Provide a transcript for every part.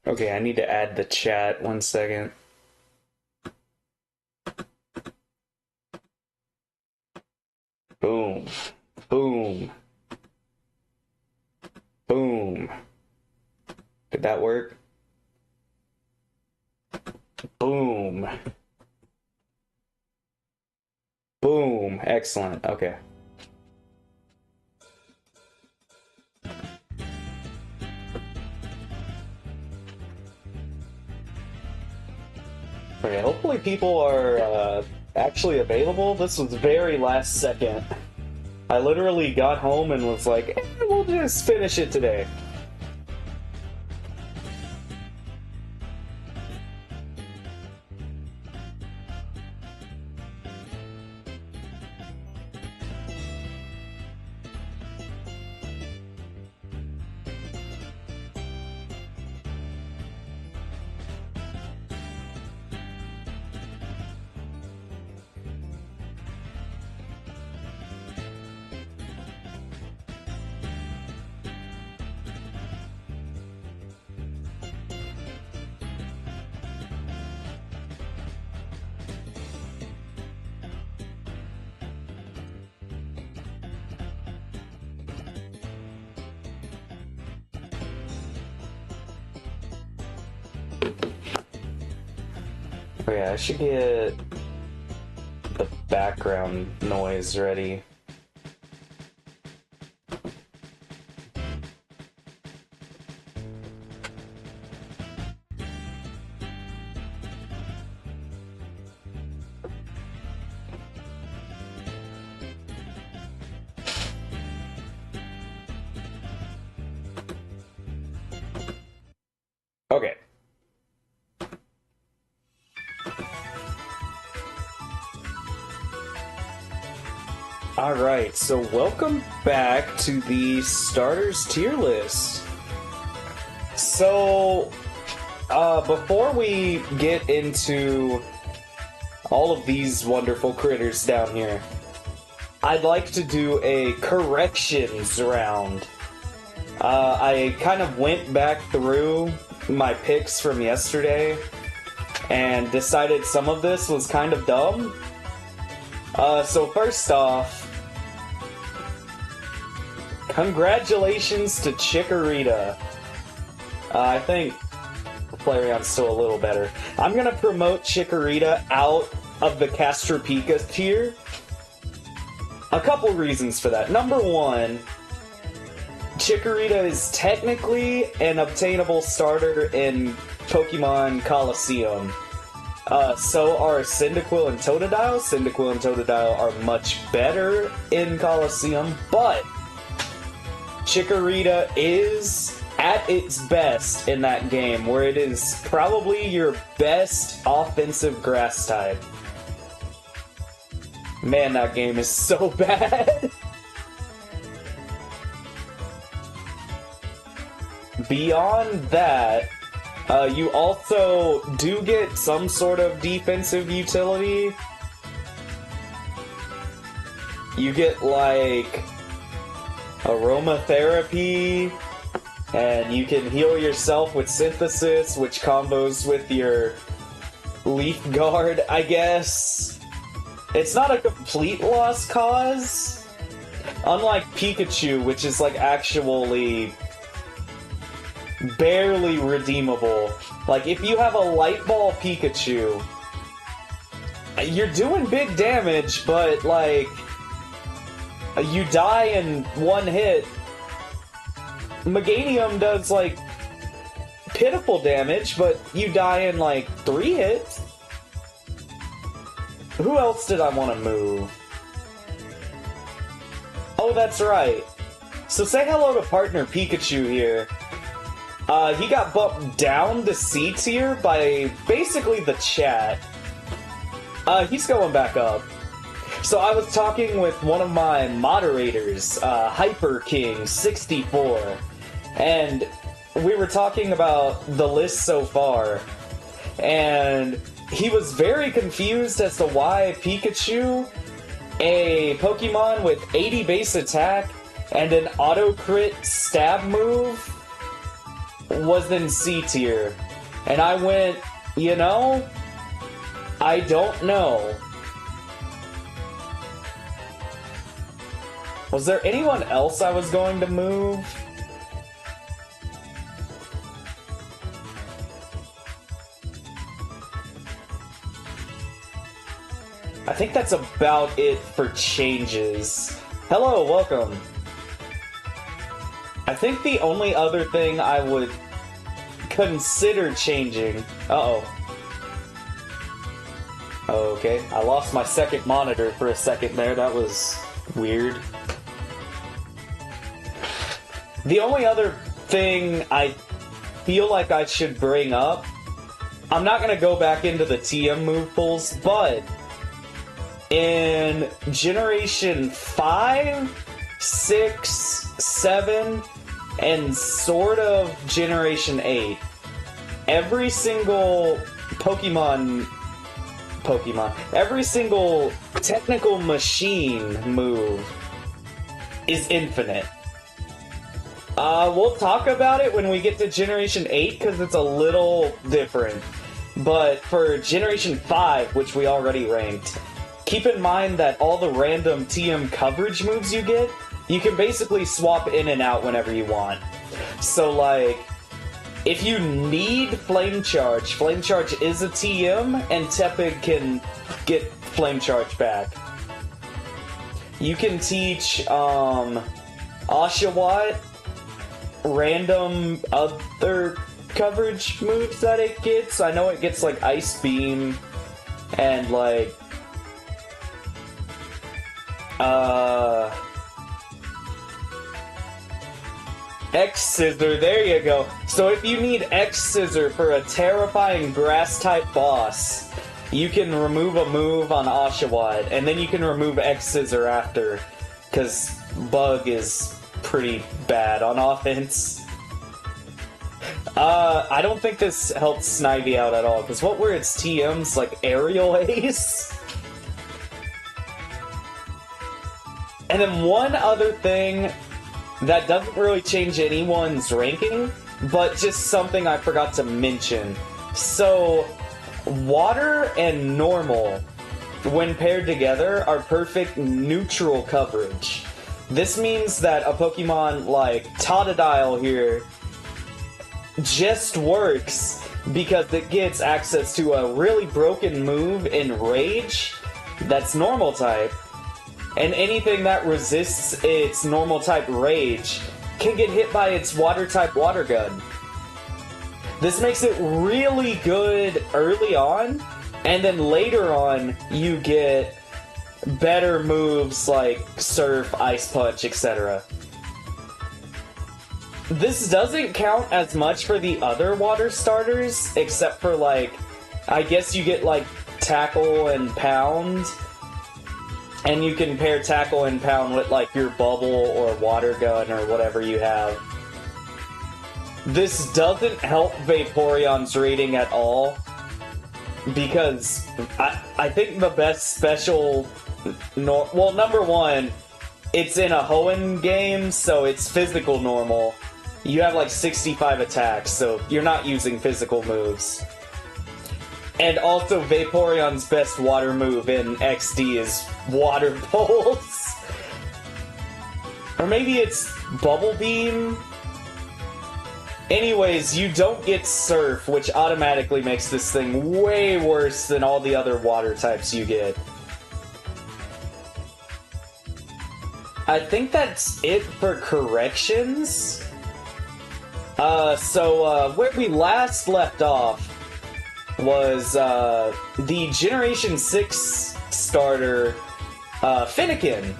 Okay, I need to add the chat. 1 second. Boom. Boom. Boom. Did that work? Boom. Boom. Excellent. Okay. Okay, hopefully people are actually available. This was very last second. I literally got home and was like, we'll just finish it today. Okay, I should get the background noise ready. Okay. Alright, so welcome back to the starters tier list. So, before we get into all of these wonderful critters down here, I'd like to do a corrections round. I kind of went back through my picks from yesterday and decided some of this was kind of dumb. So first off, congratulations to Chikorita. I think Flareon's still a little better. I'm gonna promote Chikorita out of the Castropika tier. A couple reasons for that. Number one, Chikorita is technically an obtainable starter in Pokemon Colosseum. So are Cyndaquil and Totodile. Cyndaquil and Totodile are much better in Colosseum, but Chikorita is at its best in that game, where it is probably your best offensive grass type. Man, that game is so bad. Beyond that, you also do get some sort of defensive utility. You get, like, aromatherapy, and you can heal yourself with synthesis, which combos with your leaf guard, I guess. It's not a complete lost cause, unlike Pikachu, which is, like, actually barely redeemable. Like, if you have a Light Ball Pikachu, you're doing big damage, but, like, you die in one hit. Meganium does, like, pitiful damage, but you die in, like, 3 hits. Who else did I want to move? Oh, that's right. So say hello to partner Pikachu here. He got bumped down to C tier by basically the chat. He's going back up. So I was talking with one of my moderators, Hyper King 64, and we were talking about the list so far, and he was very confused as to why Pikachu, a Pokemon with 80 base attack and an auto crit stab move, was in C tier. And I went, you know, I don't know. Was there anyone else I was going to move? I think that's about it for changes. Hello, welcome. I think the only other thing I would consider changing... Uh-oh. Okay, I lost my second monitor for a second there. That was weird. The only other thing I feel like I should bring up... I'm not going to go back into the TM move pools, but... in Generation 5, 6, 7, and sort of Generation 8, every single every single technical machine move is infinite. We'll talk about it when we get to Generation 8, because it's a little different. But for Generation 5, which we already ranked, keep in mind that all the random TM coverage moves you get, you can basically swap in and out whenever you want. So, like, if you need Flame Charge is a TM, and Tepig can get Flame Charge back. You can teach, Oshawott random other coverage moves that it gets. I know it gets, like, Ice Beam, and, like, X-Scissor, there you go. So if you need X-Scissor for a terrifying grass-type boss, you can remove a move on Oshawott, and then you can remove X-Scissor after, because Bug is pretty bad on offense. I don't think this helps Snivy out at all, because what were its TMs? Like Aerial Ace? And then one other thing that doesn't really change anyone's ranking, but just something I forgot to mention. So, water and normal, when paired together, are perfect neutral coverage. This means that a Pokemon like Totodile here just works because it gets access to a really broken move in Rage that's normal type, and anything that resists its normal type Rage can get hit by its water type Water Gun. This makes it really good early on, and then later on you get better moves like Surf, Ice Punch, etc. This doesn't count as much for the other water starters, except for, like, I guess you get, like, Tackle and Pound, and you can pair Tackle and Pound with, like, your Bubble or Water Gun or whatever you have. This doesn't help Vaporeon's rating at all, because I think the best special... well, number one, it's in a Hoenn game, so it's physical normal. You have like 65 attacks, so you're not using physical moves. And also, Vaporeon's best water move in XD is Water Pulse. Or maybe it's Bubble Beam? Anyways, you don't get Surf, which automatically makes this thing way worse than all the other water types you get. I think that's it for corrections. Where we last left off was the Generation 6 starter, Fennekin.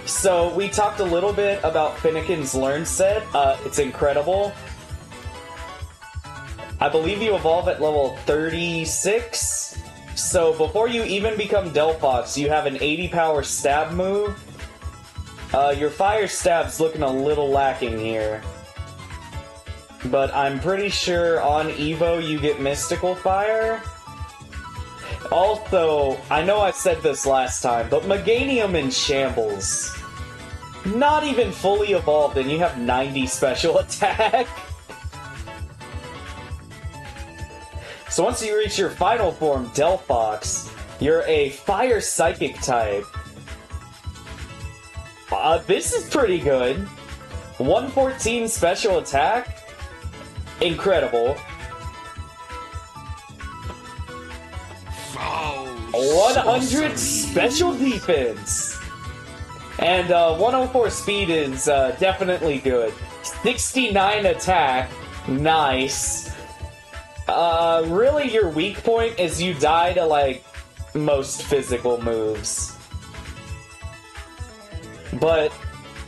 So we talked a little bit about Fennekin's Learn set. It's incredible. I believe you evolve at level 36. So before you even become Delphox, you have an 80 power stab move. Your fire stab's looking a little lacking here. But I'm pretty sure on Evo you get Mystical Fire. Also, I know I said this last time, but Meganium in Shambles. Not even fully evolved and you have 90 special attack. So once you reach your final form, Delphox, you're a Fire Psychic type. This is pretty good. 114 special attack. Incredible. 100 special defense. And 104 speed is definitely good. 69 attack. Nice. Really your weak point is you die to, like, most physical moves. But,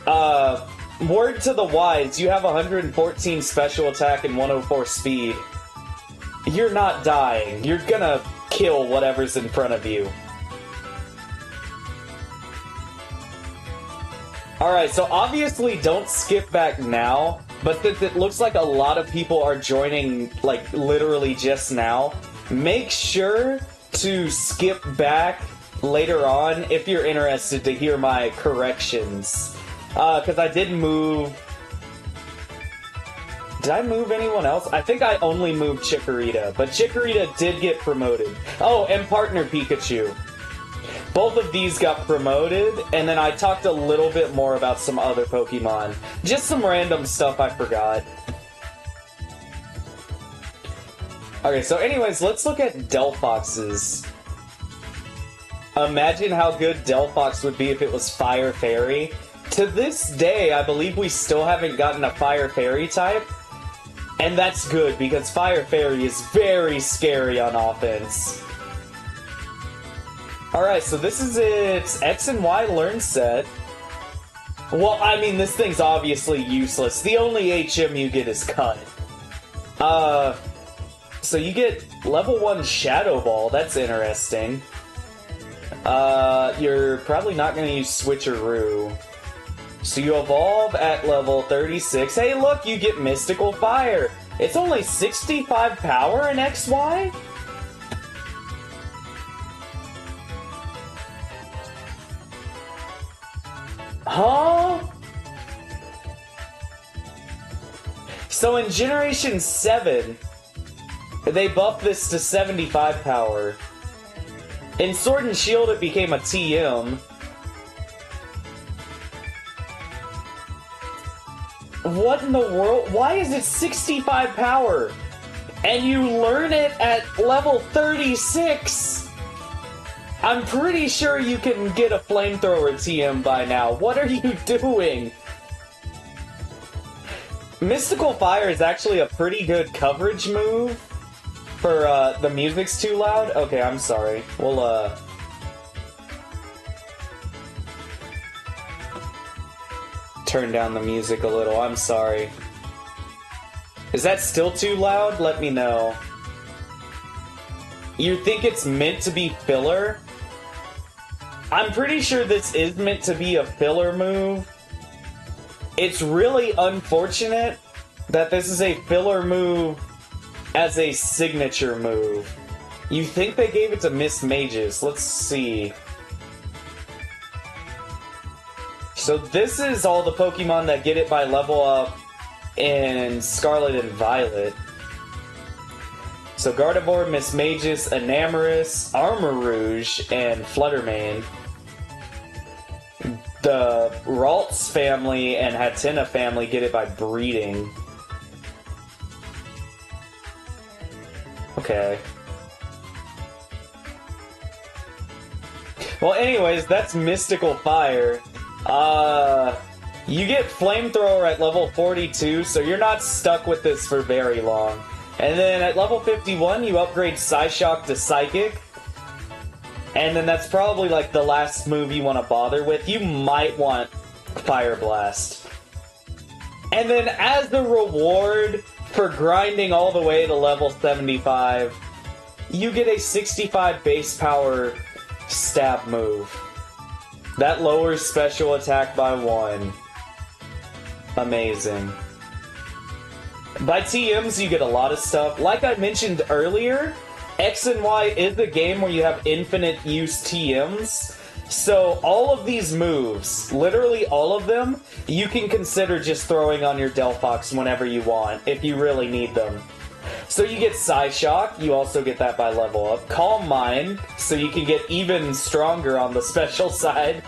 word to the wise, you have 114 special attack and 104 speed. You're not dying. You're gonna kill whatever's in front of you. Alright, so obviously don't skip back now, but since it looks like a lot of people are joining, like, literally just now, make sure to skip back later on if you're interested to hear my corrections. Because I did move... Did I move anyone else? I think I only moved Chikorita, but Chikorita did get promoted. Oh, and Partner Pikachu. Both of these got promoted, and then I talked a little bit more about some other Pokemon. Just some random stuff I forgot. Okay, so anyways, let's look at Delphox's. Imagine how good Delphox would be if it was Fire Fairy. To this day, I believe we still haven't gotten a Fire Fairy type. And that's good, because Fire Fairy is very scary on offense. Alright, so this is its X and Y learn set. Well, I mean, this thing's obviously useless. The only HM you get is Cut. So you get level 1 Shadow Ball. That's interesting. You're probably not going to use Switcheroo. So you evolve at level 36. Hey, look, you get Mystical Fire. It's only 65 power in XY? Huh? So in Generation 7, they buffed this to 75 power. In Sword and Shield, it became a TM. What in the world? Why is it 65 power? And you learn it at level 36? I'm pretty sure you can get a Flamethrower TM by now. What are you doing? Mystical Fire is actually a pretty good coverage move for, the music's too loud? Okay, I'm sorry. We'll, turn down the music a little. I'm sorry. Is that still too loud? Let me know. You think it's meant to be filler? I'm pretty sure this is meant to be a filler move. It's really unfortunate that this is a filler move as a signature move. You think they gave it to Miss Mages. Let's see. So this is all the Pokemon that get it by level up in Scarlet and Violet. So Gardevoir, Miss Mages, Enamorus, Armarouge, and Fluttermane. The Ralts family and Hatenna family get it by breeding. Okay. Well, anyways, that's Mystical Fire. You get Flamethrower at level 42, so you're not stuck with this for very long. And then at level 51, you upgrade Psyshock to Psychic. And then that's probably like the last move you want to bother with. You might want Fire Blast. And then as the reward for grinding all the way to level 75, you get a 65 base power stab move. That lowers special attack by 1. Amazing. By TMs, you get a lot of stuff. Like I mentioned earlier, X and Y is a game where you have infinite use TMs. So all of these moves, literally all of them, you can consider just throwing on your Delphox whenever you want, if you really need them. So you get Psyshock, you also get that by level up. Calm Mind, so you can get even stronger on the special side.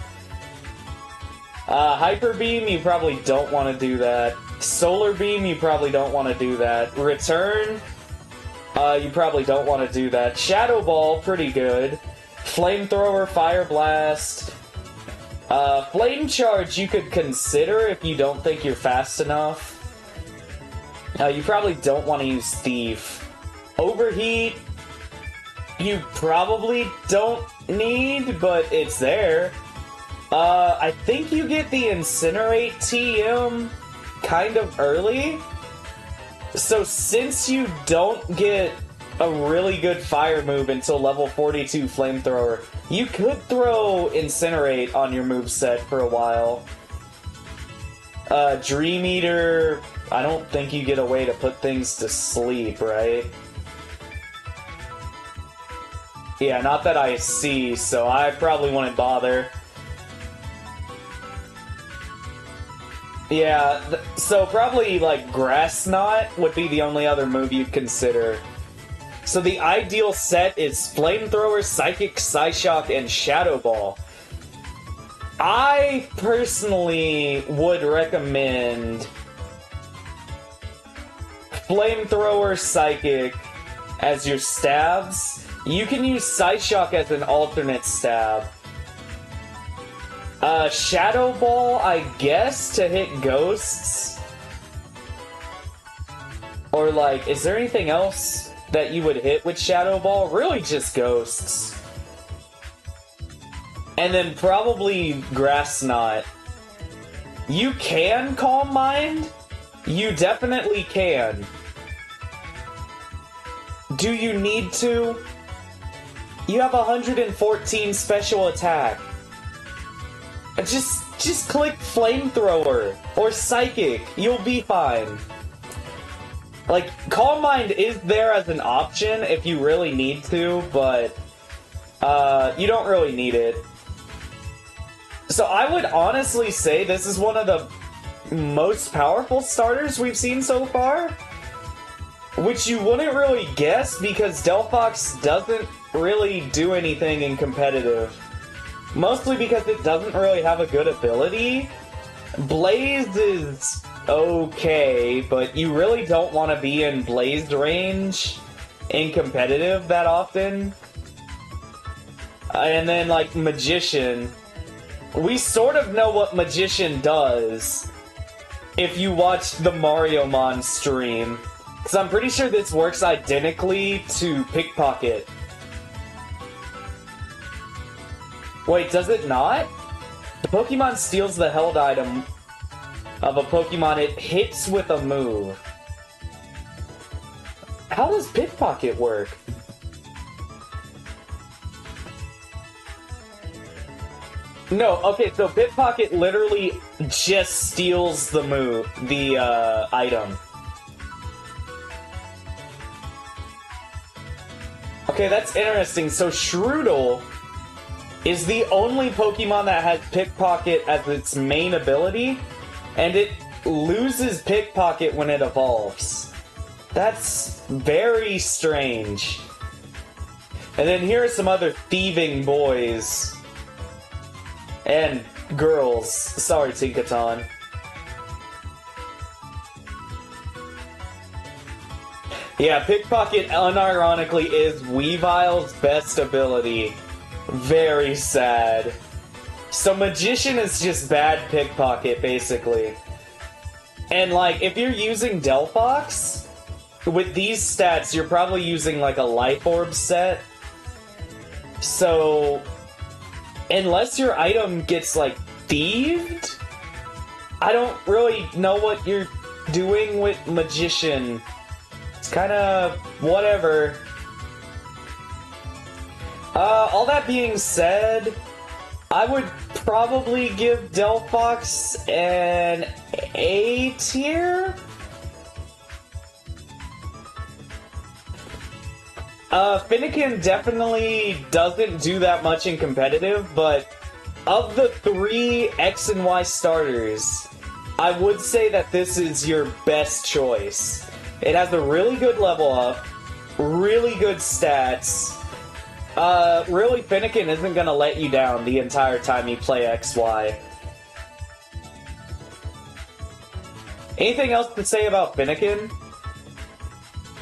Hyper Beam, you probably don't want to do that. Solar Beam, you probably don't want to do that. Return, you probably don't want to do that. Shadow Ball, pretty good. Flamethrower, Fire Blast. Flame Charge you could consider if you don't think you're fast enough. You probably don't want to use Thief. Overheat, you probably don't need, but it's there. I think you get the Incinerate TM kind of early. So since you don't get a really good fire move until level 42 Flamethrower, you could throw Incinerate on your moveset for a while. Dream Eater, I don't think you get a way to put things to sleep, right? Yeah, not that I see, so I probably wouldn't bother. Yeah, so probably, like, Grass Knot would be the only other move you'd consider. So the ideal set is Flamethrower, Psychic, Psyshock, and Shadow Ball. I personally would recommend Flamethrower, Psychic as your stabs. You can use Psyshock as an alternate stab. Shadow Ball, I guess, to hit ghosts. Or, like, is there anything else that you would hit with Shadow Ball? Really just ghosts. And then probably Grass Knot. You can Calm Mind. You definitely can. Do you need to? You have 114 special attack. Just click Flamethrower or Psychic. You'll be fine. Like, Calm Mind is there as an option if you really need to, but you don't really need it. So I would honestly say this is one of the most powerful starters we've seen so far, which you wouldn't really guess because Delphox doesn't really do anything in competitive. Mostly because it doesn't really have a good ability. Blaze is okay, but you really don't want to be in Blaze range in competitive that often. And then, like, Magician. We sort of know what Magician does if you watch the Mariomon stream. Because I'm pretty sure this works identically to Pickpocket. Wait, does it not? The Pokemon steals the held item of a Pokemon it hits with a move. How does Pickpocket work? No, okay, so Pickpocket literally just steals the move, the item. Okay, that's interesting. So Shroodle is the only Pokemon that has Pickpocket as its main ability, and it loses Pickpocket when it evolves. That's very strange. And then here are some other thieving boys. And girls. Sorry, Tinkaton. Yeah, Pickpocket unironically is Weavile's best ability. Very sad. So Magician is just bad Pickpocket, basically. And, like, if you're using Delphox, with these stats, you're probably using, like, a Life Orb set. So, unless your item gets, like, thieved, I don't really know what you're doing with Magician. It's kinda whatever. All that being said, I would probably give Delphox an A tier? Finnegan definitely doesn't do that much in competitive, but of the 3 X and Y starters, I would say that this is your best choice. It has a really good level up, really good stats. Really, Finnegan isn't gonna let you down the entire time you play XY. Anything else to say about Finnegan?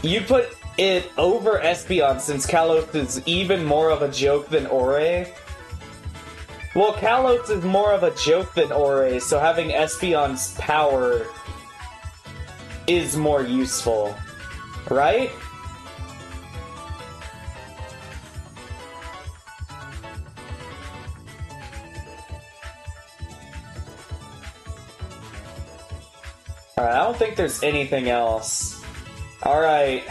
You put it over Espeon since Kalos is even more of a joke than Ore. Well, Kalos is more of a joke than Ore, so having Espeon's power is more useful, right? Alright, I don't think there's anything else. Alright.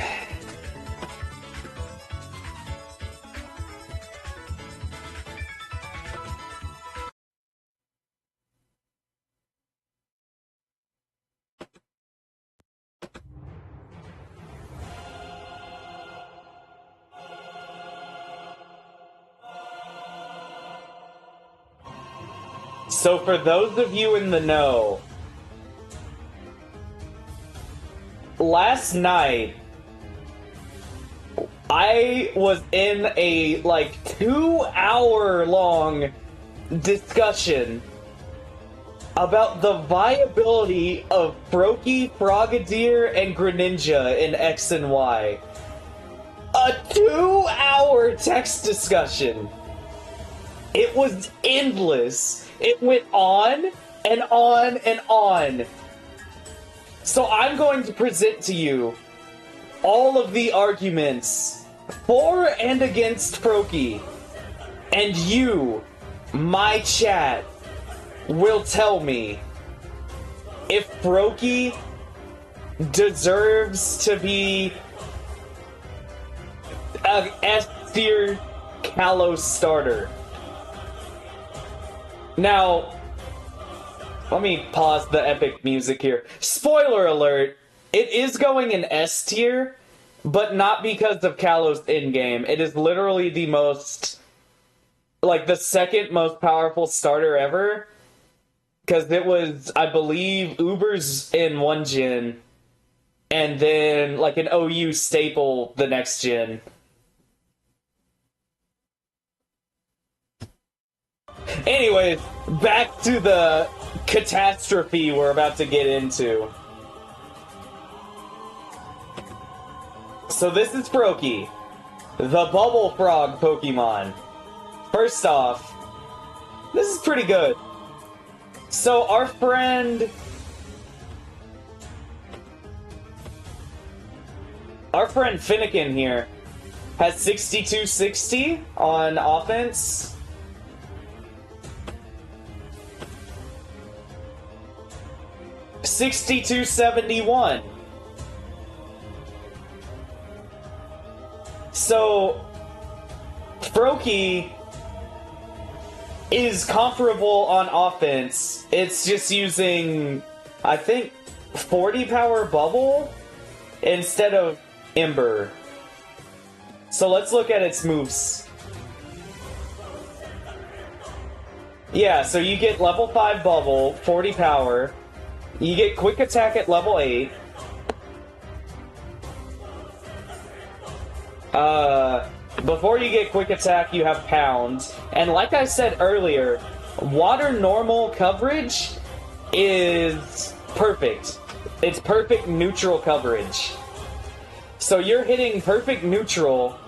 So for those of you in the know, last night, I was in a, 2-hour-long discussion about the viability of Froakie, Frogadier, and Greninja in X and Y. A 2-hour text discussion! It was endless. It went on and on and on. So I'm going to present to you all of the arguments for and against Froakie. And you, my chat, will tell me if Froakie deserves to be an S-tier Kalos starter. Now, let me pause the epic music here. Spoiler alert, it is going in S tier, but not because of Kalos in-game. It is literally the most, the second most powerful starter ever. Because it was, I believe, Uber's in one gen, and then, an OU staple the next gen. Anyways, back to the catastrophe we're about to get into. So this is Froakie, the Bubble Frog Pokemon. First off, this is pretty good. So our friend Finnegan here has 6260 on offense. $62.71. So Froakie is comparable on offense. It's just using, I think, 40 power bubble instead of Ember. So let's look at its moves. Yeah, so you get level 5 bubble, 40 power. You get quick attack at level 8. Before you get quick attack, you have pound. And like I said earlier, water normal coverage is perfect. It's perfect neutral coverage. So you're hitting perfect neutral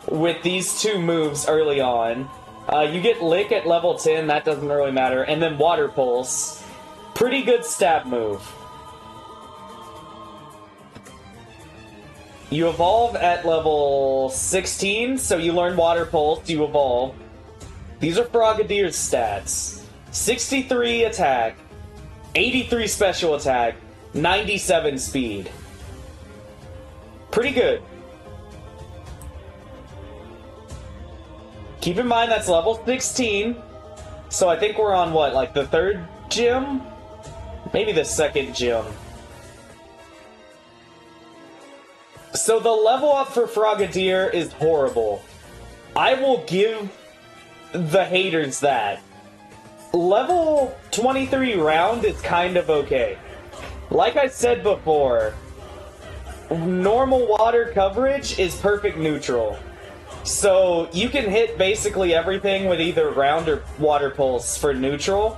with these two moves early on. You get Lick at level 10, that doesn't really matter. And then Water Pulse. Pretty good stab move. You evolve at level 16, so you learn Water Pulse, you evolve. These are Frogadier's stats. 63 attack, 83 special attack, 97 speed. Pretty good. Keep in mind that's level 16, so I think we're on what, the third gym? Maybe the second gym. So the level up for Frogadier is horrible. I will give the haters that. Level 23 round is kind of okay. Like I said before, normal water coverage is perfect neutral. So you can hit basically everything with either ground or water pulse for neutral.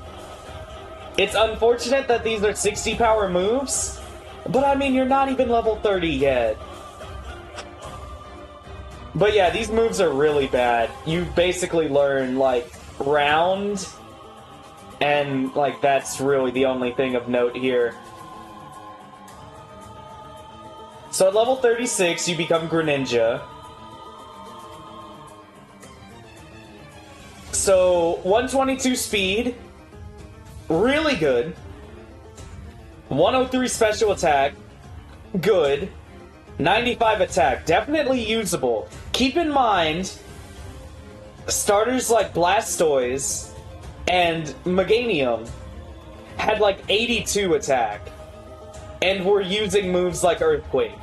It's unfortunate that these are 60 power moves, but I mean, you're not even level 30 yet. But yeah, these moves are really bad. You basically learn, like, round, and, like, that's really the only thing of note here. So at level 36, you become Greninja. So, 122 speed, really good. 103 special attack, good. 95 attack, definitely usable. Keep in mind, starters like Blastoise and Meganium had like 82 attack, and were using moves like Earthquake.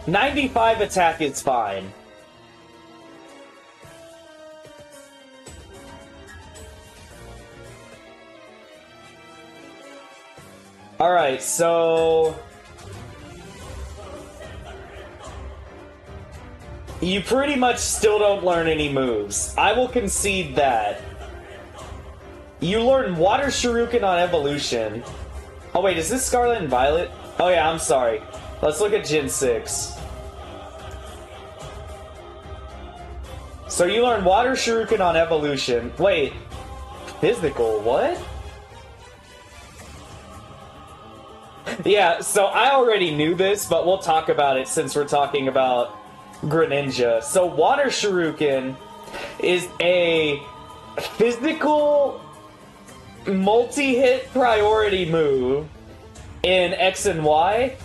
95 attack is fine. Alright, so... you pretty much still don't learn any moves. I will concede that. You learn Water Shuriken on Evolution. Oh wait, is this Scarlet and Violet? Oh yeah, I'm sorry. Let's look at Gen 6. So you learn Water Shuriken on Evolution. Wait, physical, what? Yeah, so I already knew this, but we'll talk about it since we're talking about Greninja. So Water Shuriken is a physical multi-hit priority move in X and Y.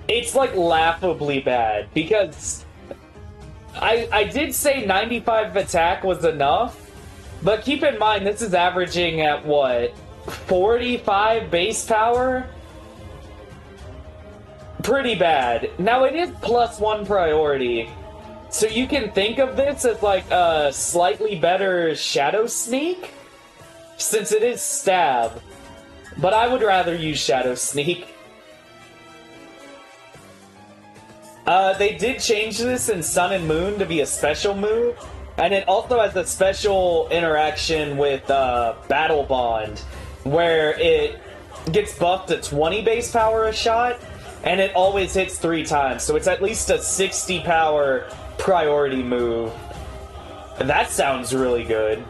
It's like laughably bad because I did say 95 attack was enough, but keep in mind this is averaging at what, 45 base power? Pretty bad. Now it is +1 priority, so you can think of this as like a slightly better Shadow Sneak, since it is stab, but I would rather use Shadow Sneak. They did change this in Sun and Moon to be a special move, and it also has a special interaction with Battle Bond, where it gets buffed to 20 base power a shot, and it always hits 3 times, so it's at least a 60 power priority move. That sounds really good.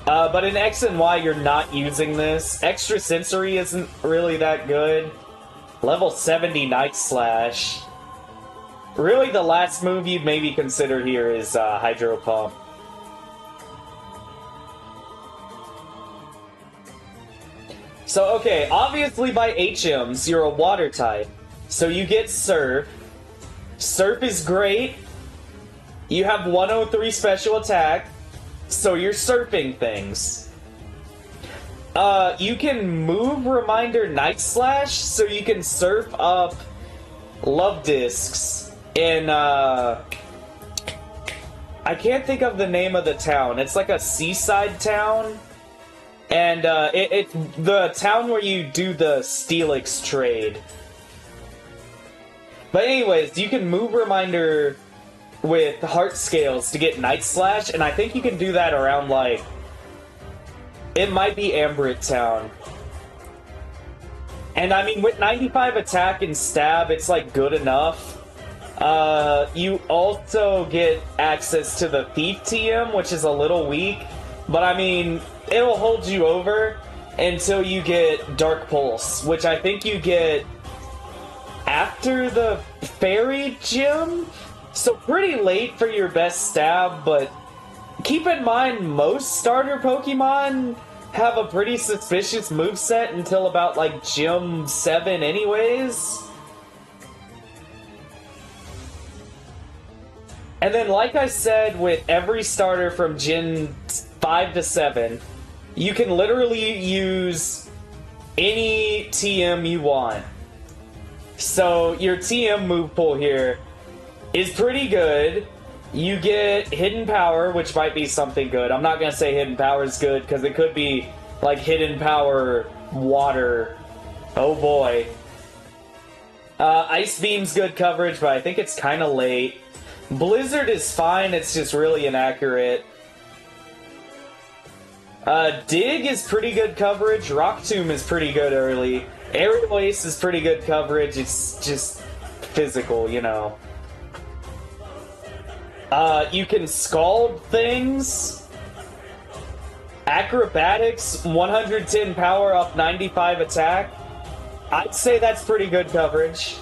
But in X and Y, you're not using this. Extra Sensory isn't really that good. Level 70 Night Slash. Really, the last move you'd maybe consider here is Hydro Pump. So, okay, obviously by HMs, you're a water type. So you get Surf. Surf is great. You have 103 special attack, so you're surfing things. You can move Reminder Night Slash, so you can surf up Love Discs in, I can't think of the name of the town. It's like a seaside town. And it's the town where you do the Steelix trade. But anyways, you can move Reminder with Heart Scales to get Night Slash, and I think you can do that around, like, it might be Ambrit Town. And I mean, with 95 attack and stab, it's like good enough. You also get access to the Thief TM, which is a little weak, but I mean, it'll hold you over until you get Dark Pulse, which I think you get after the Fairy Gym? So pretty late for your best stab, but keep in mind most starter Pokemon have a pretty suspicious moveset until about like Gym 7 anyways. And then like I said, with every starter from Gen 5 to 7, you can literally use any TM you want. So your TM move pool here is pretty good. You get Hidden Power, which might be something good. I'm not going to say Hidden Power is good, because it could be like hidden power, water. Oh boy. Ice Beam's good coverage, but I think it's kind of late. Blizzard is fine, it's just really inaccurate. Dig is pretty good coverage. Rock Tomb is pretty good early. Aerial Ace is pretty good coverage. It's just physical, you know. You can scald things. Acrobatics, 110 power up 95 attack. I'd say that's pretty good coverage.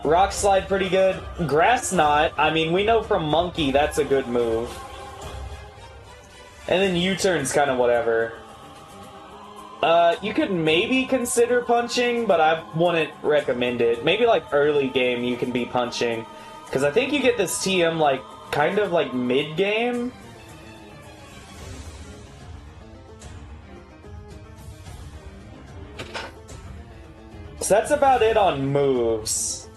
Rock Slide pretty good. Grass Knot, I mean, we know from Monkey that's a good move. And then U-turn's kind of whatever. You could maybe consider punching, but I wouldn't recommend it. Maybe like early game you can be punching. Because I think you get this TM like kind of like mid-game. So that's about it on moves.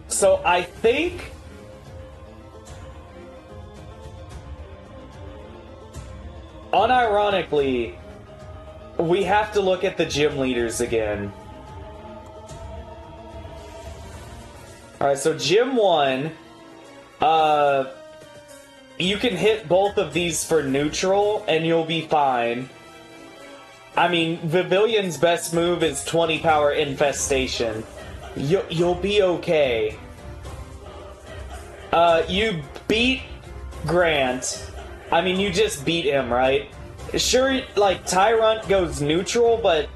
So I think... unironically, we have to look at the gym leaders again. Alright, so Gym 1, you can hit both of these for neutral, and you'll be fine. I mean, Vivilion's best move is 20 power Infestation. You'll be okay. You beat Grant. I mean, you just beat him, right? Sure, like, Tyrant goes neutral, but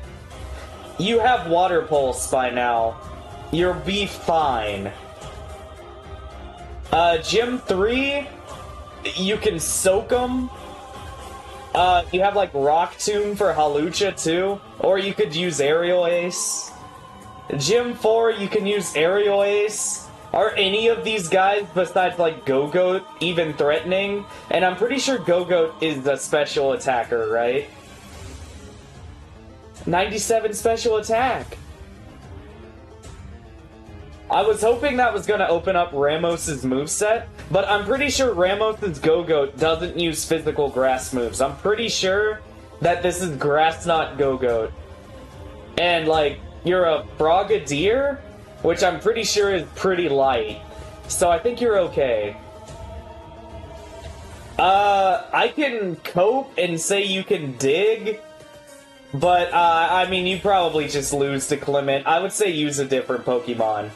you have Water Pulse by now. You'll be fine. Gym 3, you can soak him. You have, like, Rock Tomb for Halucha, too. Or you could use Aerial Ace. Gym 4, you can use Aerial Ace. Are any of these guys, besides, like, Go-Goat, even threatening? And I'm pretty sure Go-Goat is a special attacker, right? 97 special attack! I was hoping that was going to open up Ramos's moveset, but I'm pretty sure Ramos's Go-Goat doesn't use physical grass moves. I'm pretty sure that this is Grass Knot Go-Goat. And, like, you're a Frogadier? Which I'm pretty sure is pretty light. So I think you're okay. I can cope and say you can dig. But, I mean, you probably just lose to Clement. I would say use a different Pokemon.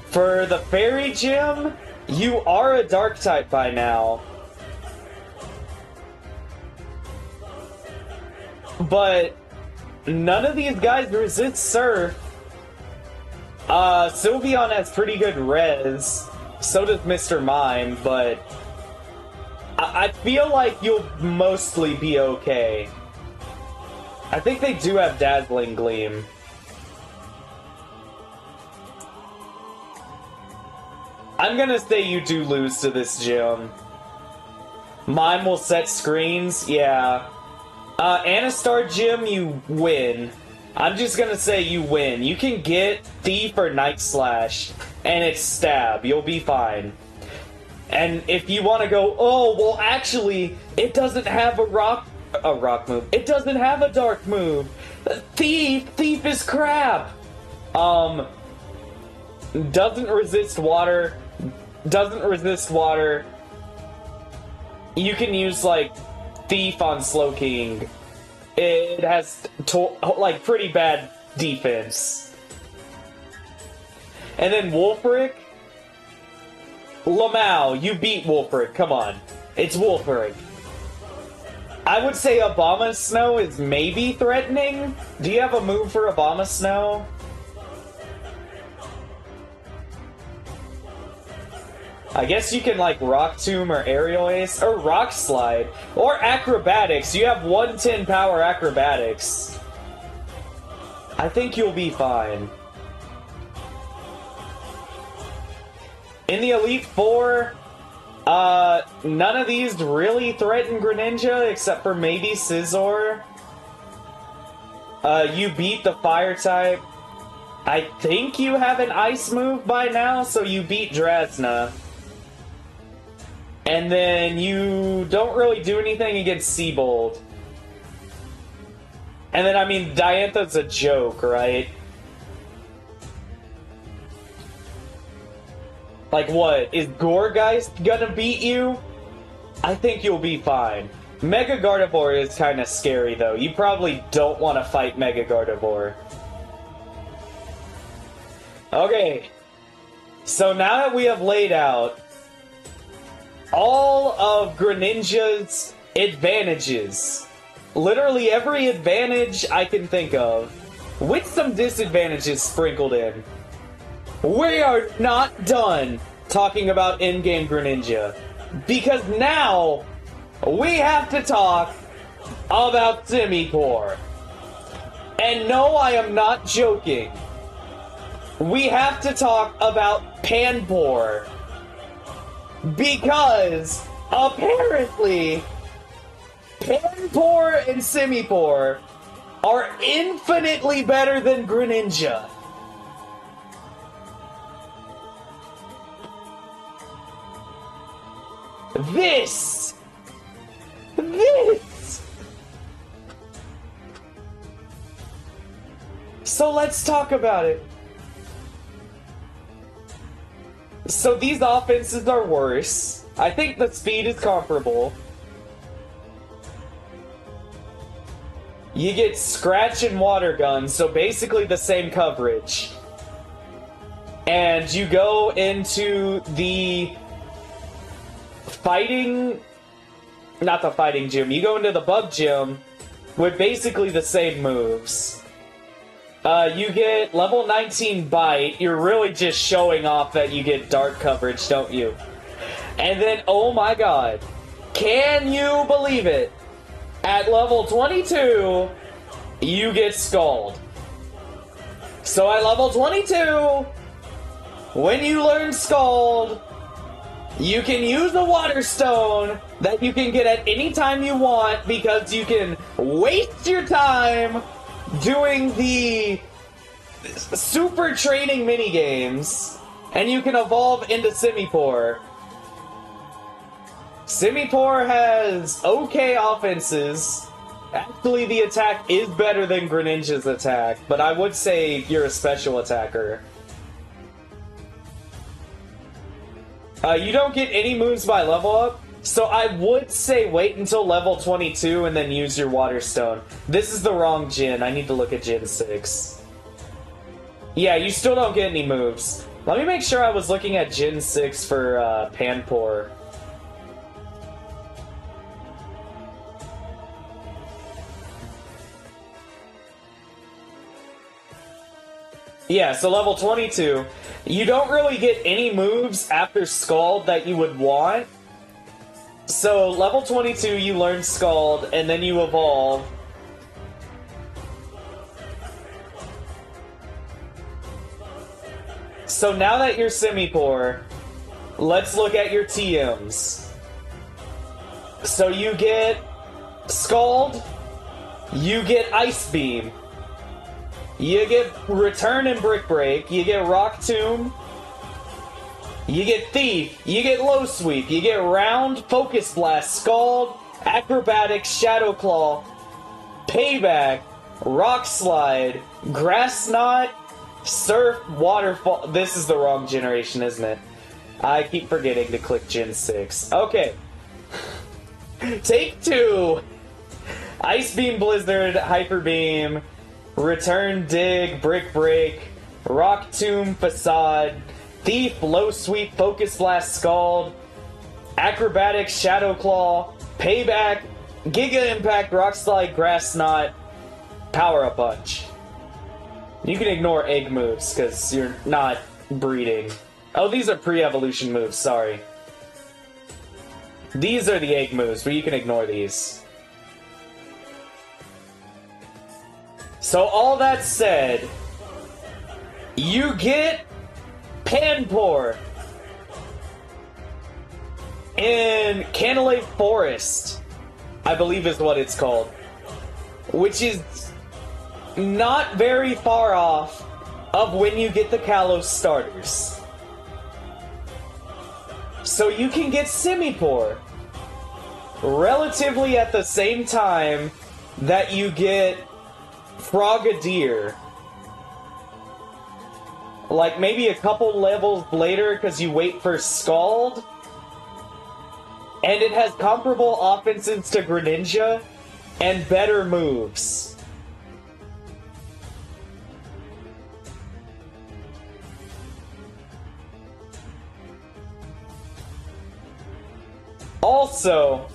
For the Fairy Gym, you are a Dark type by now. But none of these guys resist Surf. Sylveon has pretty good res. So does Mr. Mime, but I feel like you'll mostly be okay. I think they do have Dazzling Gleam. I'm gonna say you do lose to this gym. Mime will set screens, yeah. Anastar Gym, you win. I'm just gonna say you win. You can get Thief or Night Slash, and it's Stab. You'll be fine. And if you want to go, oh, well, actually, it doesn't have a rock move. It doesn't have a dark move. Thief is crap. Doesn't resist water. You can use, like, Thief on Slowking. It has, like, pretty bad defense. And then Wolfric. Lamau, you beat Wolfric, come on. It's Wolfric. I would say Abomasnow is maybe threatening. Do you have a move for Abomasnow? I guess you can, like, Rock Tomb or Aerial Ace, or Rock Slide, or Acrobatics. You have 110 power Acrobatics. I think you'll be fine. In the Elite Four, none of these really threaten Greninja, except for maybe Scizor. You beat the Fire type. I think you have an Ice move by now, so you beat Drasna. And then you don't really do anything against Seabold. And then, I mean, Diantha's a joke, right? Like, what? Is Gourgeist gonna beat you? I think you'll be fine. Mega Gardevoir is kind of scary, though. You probably don't want to fight Mega Gardevoir. Okay. So now that we have laid out all of Greninja's advantages, literally every advantage I can think of, with some disadvantages sprinkled in, we are not done talking about in-game Greninja. Because now, we have to talk about Simipour. And no, I am not joking. We have to talk about Panpour. Because, apparently, Panpour and Simipour are infinitely better than Greninja. This! So let's talk about it. So these offenses are worse. I think the speed is comparable. You get Scratch and Water Gun, so basically the same coverage. And you go into the not the fighting gym, you go into the bug gym with basically the same moves. You get level 19 Bite. You're really just showing off that you get dark coverage, don't you? And then, oh my god, can you believe it? At level 22, you get Scald. So at level 22, when you learn Scald, you can use a Water Stone that you can get at any time you want, because you can waste your time doing the super training minigames, and you can evolve into Simipour. Simipour has okay offenses. Actually, the attack is better than Greninja's attack, but I would say you're a special attacker. You don't get any moves by level up, so I would say wait until level 22 and then use your Water Stone. This is the wrong gen. I need to look at Gen 6. Yeah, you still don't get any moves. Let me make sure I was looking at Gen 6 for Panpour. Yeah, so level 22. You don't really get any moves after Scald that you would want. So, level 22, you learn Scald, and then you evolve. So now that you're Simipour, let's look at your TMs. So you get Scald, you get Ice Beam, you get Return and Brick Break, you get Rock Tomb, you get Thief, you get Low Sweep, you get Round, Focus Blast, Scald, Acrobatics, Shadow Claw, Payback, Rock Slide, Grass Knot, Surf, Waterfall. This is the wrong generation, isn't it? I keep forgetting to click Gen 6. Okay. Take 2. Ice Beam, Blizzard, Hyper Beam, Return, Dig, Brick Break, Rock Tomb, Facade, Thief, Low Sweep, Focus Blast, Scald, Acrobatics, Shadow Claw, Payback, Giga Impact, Rock Slide, Grass Knot, Power Up Punch. You can ignore egg moves, because you're not breeding. Oh, these are pre-evolution moves, sorry. These are the egg moves, but you can ignore these. So all that said, you get Panpour in Canalave Forest, I believe is what it's called, which is not very far off of when you get the Kalos starters. So you can get Simipour relatively at the same time that you get Frogadier. Like maybe a couple levels later because you wait for Scald. And it has comparable offenses to Greninja and better moves. Also,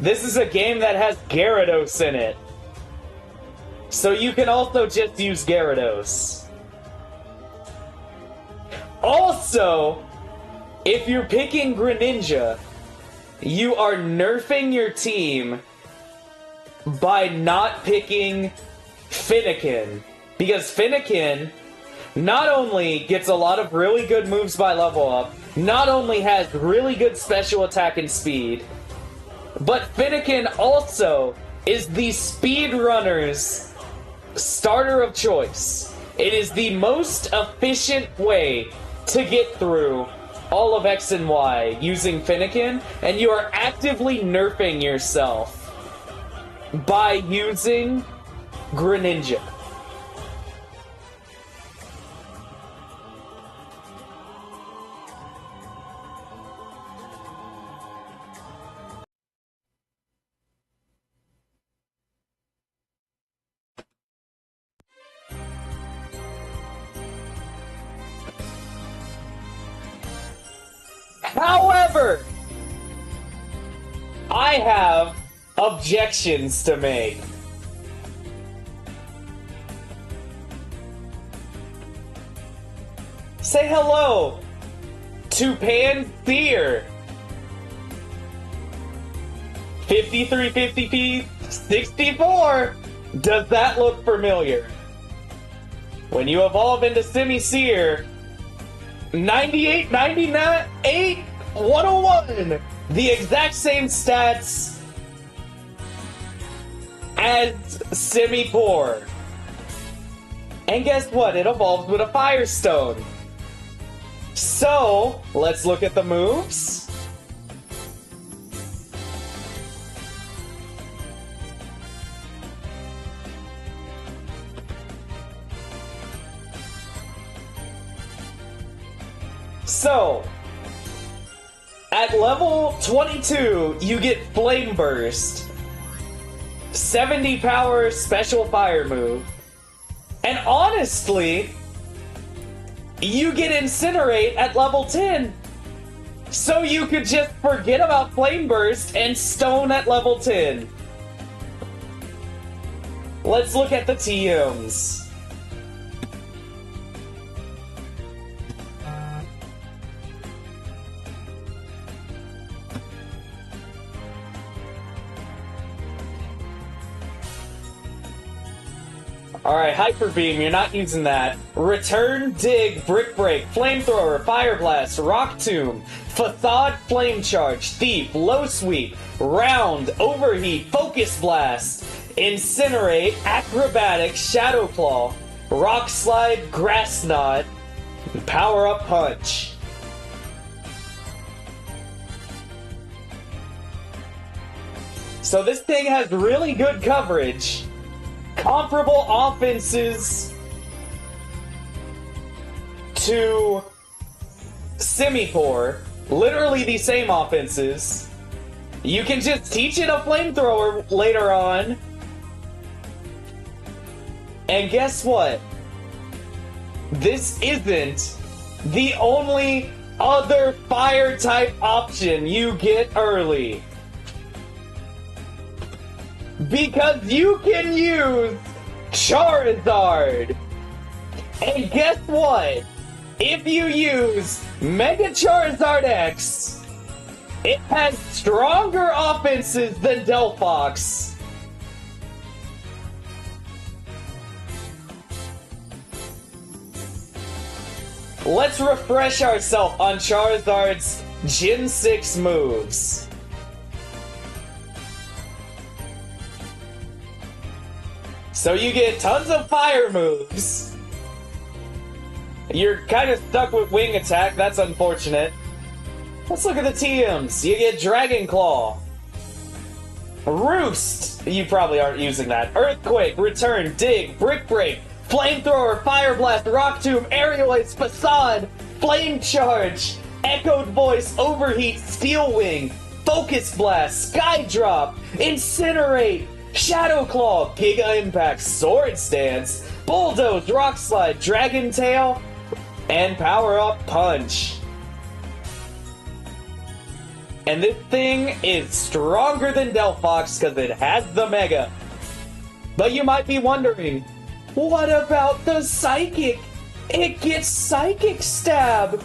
this is a game that has Gyarados in it. So you can also just use Gyarados. Also, if you're picking Greninja, you are nerfing your team by not picking Fennekin. Because Fennekin not only gets a lot of really good moves by level up, not only has really good special attack and speed, but Fennekin also is the speedrunner's starter of choice. It is the most efficient way to get through all of X and Y using Fennekin, and you are actively nerfing yourself by using Greninja. However, I have objections to make. Say hello to Panseer. 5350p 64. Does that look familiar? When you evolve into Simisear, 98, 99, 8, 101. The exact same stats as Simipour. And guess what? It evolves with a Firestone. So, let's look at the moves. So, at level 22, you get Flame Burst, 70 power special fire move, and honestly, you get Incinerate at level 10. So you could just forget about Flame Burst and Stone at level 10. Let's look at the TMs. Alright, Hyper Beam, you're not using that. Return, Dig, Brick Break, Flamethrower, Fire Blast, Rock Tomb, Facade, Flame Charge, Thief, Low Sweep, Round, Overheat, Focus Blast, Incinerate, Acrobatic, Shadow Claw, Rock Slide, Grass Knot, Power Up Punch. So this thing has really good coverage. Comparable offenses to Simipour. Literally the same offenses. You can just teach it a Flamethrower later on. And guess what? This isn't the only other Fire-type option you get early. Because you can use Charizard. And guess what? If you use Mega Charizard X, it has stronger offenses than Delphox. Let's refresh ourselves on Charizard's Gen 6 moves. So you get tons of fire moves. You're kind of stuck with wing attack, that's unfortunate. Let's look at the TMs. You get Dragon Claw. Roost. You probably aren't using that. Earthquake, Return, Dig, Brick Break, Flamethrower, Fire Blast, Rock Tomb, Aerial Ace, Facade, Flame Charge, Echoed Voice, Overheat, Steel Wing, Focus Blast, Sky Drop, Incinerate, Shadow Claw, Giga Impact, Sword Stance, Bulldoze, Rock Slide, Dragon Tail, and Power Up Punch. And this thing is stronger than Delphox because it has the Mega. But you might be wondering, what about the Psychic? It gets Psychic Stab.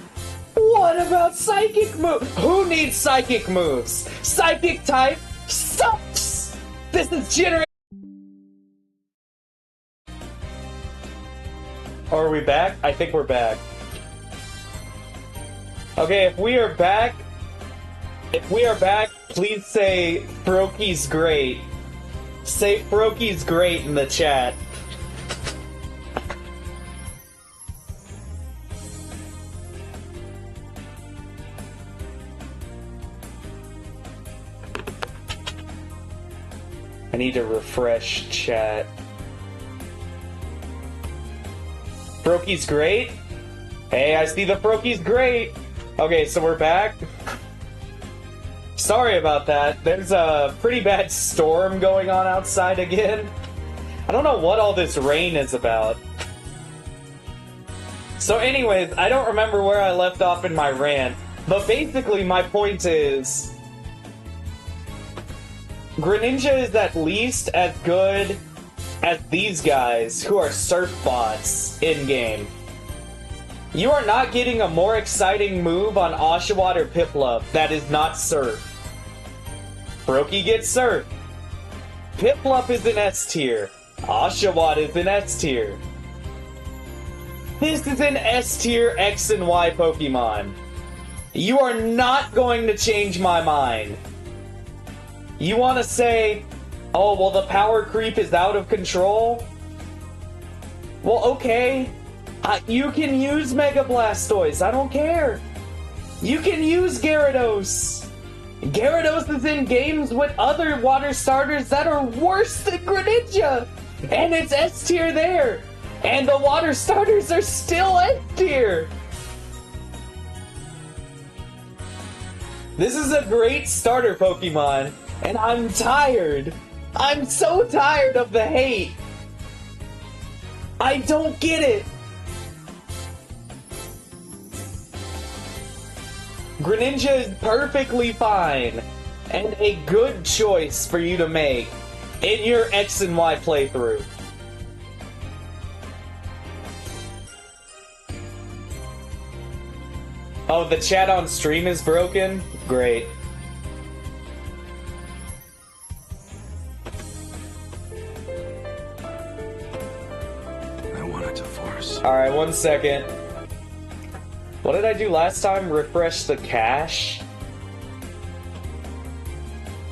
What about Psychic moves? Who needs Psychic moves? Psychic type sucks! This is generated. Are we back? I think we're back. Okay, if we are back, please say Froakie's great. Say Froakie's great in the chat. I need to refresh chat. Froakie's great? Hey, I see the Froakie's great! Okay, so we're back. Sorry about that. There's a pretty bad storm going on outside again. I don't know what all this rain is about. So anyways, I don't remember where I left off in my rant, but basically my point is Greninja is at least as good as these guys who are surf bots in-game. You are not getting a more exciting move on Oshawott or Piplup that is not surf. Froakie gets surf. Piplup is an S tier. Oshawott is an S tier. This is an S tier X and Y Pokemon. You are not going to change my mind. You want to say, oh, well, the power creep is out of control? Well, okay. You can use Mega Blastoise. I don't care. You can use Gyarados. Gyarados is in games with other water starters that are worse than Greninja. And it's S tier there. And the water starters are still S tier. This is a great starter Pokemon. And I'm tired. I'm so tired of the hate. I don't get it. Greninja is perfectly fine and a good choice for you to make in your X and Y playthrough. Oh, the chat on stream is broken? Great. I wanted to force. Alright, 1 second. What did I do last time? Refresh the cache?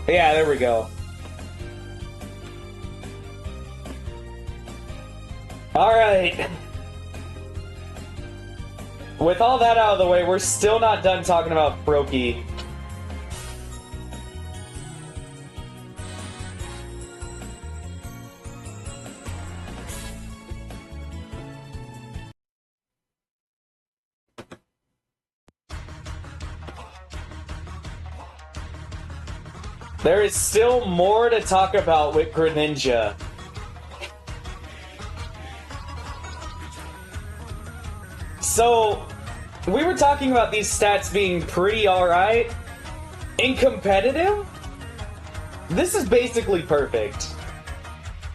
Yeah, there we go. Alright. With all that out of the way, we're still not done talking about Froakie. There is still more to talk about with Greninja. So, we were talking about these stats being pretty alright. In competitive, this is basically perfect.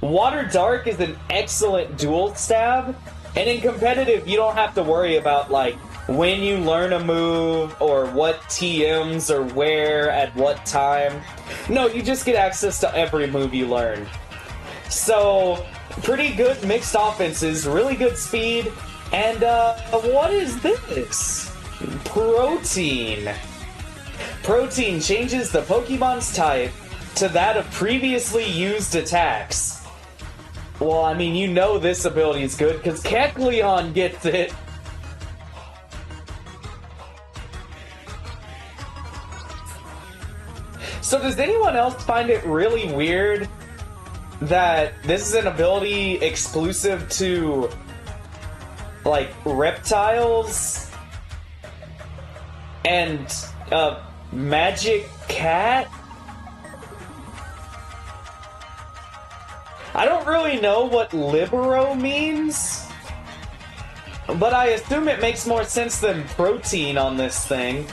Water Dark is an excellent dual stab, and in competitive, you don't have to worry about, like, when you learn a move, or what TMs, or where, at what time. No, you just get access to every move you learn. So, pretty good mixed offenses, really good speed, and, what is this? Protein. Protein changes the Pokemon's type to that of previously used attacks. Well, I mean, you know this ability is good, because Kecleon gets it. So does anyone else find it really weird that this is an ability exclusive to, like, reptiles and magic cat? I don't really know what libero means, but I assume it makes more sense than protein on this thing.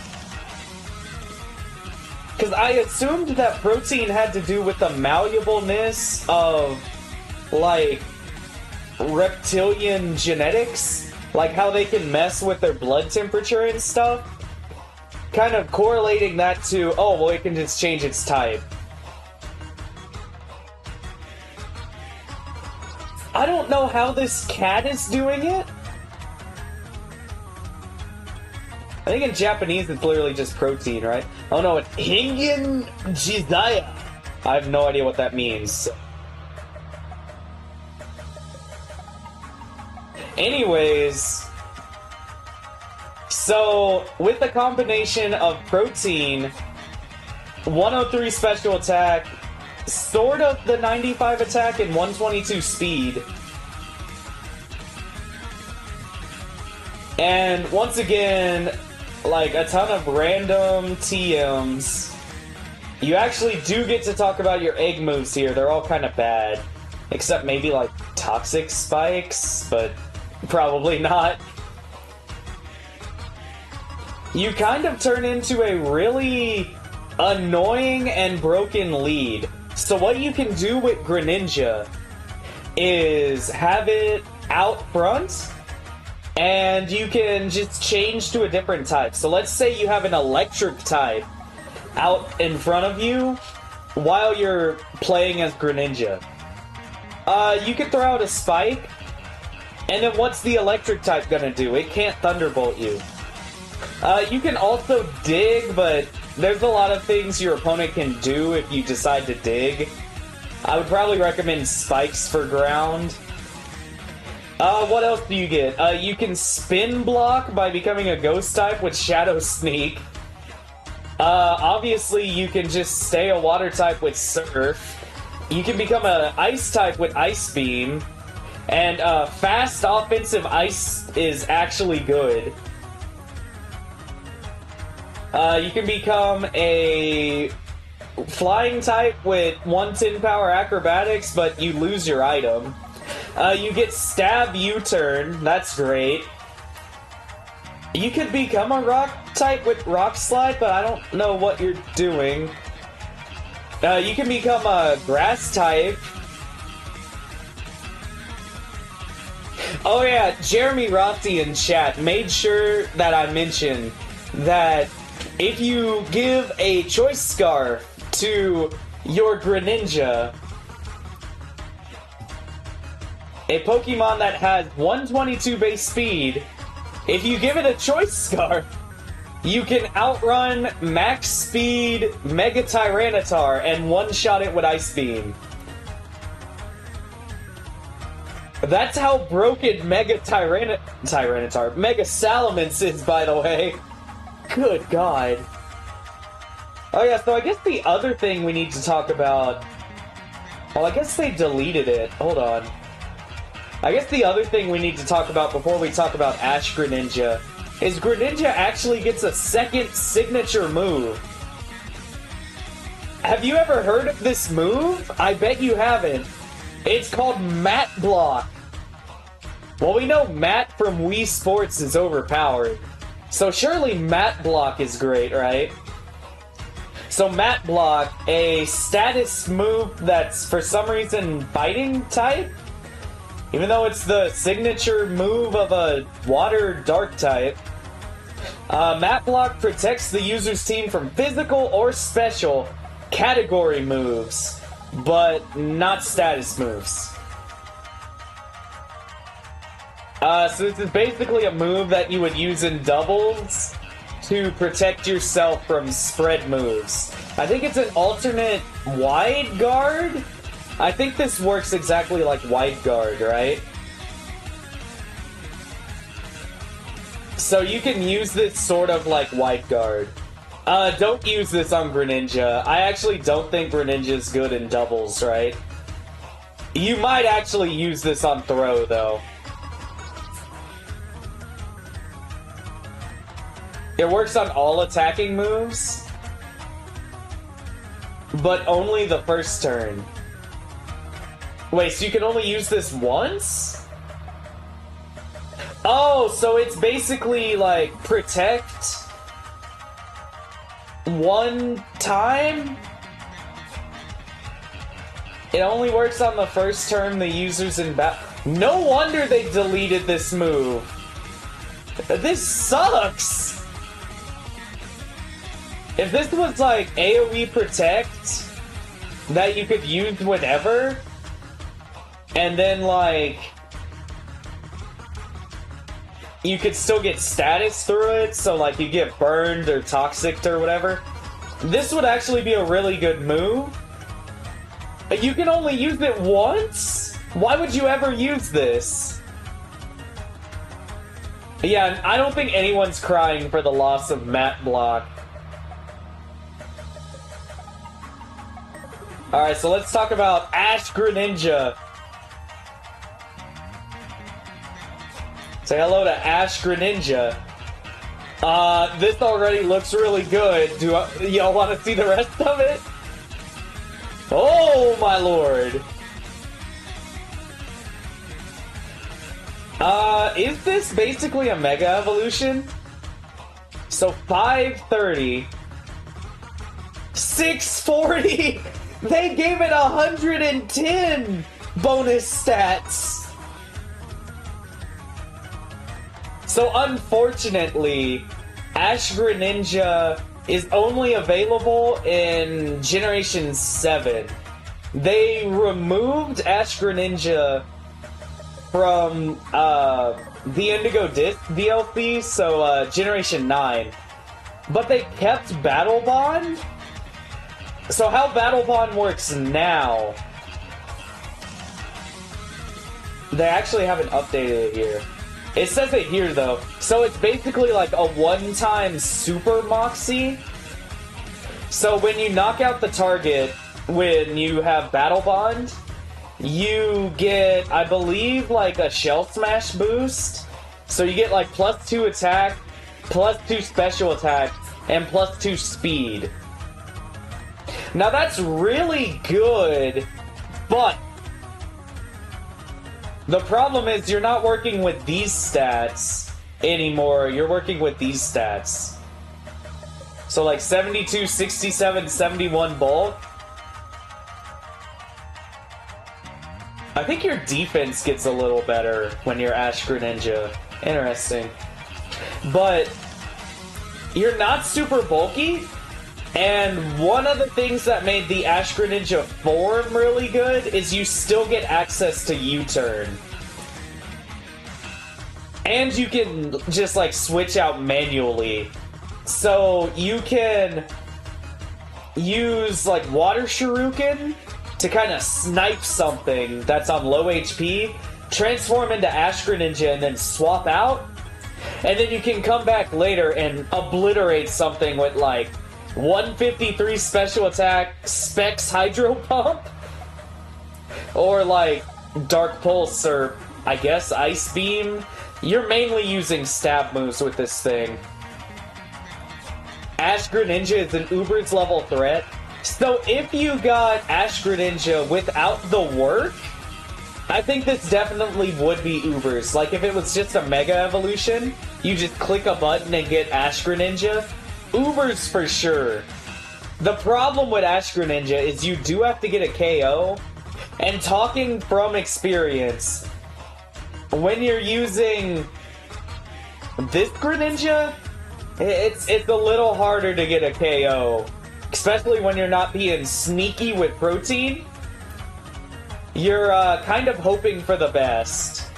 Because I assumed that protein had to do with the malleableness of, like, reptilian genetics. Like how they can mess with their blood temperature and stuff. Kind of correlating that to, oh, well, it can just change its type. I don't know how this cat is doing it. I think in Japanese it's literally just protein, right? Oh no, it's Hingen Jizaya. I have no idea what that means. Anyways, so with the combination of protein, 103 special attack, sort of the 95 attack, and 122 speed. And once again, like a ton of random TMs. You actually do get to talk about your egg moves here. They're all kind of bad. Except maybe like toxic spikes, but probably not. You kind of turn into a really annoying and broken lead. So what you can do with Greninja is have it out front, and you can just change to a different type. So let's say you have an electric type out in front of you while you're playing as Greninja. You can throw out a spike, and then what's the electric type gonna do? It can't Thunderbolt you. You can also dig, but there's a lot of things your opponent can do if you decide to dig. I would probably recommend spikes for ground. What else do you get? You can spin block by becoming a ghost type with Shadow Sneak. Obviously you can just stay a water type with Surf. You can become an ice type with Ice Beam. And fast offensive ice is actually good. You can become a flying type with 110 power acrobatics, but you lose your item. You get stab U-turn, that's great. You could become a rock type with rock slide, but I don't know what you're doing. You can become a grass type. Oh yeah, Jeremy Rossi in chat made sure that I mentioned that if you give a choice scarf to your Greninja, a Pokemon that has 122 base speed, if you give it a choice scarf, you can outrun max speed Mega Tyranitar and one-shot it with Ice Beam. That's how broken Mega Tyranitar, Mega Salamence is, by the way. Good God. Oh yeah, so I guess the other thing we need to talk about... Well, I guess they deleted it. Hold on. I guess the other thing we need to talk about before we talk about Ash Greninja is Greninja actually gets a second signature move. Have you ever heard of this move? I bet you haven't. It's called Mat Block. Well, we know Matt from Wii Sports is overpowered. So surely Mat Block is great, right? So Mat Block, a status move that's for some reason fighting type? Even though it's the signature move of a water dark type. Mat Block protects the user's team from physical or special category moves, but not status moves. So this is basically a move that you would use in doubles to protect yourself from spread moves. I think it's an alternate wide guard? I think this works exactly like wide guard, right? So you can use this sort of like wide guard. Don't use this on Greninja. I actually don't think Greninja's good in doubles, right? You might actually use this on throw, though. It works on all attacking moves, but only the first turn. Wait, so you can only use this once? Oh, so it's basically like protect one time? It only works on the first turn the user's in battle. No wonder they deleted this move. This sucks! If this was like AoE Protect that you could use whenever, and then like you could still get status through it, so like you get burned or toxic or whatever, this would actually be a really good move. You can only use it once? Why would you ever use this? Yeah, I don't think anyone's crying for the loss of Mat Block. Alright, so let's talk about Ash Greninja. Say hello to Ash Greninja. This already looks really good. Do y'all want to see the rest of it? Oh, my lord. Is this basically a Mega Evolution? So 530. 640! They gave it 110 bonus stats! So unfortunately, Ash Greninja is only available in Generation 7. They removed Ash Greninja from the Indigo Disc DLC, so Generation 9. But they kept Battle Bond? So how Battle Bond works now... They actually haven't updated it here. It says it here, though. So it's basically like a one-time Super Moxie. So when you knock out the target, when you have Battle Bond, you get, I believe, like a Shell Smash boost. So you get like +2 attack, +2 special attack, and +2 speed. Now that's really good, but the problem is you're not working with these stats anymore, you're working with these stats. So like 72, 67, 71 bulk. I think your defense gets a little better when you're Ash Greninja. Interesting. But you're not super bulky, and one of the things that made the Ash Greninja form really good is you still get access to U-turn. And you can just like switch out manually. So you can use like Water Shuriken to kind of snipe something that's on low HP, transform into Ash Greninja, and then swap out. And then you can come back later and obliterate something with like 153 special attack, Specs Hydro Pump, or like Dark Pulse, or I guess Ice Beam. You're mainly using stab moves with this thing. Ash Greninja is an Uber's level threat. So if you got Ash Greninja without the work, I think this definitely would be Uber's. Like if it was just a Mega Evolution, you just click a button and get Ash Greninja, Uber's for sure. The problem with Ash Greninja is you do have to get a KO, and talking from experience, when you're using this Greninja, it's a little harder to get a KO. Especially when you're not being sneaky with protein. You're kind of hoping for the best.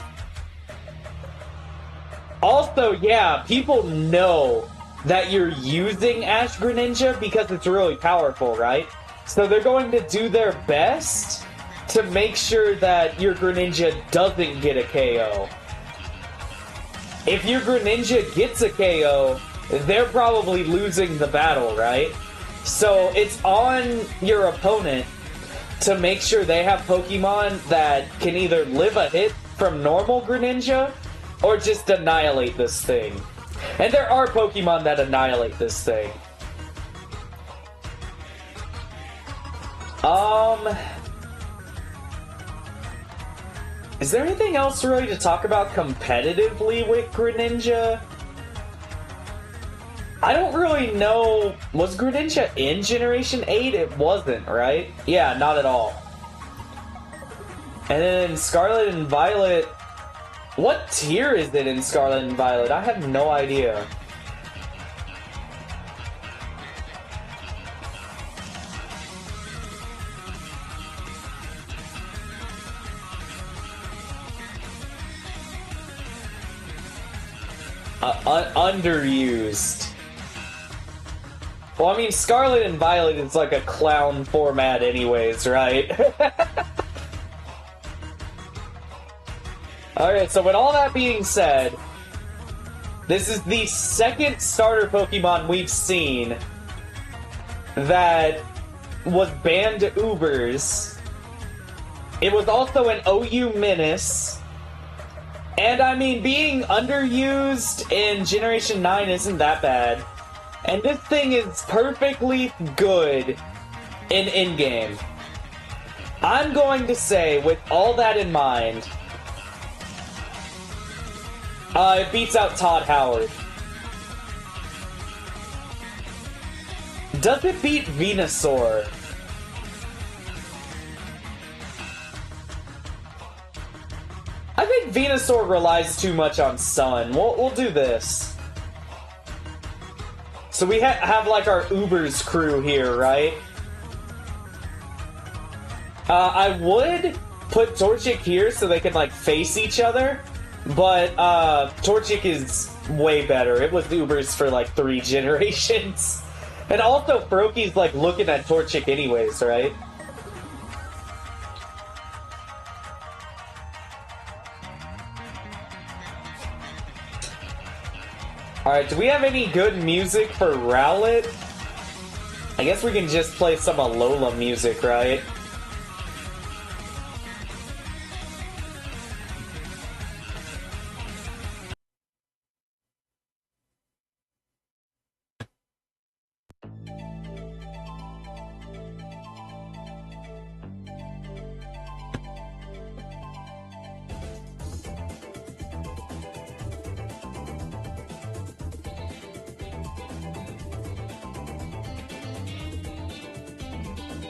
Also, yeah, people know that you're using Ash Greninja because it's really powerful, right? So they're going to do their best to make sure that your Greninja doesn't get a KO. If your Greninja gets a KO, they're probably losing the battle, right? So it's on your opponent to make sure they have Pokemon that can either live a hit from normal Greninja or just annihilate this thing. And there are Pokemon that annihilate this thing. Is there anything else really to talk about competitively with Greninja? I don't really know. Was Greninja in Generation 8? It wasn't, right? Yeah, not at all. And then Scarlet and Violet... What tier is it in Scarlet and Violet? I have no idea. Underused. Well, I mean, Scarlet and Violet is like a clown format anyways, right? Alright, so with all that being said, this is the second starter Pokemon we've seen that was banned to Ubers. It was also an OU Menace. And I mean, being underused in Generation 9 isn't that bad. And this thing is perfectly good in in-game. I'm going to say, with all that in mind, it beats out Todd Howard. Does it beat Venusaur? I think Venusaur relies too much on Sun. We'll do this. So we have like our Ubers crew here, right? I would put Torchic here so they can like face each other, but Torchic is way better. It was Ubers for like 3 generations. And also Froakie's like looking at Torchic anyways, right? Alright, do we have any good music for Rowlet? I guess we can just play some Alola music, right?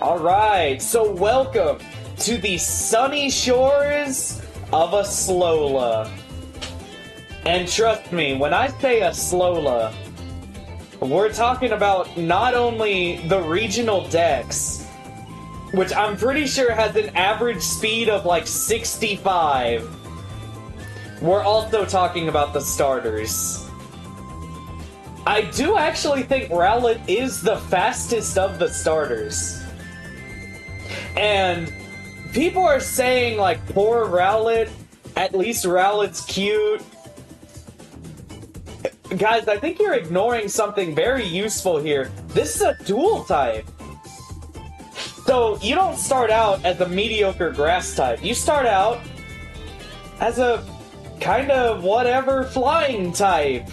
Alright, so welcome to the sunny shores of Alola. And trust me, when I say Alola, we're talking about not only the regional dex, which I'm pretty sure has an average speed of like 65. We're also talking about the starters. I do actually think Rowlet is the fastest of the starters. And people are saying, like, poor Rowlet, at least Rowlet's cute. Guys, I think you're ignoring something very useful here. This is a dual type. So, you don't start out as a mediocre grass type. You start out as a kind of whatever flying type.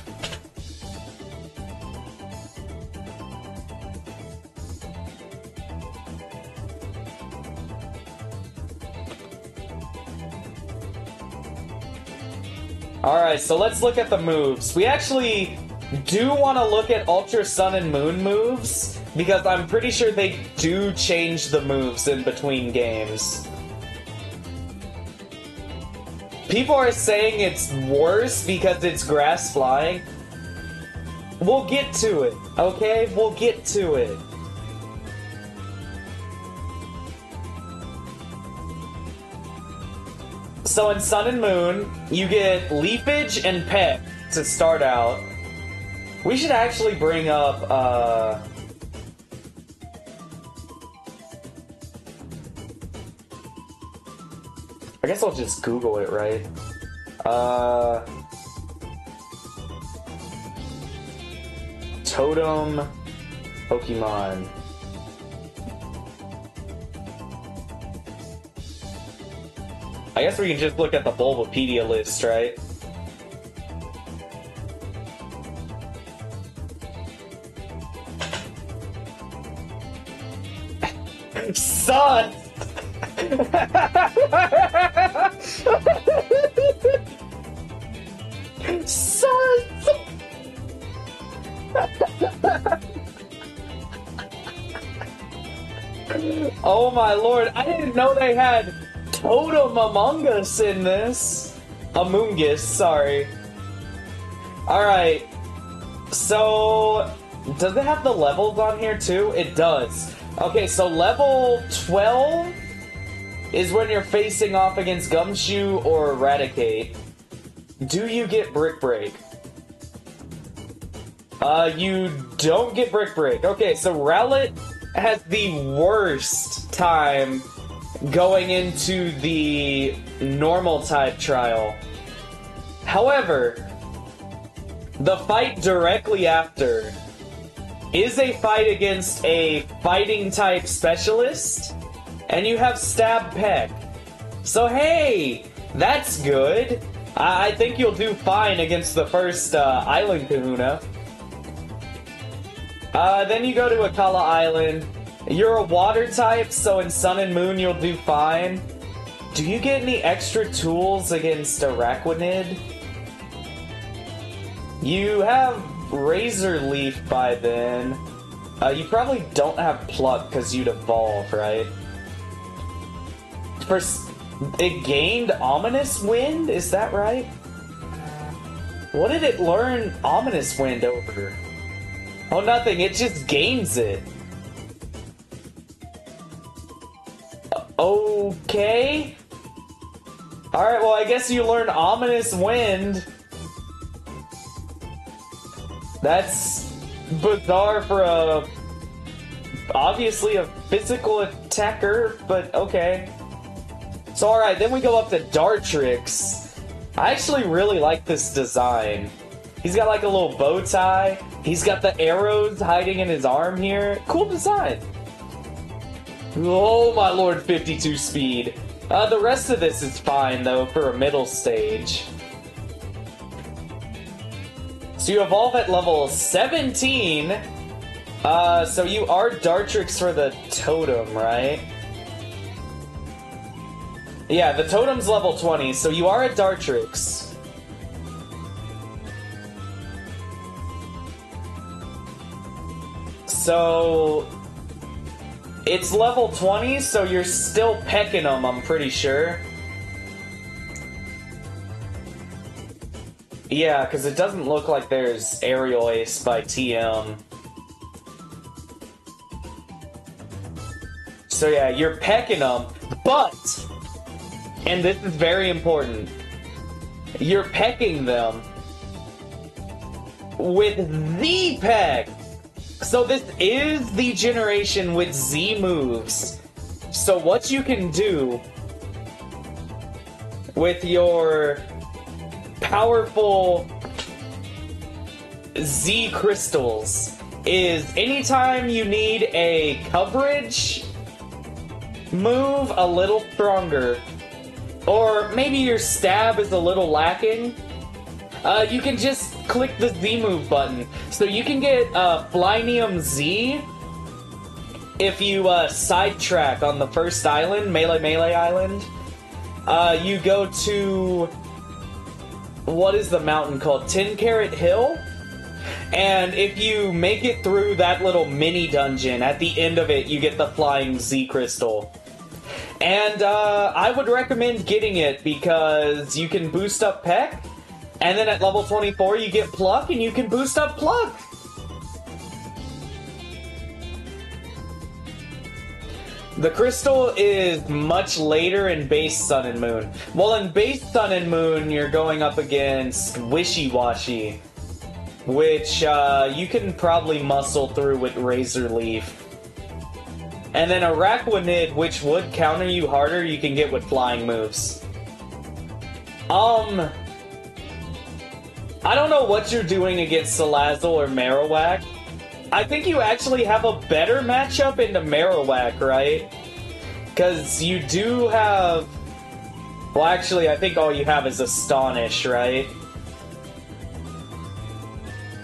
Alright, so let's look at the moves. We actually do want to look at Ultra Sun and Moon moves, because I'm pretty sure they do change the moves in between games. People are saying it's worse because it's grass flying. We'll get to it, okay? We'll get to it. So in Sun and Moon, you get Leafage and Peck to start out. We should actually bring up, I guess I'll just Google it, right? totem Pokemon. I guess we can just look at the Bulbapedia list, right? Son! Son! Oh my lord, I didn't know they had Totem Among Us in this. Among Us, sorry. Alright. So, does it have the levels on here too? It does. Okay, so level 12 is when you're facing off against Gumshoe or Eradicate. Do you get Brick Break? You don't get Brick Break. Okay, so Rowlet has the worst time going into the normal type trial. However, the fight directly after is a fight against a fighting type specialist, and you have Stab Peck. So hey, that's good. I think you'll do fine against the first Island Kahuna. Then you go to Akala Island. You're a water type, so in Sun and Moon you'll do fine. Do you get any extra tools against Araquanid? You have Razor Leaf by then. You probably don't have Pluck because you'd evolve, right? It gained Ominous Wind? Is that right? What did it learn Ominous Wind over? Oh, nothing. It just gains it. Okay. Alright, well, I guess you learn Ominous Wind. That's bizarre for obviously a physical attacker, but okay. So alright, then we go up to Dartrix. I actually really like this design. He's got like a little bow tie. He's got the arrows hiding in his arm here. Cool design. Oh my lord, 52 speed. The rest of this is fine though for a middle stage. So you evolve at level 17. So you are Dartrix for the totem, right? Yeah, the totem's level 20, so you are a Dartrix. So it's level 20, so you're still pecking them, I'm pretty sure. Yeah, because it doesn't look like there's Aerial Ace by TM. So yeah, you're pecking them, but, and this is very important, you're pecking them with the peck. So this is the generation with Z moves. So what you can do with your powerful Z crystals is anytime you need a coverage move a little stronger, or maybe your stab is a little lacking, you can just click the Z move button. So you can get Flynium Z if you sidetrack on the first island, Melee Island. You go to, what is the mountain called? 10 Carat Hill? And if you make it through that little mini dungeon, at the end of it, you get the Flying Z Crystal. And I would recommend getting it because you can boost up Peck, and then at level 24 you get Pluck, and you can boost up Pluck! The crystal is much later in base Sun and Moon. Well, in base Sun and Moon, you're going up against Wishy-Washy, which you can probably muscle through with Razor Leaf. And then Araquanid, which would counter you harder, you can get with flying moves. I don't know what you're doing against Salazzle or Marowak, I think you actually have a better matchup into Marowak, right? Because you do have... Well, actually, I think all you have is Astonish, right?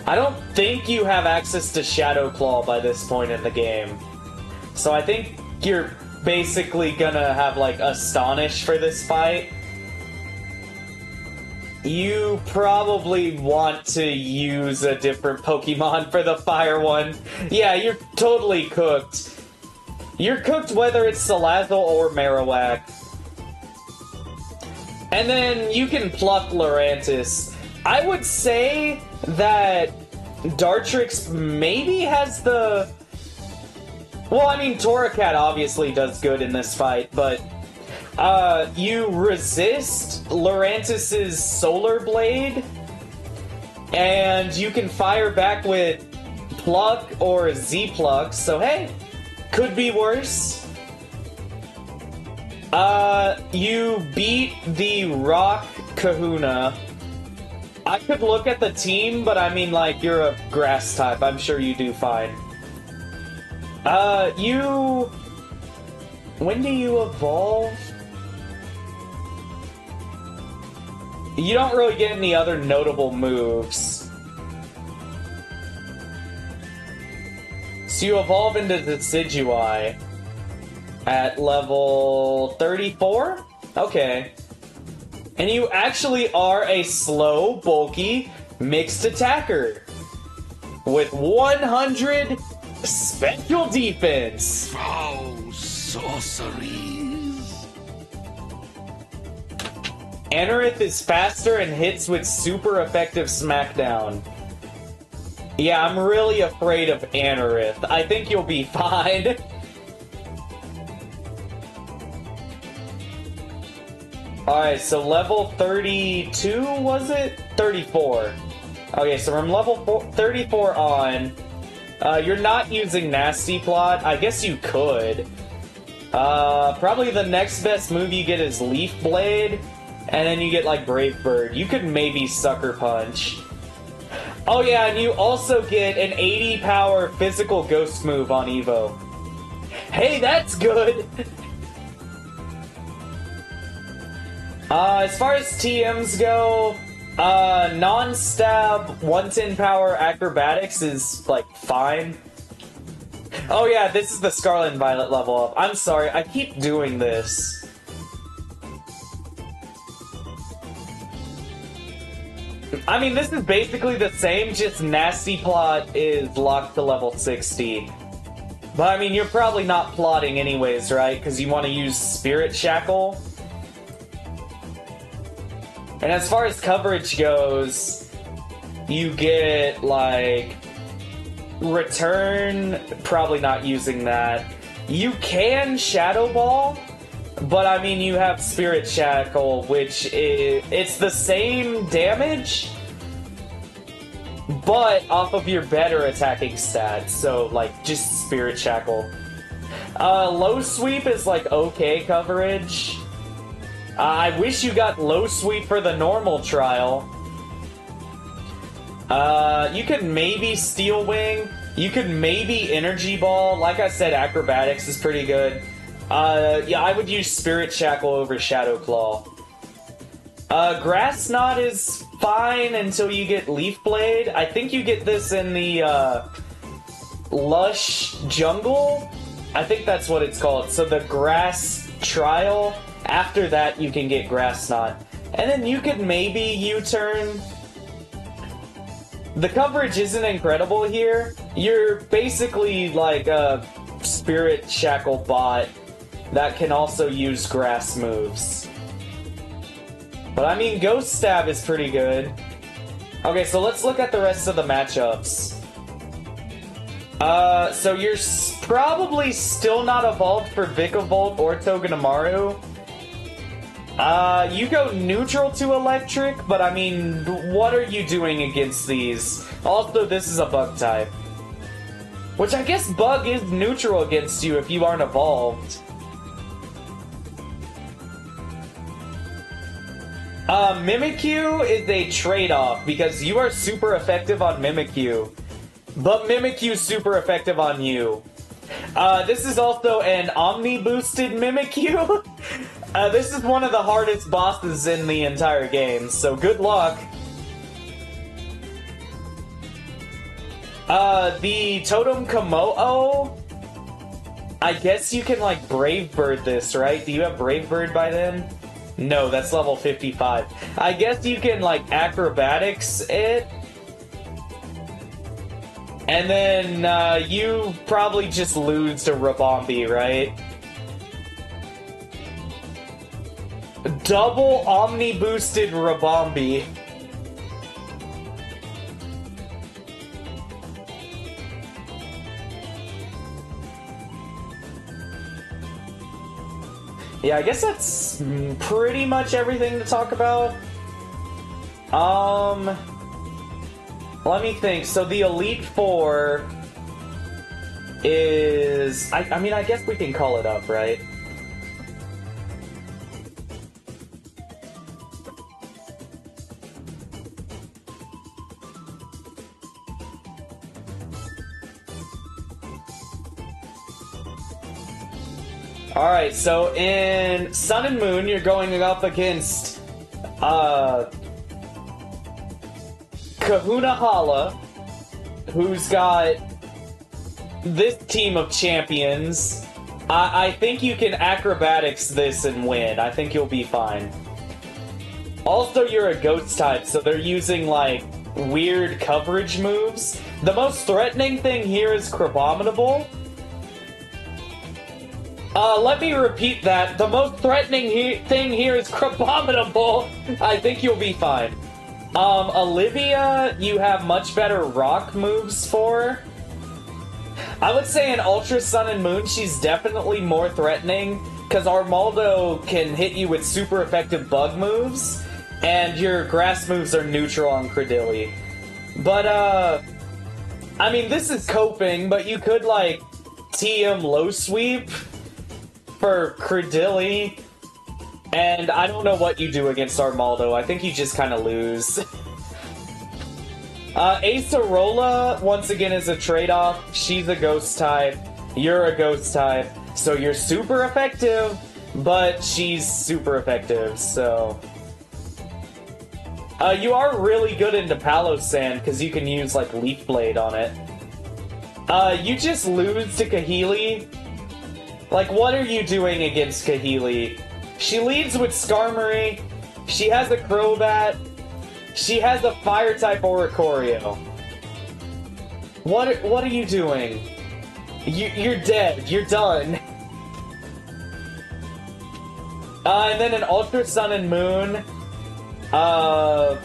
I don't think you have access to Shadow Claw by this point in the game. So I think you're basically gonna have, like, Astonish for this fight. You probably want to use a different Pokemon for the fire one. Yeah, you're totally cooked. You're cooked whether it's Salazzle or Marowak. And then you can pluck Lurantis. I would say that Dartrix maybe has the... Well, I mean, Torracat obviously does good in this fight, but... you resist Lurantis' Solar Blade, and you can fire back with Pluck or Z-Pluck, so hey, could be worse. You beat the Rock Kahuna. I could look at the team, but I mean, like, you're a grass type. I'm sure you do fine. When do you evolve? You don't really get any other notable moves. So you evolve into Decidueye at level 34? Okay. And you actually are a slow, bulky, mixed attacker. With 100 special defense. Foul sorceries. Anorith is faster and hits with super effective smackdown. Yeah, I'm really afraid of Anorith. I think you'll be fine. Alright, so level 32, was it? 34. Okay, so from level 34 on, you're not using Nasty Plot. I guess you could. Probably the next best move you get is Leaf Blade. And then you get, like, Brave Bird. You could maybe Sucker Punch. Oh yeah, and you also get an 80 power physical ghost move on Evo. Hey, that's good! As far as TMs go, non-stab 110 power acrobatics is, like, fine. Oh yeah, this is the Scarlet and Violet level up. I'm sorry, I keep doing this. I mean, this is basically the same, just Nasty Plot is locked to level 60. But I mean, you're probably not plotting anyways, right? Because you want to use Spirit Shackle. And as far as coverage goes, you get, like, Return, probably not using that. You can Shadow Ball, but I mean, you have Spirit Shackle, which it's the same damage, but off of your better attacking stats, so, like, just Spirit Shackle. Low Sweep is, like, okay coverage. I wish you got Low Sweep for the normal trial. You could maybe Steel Wing. You could maybe Energy Ball. Like I said, Acrobatics is pretty good. Yeah, I would use Spirit Shackle over Shadow Claw. Grass Knot is fine until you get Leaf Blade. I think you get this in the, Lush Jungle? I think that's what it's called. So the Grass Trial, after that you can get Grass Knot. And then you could maybe U-turn. The coverage isn't incredible here. You're basically like a Spirit Shackle bot that can also use grass moves. But I mean, Ghost Stab is pretty good. Okay, so let's look at the rest of the matchups. So you're probably still not evolved for Vikavolt or Togedemaru. You go neutral to electric, but I mean, what are you doing against these? Also, this is a bug type. Which I guess bug is neutral against you if you aren't evolved. Mimikyu is a trade-off because you are super effective on Mimikyu. But Mimikyu's super effective on you. This is also an Omni-boosted Mimikyu. This is one of the hardest bosses in the entire game, so good luck. The Totem Komodo, I guess you can, like, Brave Bird this, right? Do you have Brave Bird by then? No, that's level 55. I guess you can, like, Acrobatics it. And then, you probably just lose to Rabombi, right? Double Omni-boosted Rabombi. Yeah, I guess that's pretty much everything to talk about. Let me think. So the Elite Four is... I mean, I guess we can call it up, right? Alright, so in Sun and Moon, you're going up against, Kahuna Hala, who's got this team of champions. I think you can acrobatics this and win. I think you'll be fine. Also, you're a ghost type, so they're using, like, weird coverage moves. The most threatening thing here is Crabominable. Let me repeat that. The most threatening thing here is Crabominable. I think you'll be fine. Olivia, you have much better rock moves for. I would say in Ultra Sun and Moon, she's definitely more threatening, because Armaldo can hit you with super effective bug moves, and your grass moves are neutral on Credilli. But, I mean, this is coping, but you could, like, TM low sweep for Credilli, and I don't know what you do against Armaldo. I think you just kind of lose. Acerola, once again, is a trade-off. She's a ghost type. You're a ghost type. So you're super effective, but she's super effective, so... you are really good into Palos Sand, because you can use, like, Leaf Blade on it. You just lose to Kahili. Like, what are you doing against Kahili? She leads with Skarmory. She has a Crobat. She has a Fire-type Oricorio. What are you doing? You're dead. You're done. And then in Ultra Sun and Moon, I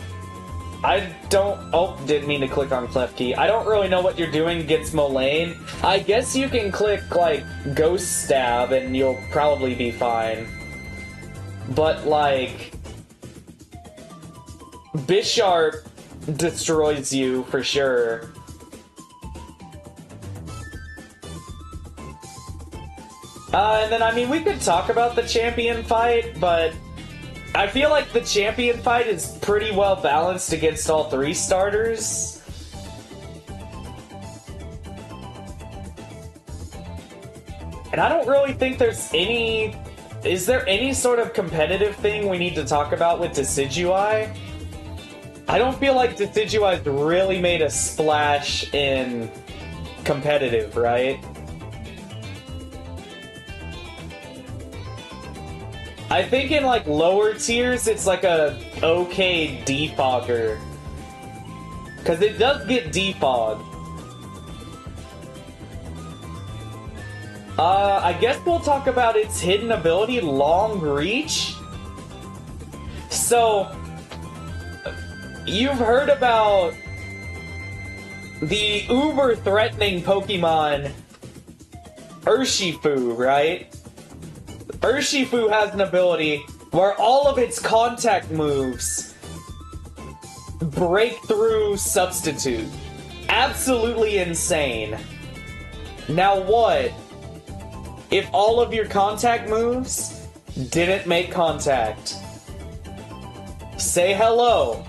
don't... Oh, didn't mean to click on Klefki. I don't really know what you're doing against Molayne. I guess you can click, like, Ghost Stab and you'll probably be fine. But, like... Bisharp destroys you, for sure. And then, I mean, we could talk about the champion fight, but... I feel like the champion fight is pretty well balanced against all three starters. And I don't really think there's any... Is there any sort of competitive thing we need to talk about with Decidueye? I don't feel like Decidueye's really made a splash in competitive, right? I think in, like, lower tiers, it's like a okay defogger. Because it does get defogged. I guess we'll talk about its hidden ability, Long Reach. So, you've heard about the uber-threatening Pokemon Urshifu, right? Urshifu has an ability where all of its contact moves break through Substitute. Absolutely insane. Now what if all of your contact moves didn't make contact? Say hello.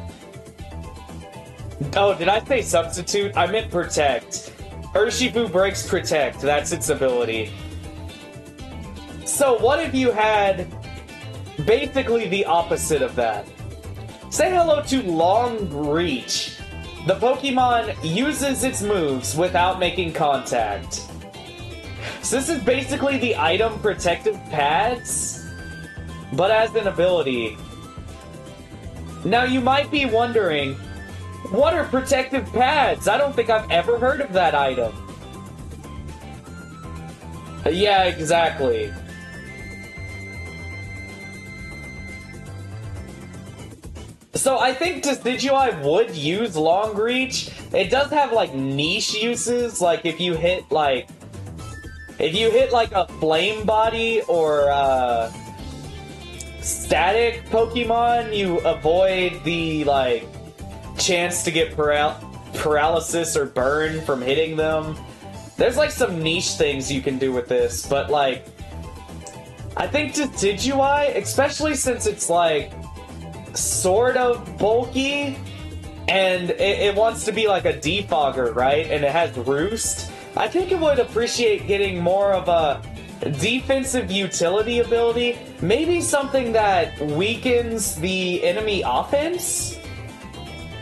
Oh, did I say substitute? I meant protect. Urshifu breaks protect. That's its ability. So what if you had basically the opposite of that? Say hello to Long Reach. The Pokemon uses its moves without making contact. So this is basically the item Protective Pads, but as an ability. Now you might be wondering, what are Protective Pads? I don't think I've ever heard of that item. Yeah, exactly. So I think Decidueye would use Long Reach. It does have like niche uses, like if you hit like a Flame Body or Static Pokemon, you avoid the like chance to get paralysis or burn from hitting them. There's like some niche things you can do with this, but like I think Decidueye, especially since it's like sort of bulky, and it wants to be like a defogger, right? And it has Roost. I think it would appreciate getting more of a defensive utility ability. Maybe something that weakens the enemy offense?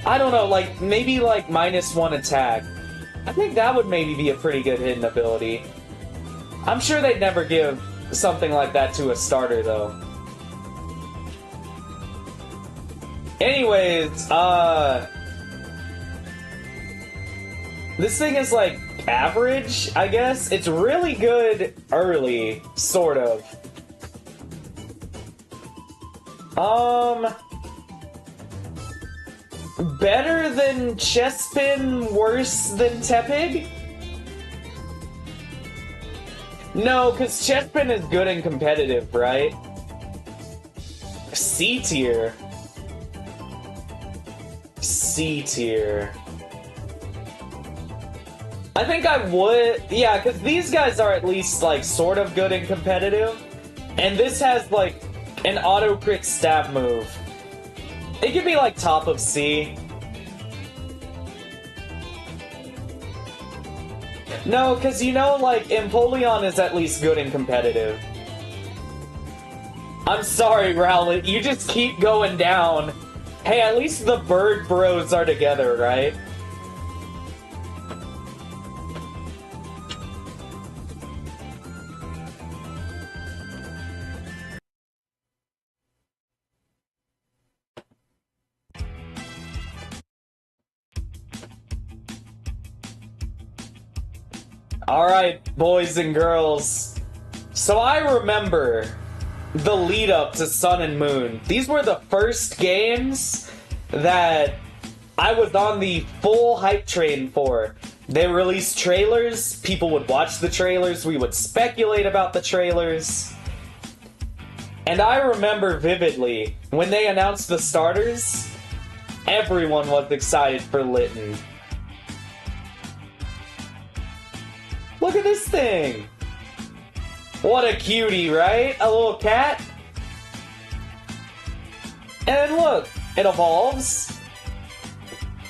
I don't know, like maybe like -1 attack. I think that would maybe be a pretty good hidden ability. I'm sure they'd never give something like that to a starter though. Anyways, this thing is like average, I guess. It's really good early, sort of. Better than Chespin, worse than Tepig? No, because Chespin is good and competitive, right? C tier. C tier. I think I would, yeah, because these guys are at least, like, sort of good and competitive. And this has, like, an auto-crit stab move. It could be, like, top of C. No, because, you know, like, Empoleon is at least good and competitive. I'm sorry, Rowlet, you just keep going down. Hey, at least the bird bros are together, right? Alright, boys and girls. So I remember the lead up to Sun and Moon. These were the first games that I was on the full hype train for. They released trailers, people would watch the trailers, we would speculate about the trailers. And I remember vividly, when they announced the starters, everyone was excited for Litten. Look at this thing! What a cutie, right? A little cat? And look, it evolves.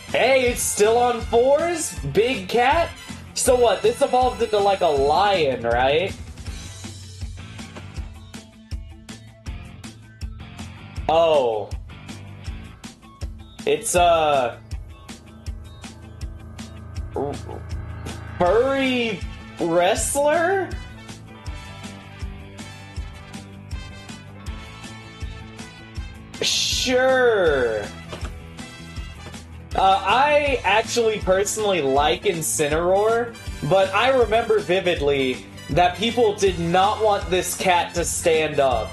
Hey, it's still on 4s? Big cat? So what, this evolved into like a lion, right? Oh. It's furry wrestler? Sure. I actually personally like Incineroar, but I remember vividly that people did not want this cat to stand up.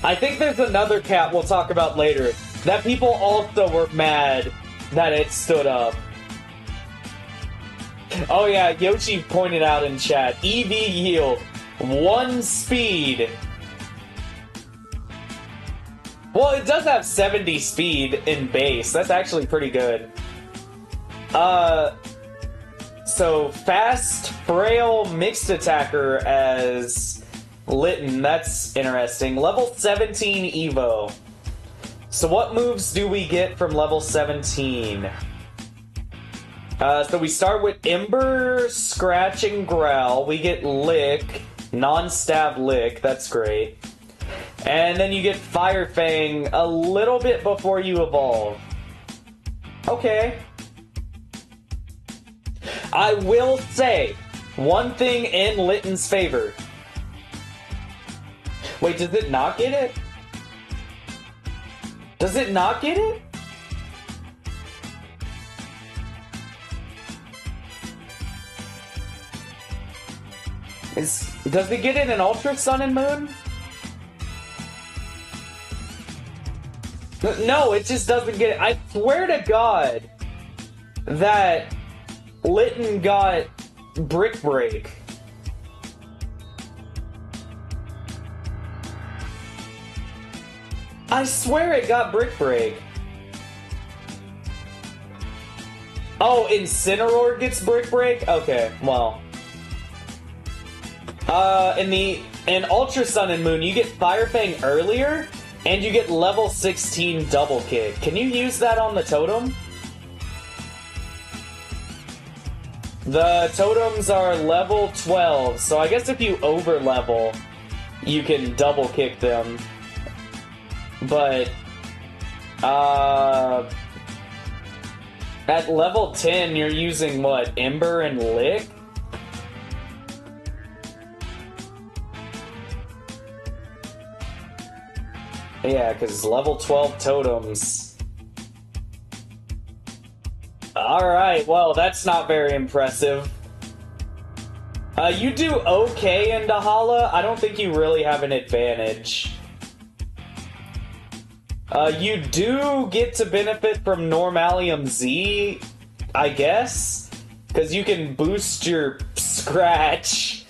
I think there's another cat we'll talk about later that people also were mad that it stood up. Oh yeah, Yoshi pointed out in chat, EV yield, 1 speed. Well, it does have 70 speed in base. That's actually pretty good. So fast, frail, mixed attacker as Litten. That's interesting. Level 17 Evo. So what moves do we get from level 17? So we start with Ember, Scratch, and Growl. We get Lick, non-stab Lick. That's great. And then you get Fire Fang a little bit before you evolve. Okay. I will say one thing in Litten's favor. Wait, does it not get it? Does it not get it? Does it get it in Ultra Sun and Moon? No, it just doesn't get it. I swear to God that Litten got Brick Break. I swear it got Brick Break. Oh, Incineroar gets Brick Break? Okay, well. In Ultra Sun and Moon, you get Fire Fang earlier, and you get level 16 Double Kick. Can you use that on the totem? The totems are level 12, so I guess if you over level, you can double kick them. But, at level 10, you're using what? Ember and Lick? Yeah, because level 12 totems. Alright, well, that's not very impressive. You do okay in Dahala. I don't think you really have an advantage. You do get to benefit from Normalium Z, I guess, because you can boost your Scratch.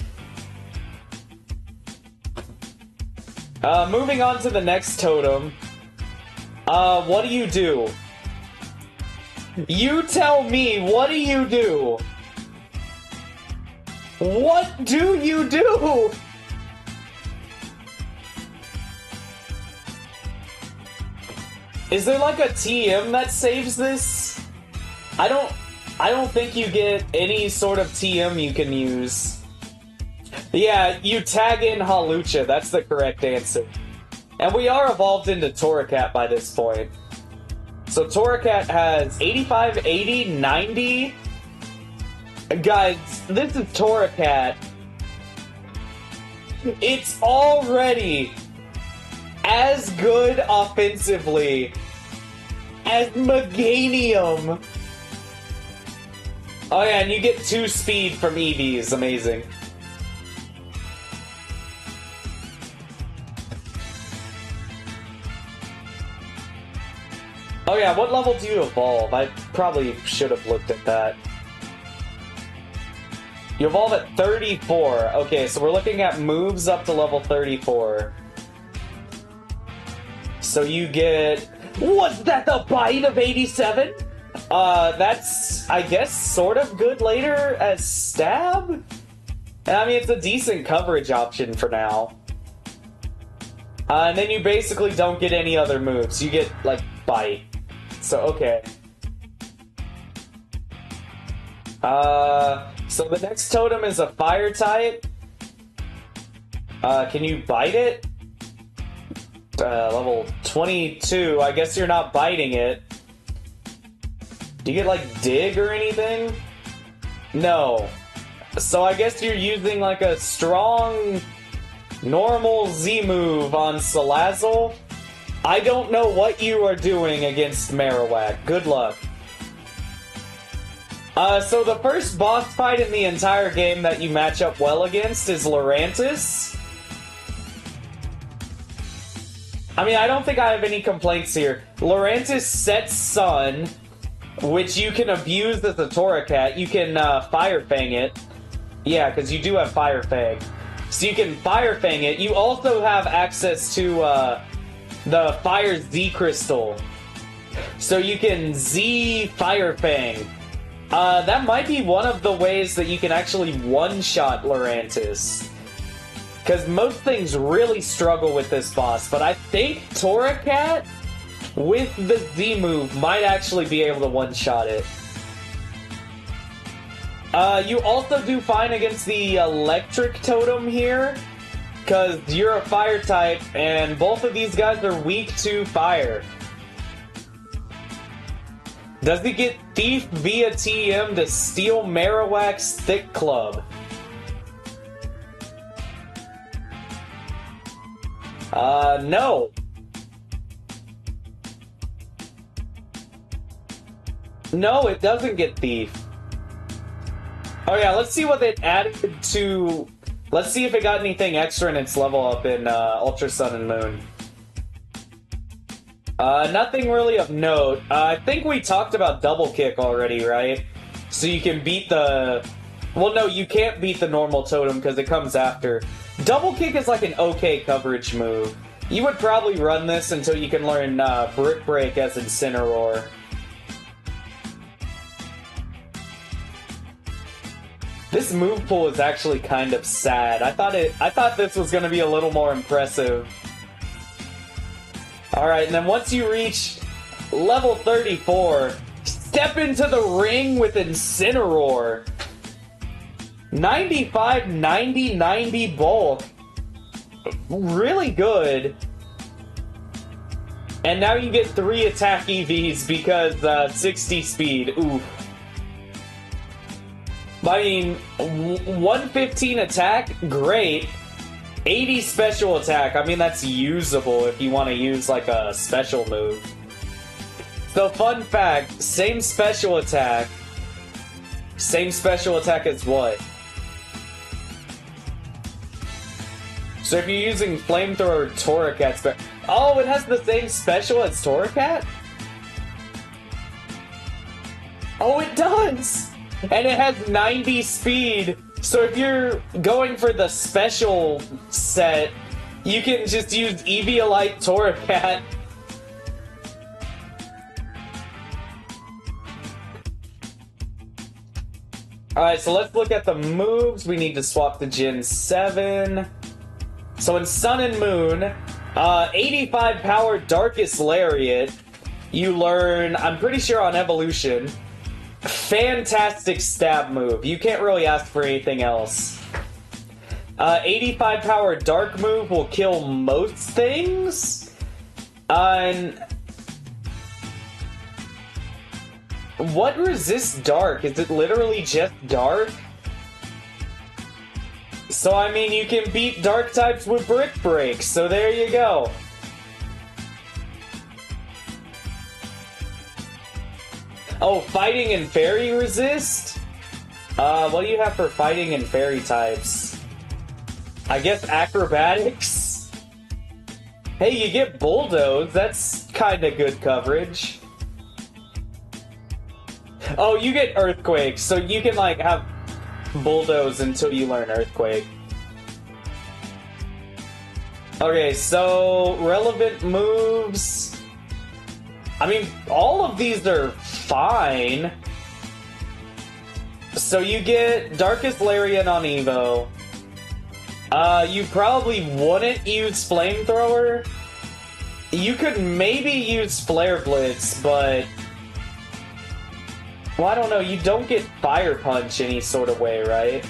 Moving on to the next totem. What do you do? You tell me, what do you do? What do you do? Is there like a TM that saves this? I don't think you get any sort of TM you can use. Yeah, you tag in Hawlucha, that's the correct answer. And we are evolved into Torracat by this point. So Torracat has 85, 80, 90. Guys, this is Torracat. It's already as good offensively as Meganium. Oh yeah, and you get 2 speed from EVs, amazing. Oh yeah, what level do you evolve? I probably should have looked at that. You evolve at 34. Okay, so we're looking at moves up to level 34. So you get... Was that the bite of 87? That's, I guess, sort of good later as stab? I mean, it's a decent coverage option for now. And then you basically don't get any other moves. You get, like, bite. So, okay. So the next totem is a fire type. Can you bite it? Level 22. I guess you're not biting it. Do you get, like, dig or anything? No. So I guess you're using, like, a strong, normal Z move on Salazzle. I don't know what you are doing against Marowak. Good luck. So the first boss fight in the entire game that you match up well against is Lurantis. I mean, I don't think I have any complaints here. Lurantis sets Sun, which you can abuse as a Torracat. You can Fire Fang it. Yeah, because you do have Fire Fang. So you can Fire Fang it. You also have access to the Fire Z Crystal. So you can Z Fire Fang. That might be one of the ways that you can actually one-shot Lurantis. Because most things really struggle with this boss, but I think Torracat with the Z move might actually be able to one-shot it. You also do fine against the electric totem here, because you're a fire type, and both of these guys are weak to fire. Does he get Thief via TM to steal Marowak's Thick Club? No. No, it doesn't get Thief. Oh yeah, let's see what they added to... Let's see if it got anything extra in its level up in Ultra Sun and Moon. Nothing really of note. I think we talked about Double Kick already, right? So you can beat the... Well, no, you can't beat the normal totem because it comes after. Double Kick is like an okay coverage move. You would probably run this until you can learn Brick Break as Incineroar. This move pool is actually kind of sad. I thought this was going to be a little more impressive. Alright, and then once you reach level 34, step into the ring with Incineroar. 95, 90, 90 bulk. Really good. And now you get 3 attack EVs because 60 speed. Oof. I mean, 115 attack, great. 80 special attack, I mean, that's usable if you want to use, like, a special move. So, fun fact, same special attack as what? So if you're using Flamethrower Torracat, oh, it has the same special as Torracat? Oh, it does! And it has 90 speed, so if you're going for the special set, you can just use Eviolite Torracat. Alright, so let's look at the moves. We need to swap to Gen 7. So in Sun and Moon, 85 power Darkest Lariat, you learn, I'm pretty sure on Evolution, fantastic stab move. You can't really ask for anything else. 85 power dark move will kill most things. And what resists dark? Is it literally just dark? So I mean, you can beat dark types with Brick Break, so there you go. Oh, Fighting and Fairy resist? What do you have for Fighting and Fairy types? I guess Acrobatics? Hey, you get Bulldoze, that's kinda good coverage. Oh, you get Earthquake, so you can, like, have Bulldoze until you learn Earthquake. Okay, so relevant moves... I mean, all of these are fine. So you get Darkest Lariat on Evo. You probably wouldn't use Flamethrower. You could maybe use Flare Blitz, but... Well, I don't know, you don't get Fire Punch any sort of way, right?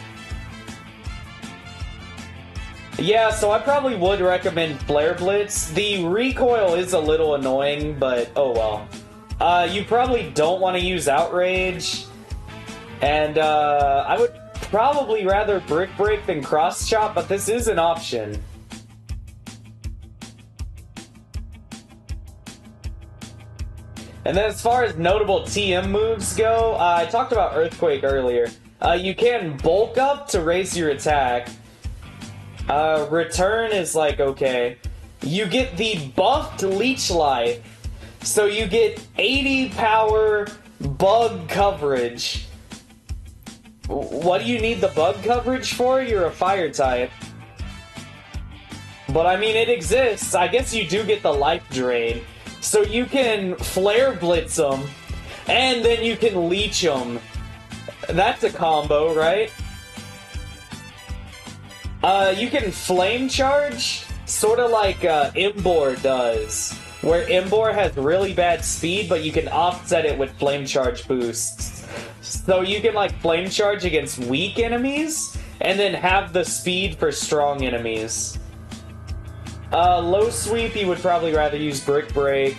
Yeah, so I probably would recommend Flare Blitz. The recoil is a little annoying, but oh well. You probably don't want to use Outrage. And I would probably rather Brick Break than Cross Chop, but this is an option. And then as far as notable TM moves go, I talked about Earthquake earlier. You can bulk up to raise your attack. Return is like, okay. You get the buffed Leech Life. So you get 80 power bug coverage. What do you need the bug coverage for? You're a fire type. But I mean, it exists. I guess you do get the life drain. So you can Flare Blitz them, and then you can Leech them. That's a combo, right? You can Flame Charge, sort of like Imbor does. where Imbor has really bad speed, but you can offset it with Flame Charge boosts. So you can, like, Flame Charge against weak enemies, and then have the speed for strong enemies. Low Sweep, you would probably rather use Brick Break.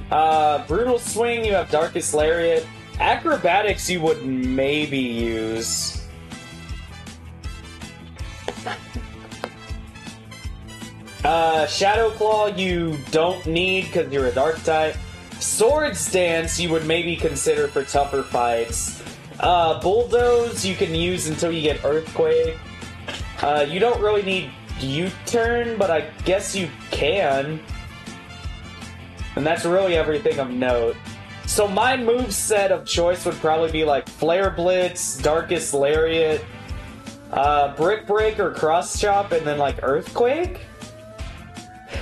Brutal Swing, you have Darkest Lariat. Acrobatics, you would maybe use. Shadow Claw, you don't need because you're a Dark type. Swords Dance, you would maybe consider for tougher fights. Bulldoze, you can use until you get Earthquake. You don't really need U-Turn, but I guess you can. And that's really everything of note. So my moveset of choice would probably be like Flare Blitz, Darkest Lariat, Brick Break or Cross Chop, and then like Earthquake.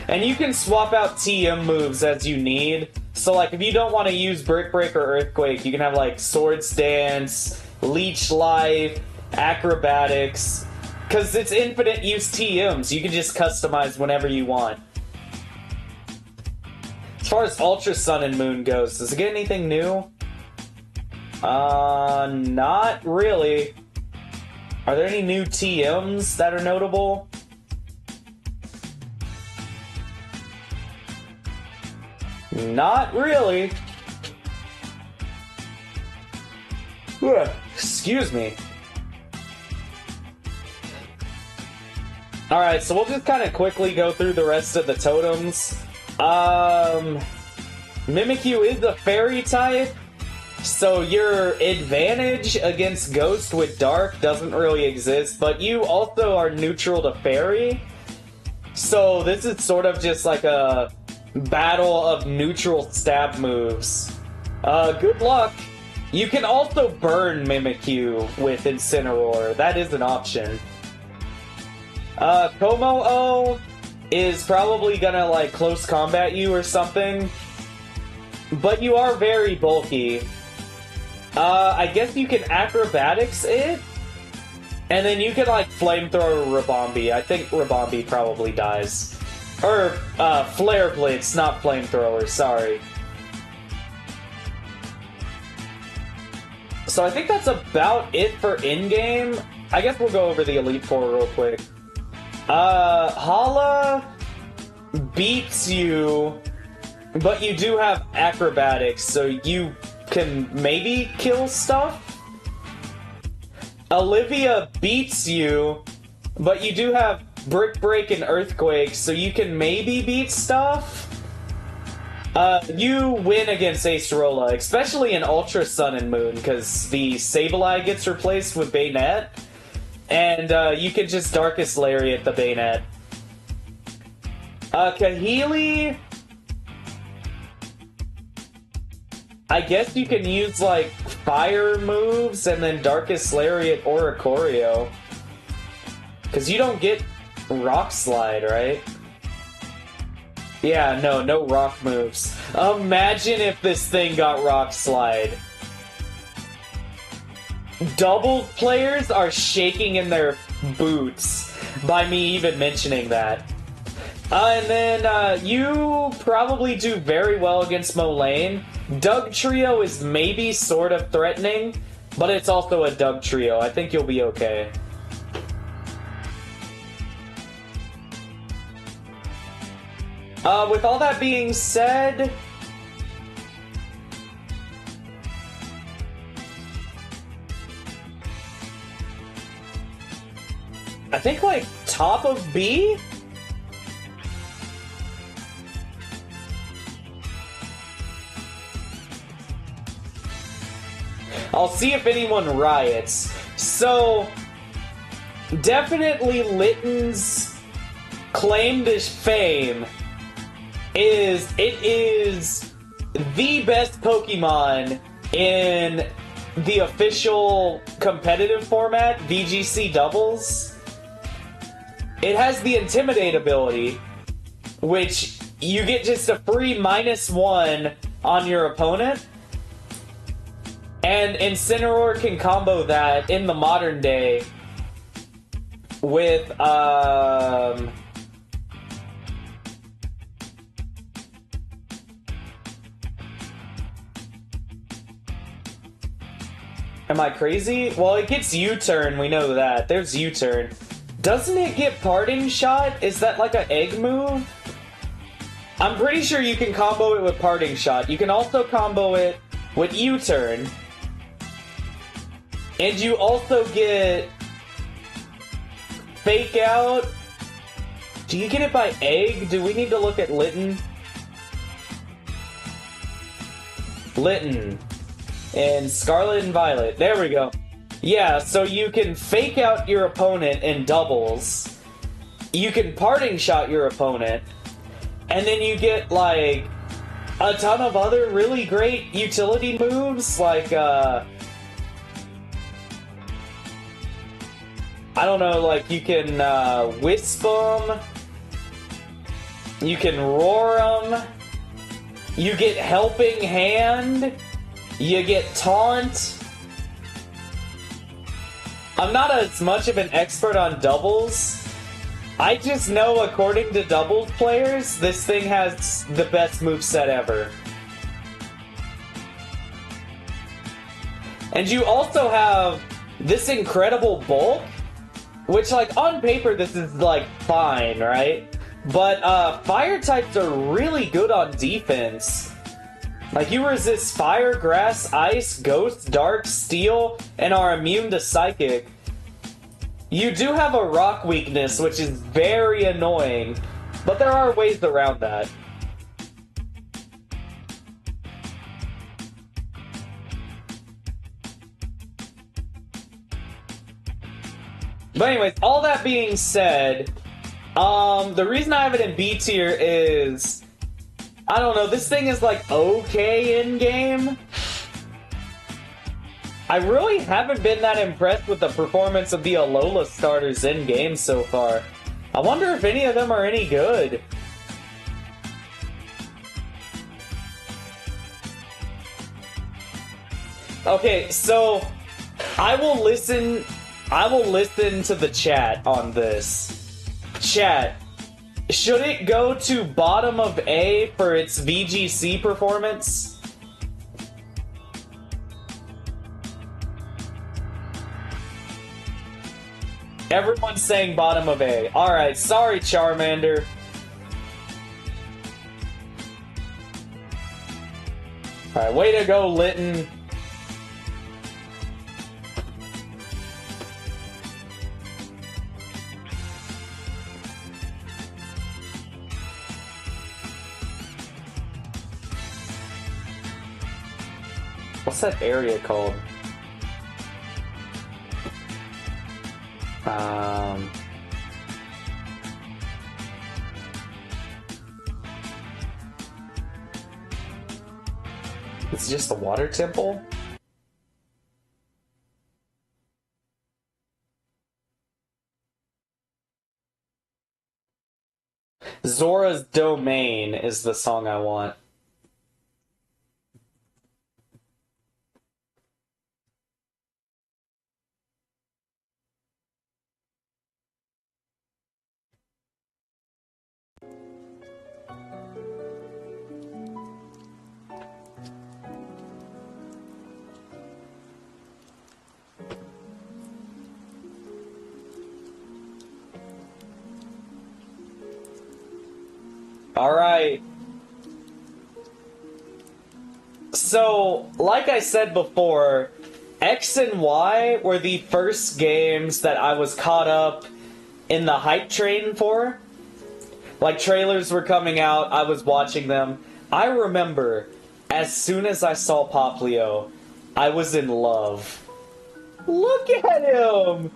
And you can swap out TM moves as you need. So like if you don't want to use Brick Break or Earthquake, you can have like Swords Dance, Leech Life, Acrobatics. Because it's infinite use TMs, you can just customize whenever you want. As far as Ultra Sun and Moon goes, does it get anything new? Not really. Are there any new TMs that are notable? Not really. Ugh, excuse me. Alright, so we'll just kind of quickly go through the rest of the totems. Mimikyu is a fairy type, so your advantage against Ghost with Dark doesn't really exist, but you also are neutral to fairy. So this is sort of just like a battle of neutral stab moves. Good luck. You can also burn Mimikyu with Incineroar. That is an option. Komo-O is probably gonna, like, close combat you or something. But you are very bulky. I guess you can Acrobatics it. And then you can, like, Flamethrower Rabombi. I think Rabombi probably dies. Or, Flare Blitz, not Flamethrower, sorry. So I think that's about it for in-game. I guess we'll go over the Elite Four real quick. Hala beats you, but you do have acrobatics, so you can maybe kill stuff. Olivia beats you, but you do have Brick Break and Earthquake, so you can maybe beat stuff. You win against Acerola, especially in Ultra Sun and Moon, because the Sableye gets replaced with Bayonet. And you can just Darkest Lariat the Bayonet. Kahili, I guess you can use, like, fire moves and then Darkest Lariat or Ikorio. Because you don't get Rock Slide, right? Yeah, no rock moves. Imagine if this thing got Rock Slide. Doubles players are shaking in their boots by me even mentioning that. And then you probably do very well against Molayne. Doug Trio is maybe sort of threatening, but it's also a Doug Trio. I think you'll be okay. With all that being said, I think, like, top of B? I'll see if anyone riots. So, definitely Litten's claim to fame is it is the best Pokemon in the official competitive format, VGC Doubles. It has the Intimidate ability, which you get just a free -1 on your opponent. And Incineroar can combo that in the modern day with, Am I crazy? Well, it gets U-turn, we know that. There's U-turn. Doesn't it get parting shot? Is that like an egg move? I'm pretty sure you can combo it with parting shot. You can also combo it with U-turn. And you also get fake out. Do you get it by egg? Do we need to look at Litten? Litten. And Scarlet and Violet. There we go. Yeah, so you can fake out your opponent in doubles. You can parting shot your opponent. And then you get, like, a ton of other really great utility moves, like, I don't know, like, you can, Wisp them. You can Roar them. You get Helping Hand. You get Taunt. I'm not as much of an expert on doubles. I just know, according to doubles players, this thing has the best moveset ever. And you also have this incredible bulk, which, like, on paper, this is, like, fine, right? But, fire types are really good on defense. Like, you resist fire, grass, ice, ghost, dark, steel, and are immune to psychic. You do have a rock weakness, which is very annoying, but there are ways around that. But anyways, all that being said, the reason I have it in B tier is, I don't know, this thing is like okay in-game. I really haven't been that impressed with the performance of the Alola starters in-game so far. I wonder if any of them are any good. Okay, so I will listen to the chat on this. Chat, should it go to bottom of A for its VGC performance? Everyone's saying bottom of A. Alright, sorry, Charmander. Alright, way to go, Litten. What's that area called? It's just the water temple? Zora's Domain is the song I want. Alright. So, like I said before, X and Y were the first games that I was caught up in the hype train for. Like, trailers were coming out, I was watching them. I remember, as soon as I saw Poplio, I was in love. Look at him!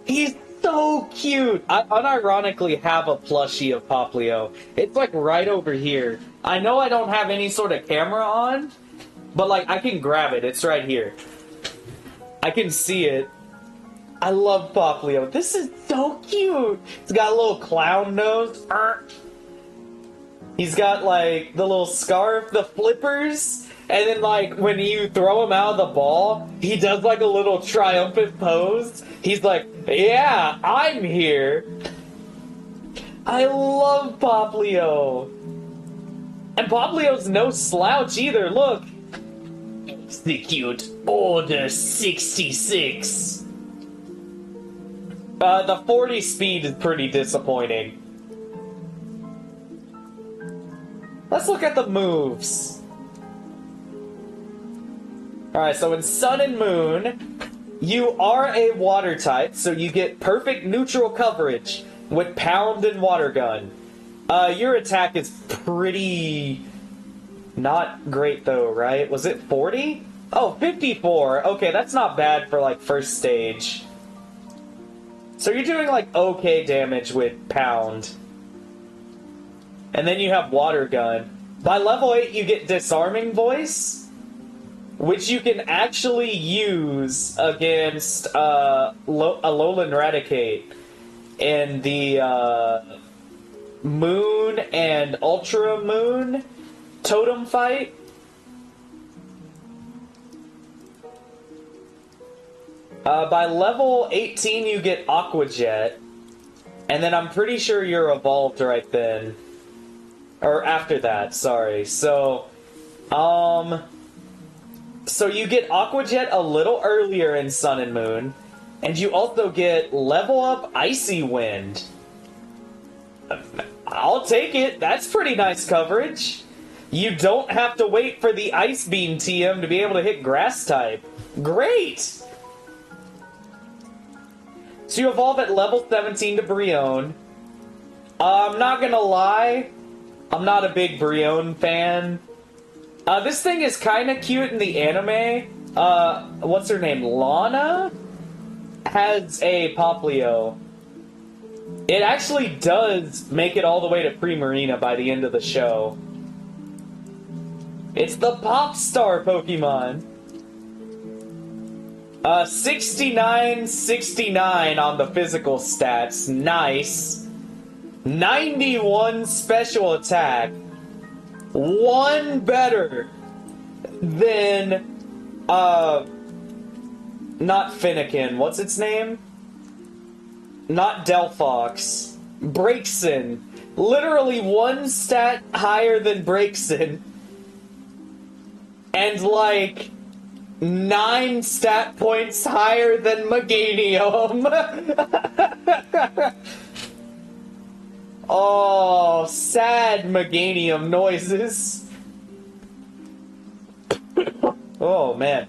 He's so cute! I unironically have a plushie of Poplio. It's like right over here. I know I don't have any sort of camera on, but like I can grab it. It's right here. I can see it. I love Poplio. This is so cute! He's got a little clown nose. He's got like the little scarf, the flippers, and then like when you throw him out of the ball, he does like a little triumphant pose. He's like, yeah, I'm here. I love Poplio. And Poplio's no slouch either, look. Execute Order 66. The 40 speed is pretty disappointing. Let's look at the moves. Alright, so in Sun and Moon, you are a water type, so you get perfect neutral coverage with Pound and Water Gun. Your attack is pretty... not great though, right? Was it 40? Oh, 54. Okay, that's not bad for, like, first stage. So you're doing, like, okay damage with Pound. And then you have Water Gun. By level 8, you get Disarming Voice, which you can actually use against Alolan Raticate in the Moon and Ultra Moon Totem fight. By level 18, you get Aqua Jet, and then I'm pretty sure you're evolved right then. Or after that, sorry. So you get Aqua Jet a little earlier in Sun and Moon, and you also get level up Icy Wind. I'll take it. That's pretty nice coverage. You don't have to wait for the Ice Beam TM to be able to hit Grass type. Great! So you evolve at level 17 to Brionne. I'm not gonna lie, I'm not a big Brionne fan. This thing is kind of cute in the anime. What's her name? Lana has a Poplio. It actually does make it all the way to Primarina by the end of the show. It's the Pop Star Pokemon. 69 on the physical stats. Nice. 91 special attack. One better than, not Finnegan. What's its name? Not Delphox. Braixen. Literally one stat higher than Braixen. And like 9 stat points higher than Meganium. Oh, sad Meganium noises. Oh, man.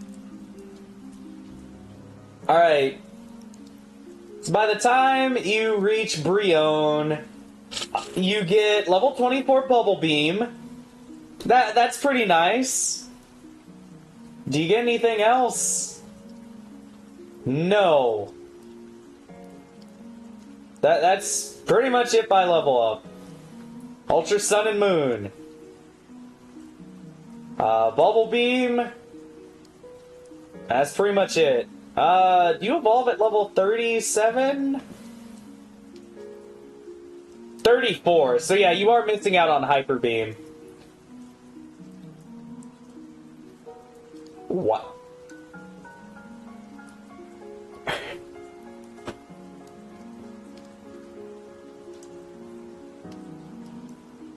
Alright. So by the time you reach Brionne, you get level 24 Bubble Beam. That's pretty nice. Do you get anything else? No. That's pretty much it by level up. Ultra Sun and Moon. Bubble Beam. That's pretty much it. Do you evolve at level 37? 34. So yeah, you are missing out on Hyper Beam. What?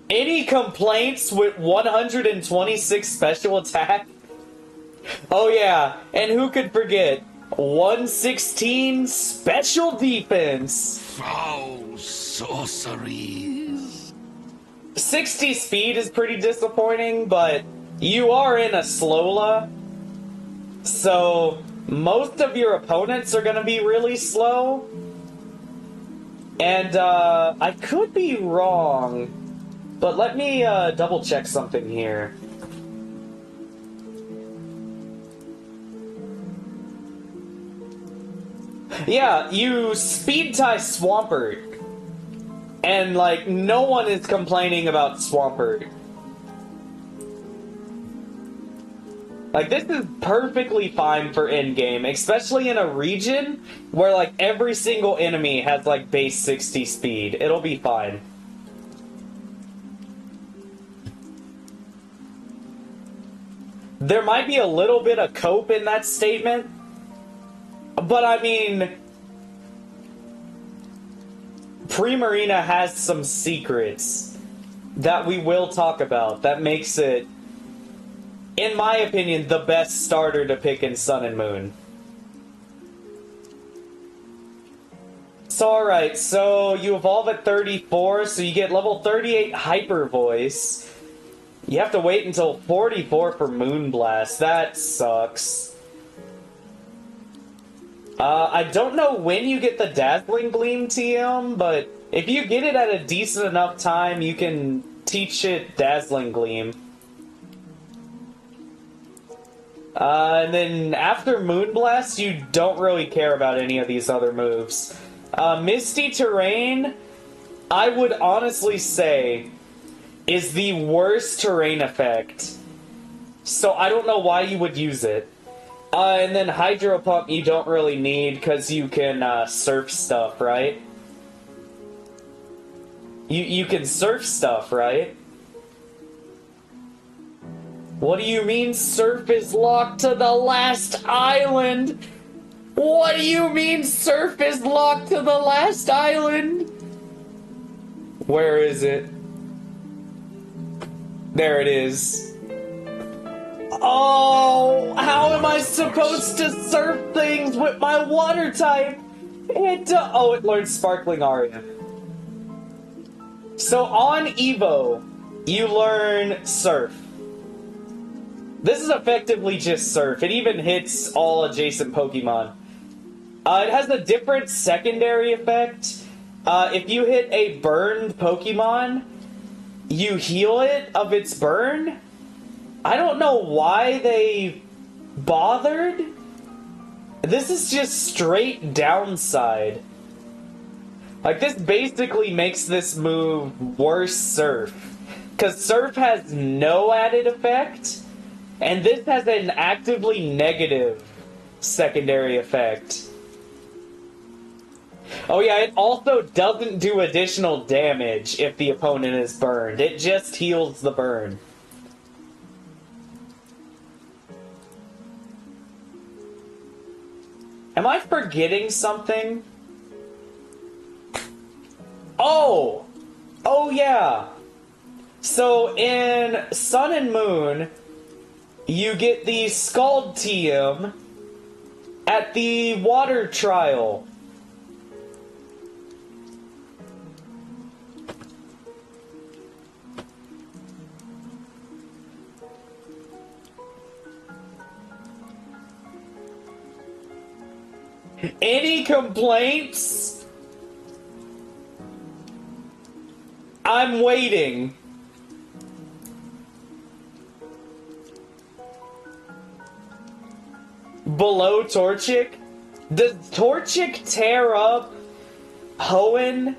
Any complaints with 126 special attack? Oh yeah, and who could forget 116 special defense? Foul sorceries. 60 speed is pretty disappointing, but you are in a Slola, so most of your opponents are going to be really slow. And I could be wrong, but let me double check something here. Yeah, you speed tie Swampert, and like no one is complaining about Swampert. Like, this is perfectly fine for endgame, especially in a region where, like, every single enemy has, like, base 60 speed. It'll be fine. There might be a little bit of cope in that statement, but, I mean, Primarina has some secrets that we will talk about that makes it in my opinion, the best starter to pick in Sun and Moon. So, alright, so you evolve at 34, so you get level 38 Hyper Voice. You have to wait until 44 for Moonblast. That sucks. I don't know when you get the Dazzling Gleam TM, but if you get it at a decent enough time, you can teach it Dazzling Gleam. And then after Moonblast, you don't really care about any of these other moves. Misty Terrain, I would honestly say, is the worst terrain effect. So I don't know why you would use it. And then Hydro Pump you don't really need because you can surf stuff, right? You can surf stuff, right? What do you mean surf is locked to the last island? What do you mean surf is locked to the last island? Where is it? There it is. Oh, how am I supposed to surf things with my water type? Oh, it learns Sparkling Aria. So on Evo, you learn Surf. This is effectively just Surf. It even hits all adjacent Pokemon. It has a different secondary effect. If you hit a burned Pokemon, you heal it of its burn. I don't know why they bothered. This is just straight downside. Like, this basically makes this move worse Surf. Because Surf has no added effect, and this has an actively negative secondary effect. Oh yeah, it also doesn't do additional damage if the opponent is burned. It just heals the burn. Am I forgetting something? Oh! Oh yeah! So in Sun and Moon, you get the Scald TM at the water trial. Any complaints? I'm waiting. Below Torchic? Does Torchic tear up Hoenn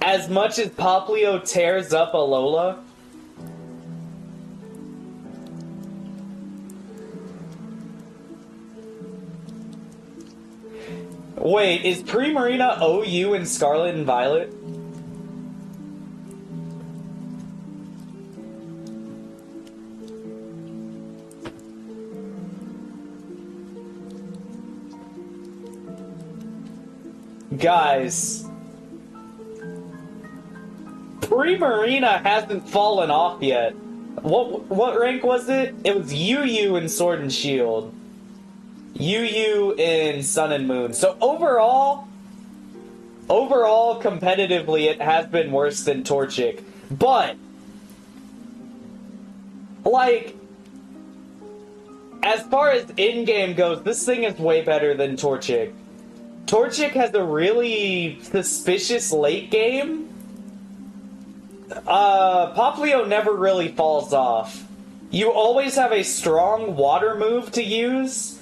as much as Popplio tears up Alola? Wait, is Primarina OU in Scarlet and Violet? Guys, Primarina hasn't fallen off yet. What rank was it? It was UU in Sword and Shield. UU in Sun and Moon. So overall, competitively, it has been worse than Torchic. But, like, as far as in-game goes, this thing is way better than Torchic. Torchic has a really suspicious late game. Popplio never really falls off. You always have a strong water move to use.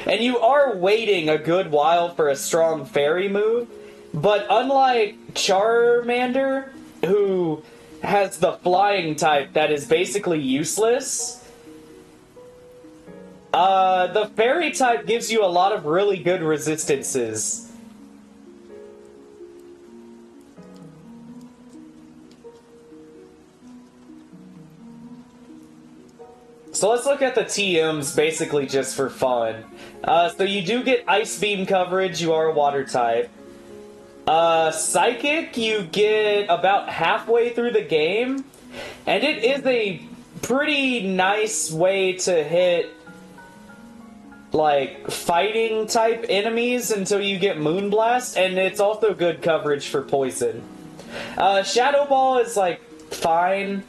And you are waiting a good while for a strong fairy move, but unlike Charmander, who has the flying type that is basically useless, the fairy type gives you a lot of really good resistances. So let's look at the TMs basically just for fun. So you do get Ice Beam coverage, you are a water type. Psychic, you get about halfway through the game. And it is a pretty nice way to hit, like, fighting type enemies until you get Moonblast, and it's also good coverage for poison. Shadow Ball is, like, fine.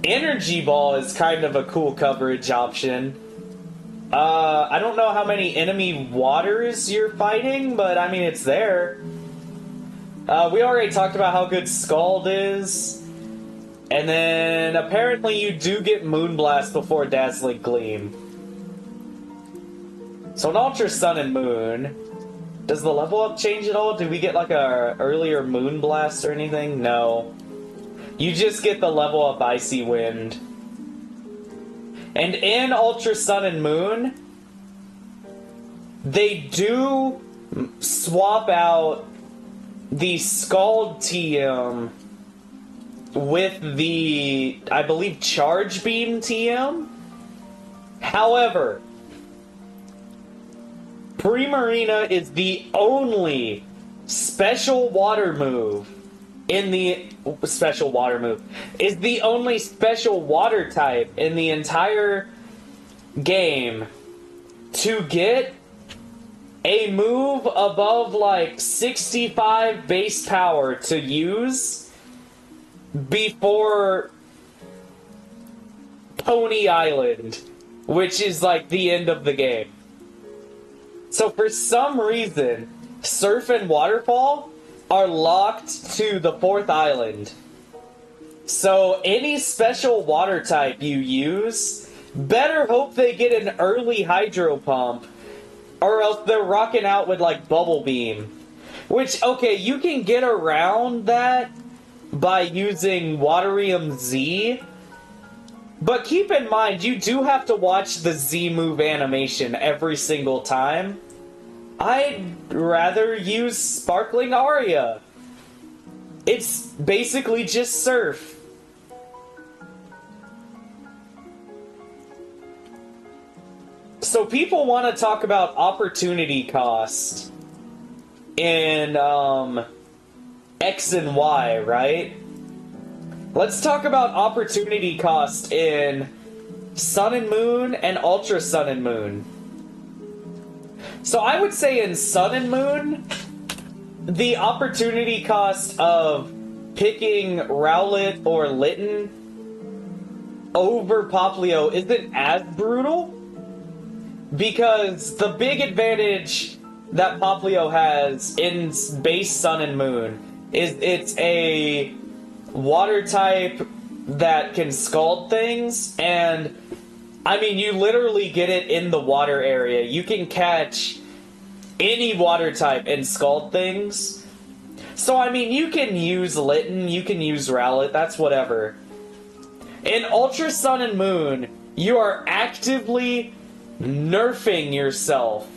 Energy Ball is kind of a cool coverage option. I don't know how many enemy waters you're fighting, but I mean, it's there. We already talked about how good Scald is. And then, apparently you do get Moonblast before Dazzling Gleam. So in Ultra Sun and Moon, does the level up change at all? Do we get like a earlier Moonblast or anything? No. You just get the level up Icy Wind. And in Ultra Sun and Moon, they do swap out the Scald TM with the, I believe, Charge Beam TM. However, Primarina is the only special water move in the is the only special water type in the entire game to get a move above like 65 base power to use before Pony Island, which is like the end of the game. So for some reason, Surf and Waterfall are locked to the 4th island. So any special water type you use, better hope they get an early Hydro Pump, or else they're rocking out with like Bubble Beam. Which, okay, you can get around that by using Waterium Z, but keep in mind, you do have to watch the Z move animation every single time. I'd rather use Sparkling Aria. It's basically just Surf. So people want to talk about opportunity cost in X and Y, right? Let's talk about opportunity cost in Sun and Moon and Ultra Sun and Moon. So I would say in Sun and Moon, the opportunity cost of picking Rowlet or Litten over Popplio isn't as brutal, because the big advantage that Popplio has in base Sun and Moon is it's a water type that can scald things, and I mean, you literally get it in the water area. You can catch any water type and scald things. So, I mean, you can use Litten, you can use Rowlet, that's whatever. In Ultra Sun and Moon, you are actively nerfing yourself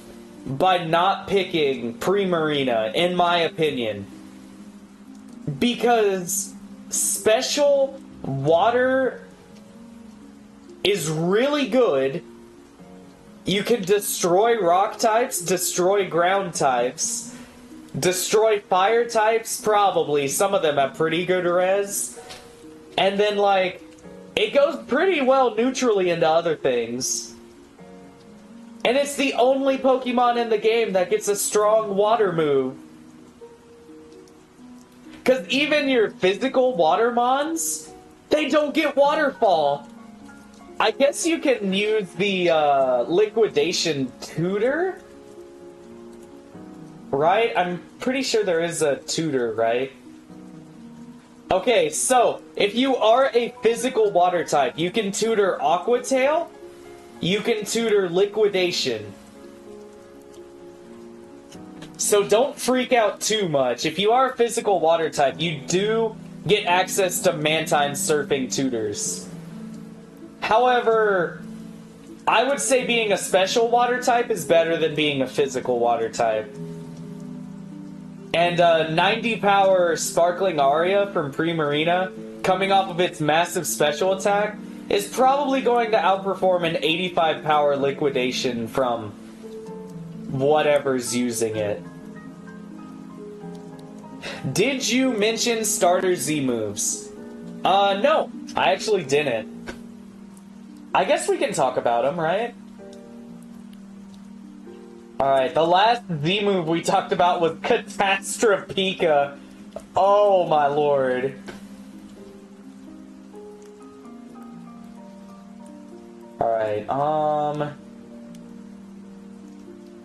by not picking Primarina, in my opinion. Because special water is really good. You can destroy rock types, destroy ground types, destroy fire types, probably. Some of them have pretty good res. And then, like, it goes pretty well neutrally into other things. And it's the only Pokemon in the game that gets a strong water move. Because even your physical Watermons, they don't get Waterfall. I guess you can use the Liquidation Tutor? Right? I'm pretty sure there is a tutor, right? Okay, so, if you are a physical water type, you can tutor Aqua Tail, you can tutor Liquidation. So don't freak out too much. If you are a physical water type, you do get access to Mantine Surfing tutors. However, I would say being a special water type is better than being a physical water type. And 90 power Sparkling Aria from Primarina, coming off of its massive special attack, is probably going to outperform an 85 power Liquidation from whatever's using it. Did you mention starter Z moves? No, I actually didn't. I guess we can talk about him, right? Alright, the last Z move we talked about was Catastrophica. Oh my lord. Alright,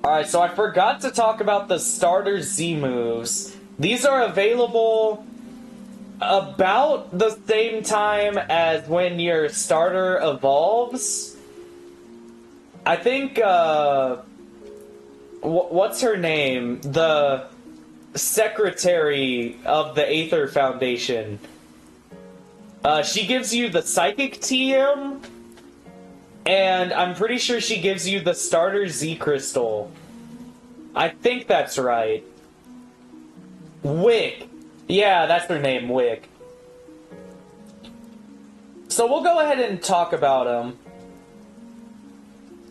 Alright, so I forgot to talk about the starter Z moves. These are available about the same time as when your starter evolves. I think, what's her name? The secretary of the Aether Foundation. She gives you the Psychic TM, and I'm pretty sure she gives you the starter Z Crystal. I think that's right. Wick. Yeah, that's her name, Wick. So we'll go ahead and talk about him.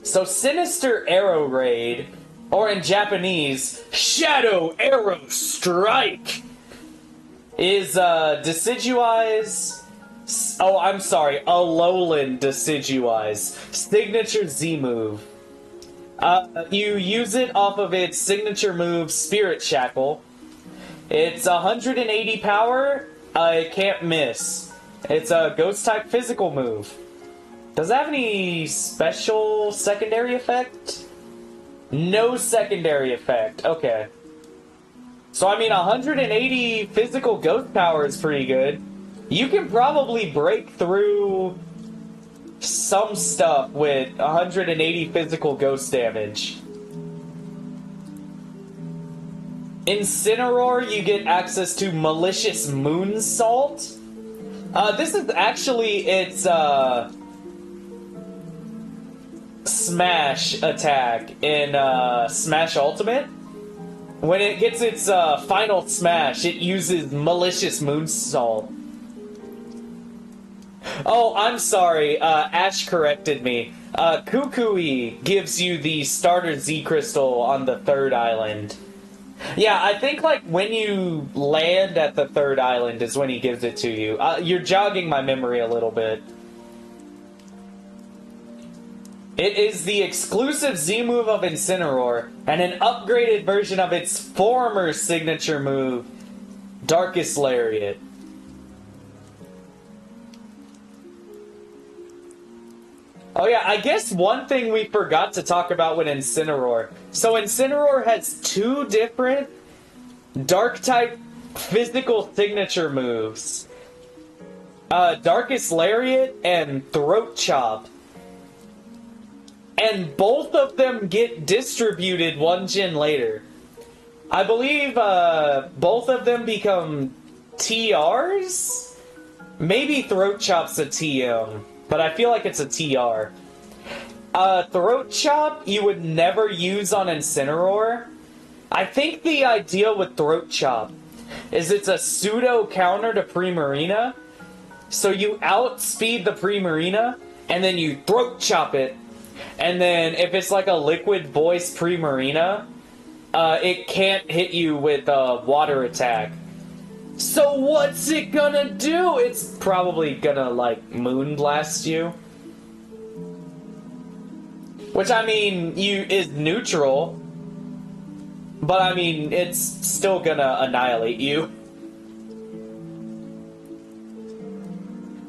So Sinister Arrow Raid, or in Japanese, Shadow Arrow Strike, is Decidueye's... Oh, I'm sorry, Alolan Decidueye's signature Z move. You use it off of its signature move, Spirit Shackle. It's 180 power, it can't miss. It's a Ghost-type physical move. Does it have any special secondary effect? No secondary effect, okay. So, I mean, 180 physical ghost power is pretty good. You can probably break through some stuff with 180 physical ghost damage. Incineroar, you get access to Malicious Moonsault. This is actually its, Smash attack in, Smash Ultimate. When it gets its, final smash, it uses Malicious Moonsault. Oh, I'm sorry, Ash corrected me. Kukui gives you the starter Z Crystal on the 3rd island. Yeah, I think, like, when you land at the 3rd island is when he gives it to you. You're jogging my memory a little bit. It is the exclusive Z move of Incineroar, and an upgraded version of its former signature move, Darkest Lariat. Oh yeah, I guess one thing we forgot to talk about with Incineroar. So Incineroar has 2 different Dark-type physical signature moves. Darkest Lariat and Throat Chop. And both of them get distributed 1 gen later. I believe both of them become TRs? Maybe Throat Chop's a TM. But I feel like it's a TR. Throat Chop, you would never use on Incineroar. I think the idea with Throat Chop is it's a pseudo counter to Primarina. So you outspeed the Primarina, and then you Throat Chop it. And then if it's like a Liquid Voice Primarina, it can't hit you with a water attack. So what's it gonna do? It's probably gonna, like, Moonblast you. Which, I mean, is neutral. But, I mean, it's still gonna annihilate you.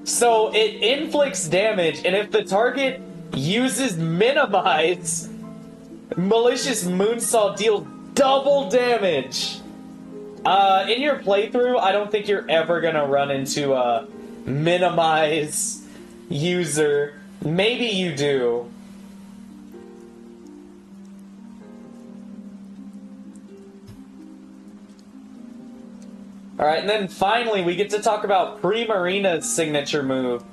So, it inflicts damage, and if the target uses Minimize, Malicious Moonsault deals double damage. In your playthrough, I don't think you're ever gonna run into a Minimize user. Maybe you do. Alright, and then finally we get to talk about Primarina's signature move.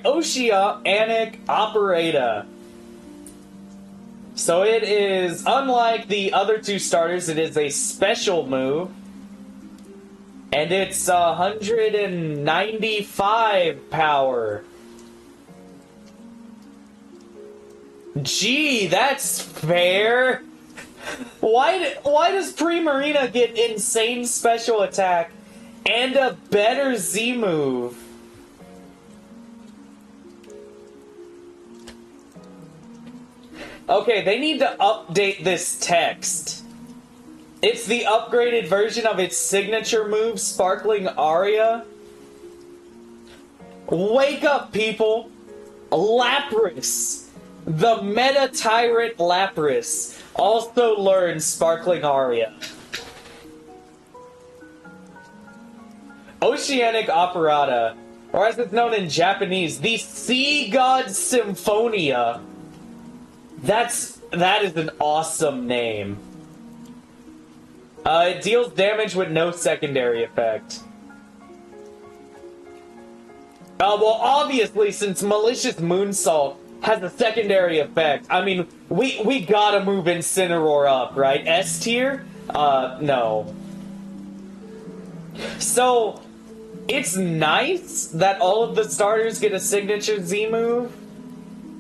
Oceanic Operator. So it is, unlike the other 2 starters, it is a special move. And it's 195 power. Gee, that's fair. Why does Primarina get insane special attack And a better Z move. Okay, they need to update this text. It's the upgraded version of its signature move, Sparkling Aria. Wake up, people! Lapras! The Meta Tyrant Lapras also learns Sparkling Aria. Oceanic Operata, or as it's known in Japanese, the Sea God Symphonia. That is an awesome name. It deals damage with no secondary effect. Well, obviously, since Malicious Moonsault has a secondary effect, I mean, we gotta move Incineroar up, right? S tier? No. So, it's nice that all of the starters get a signature Z move.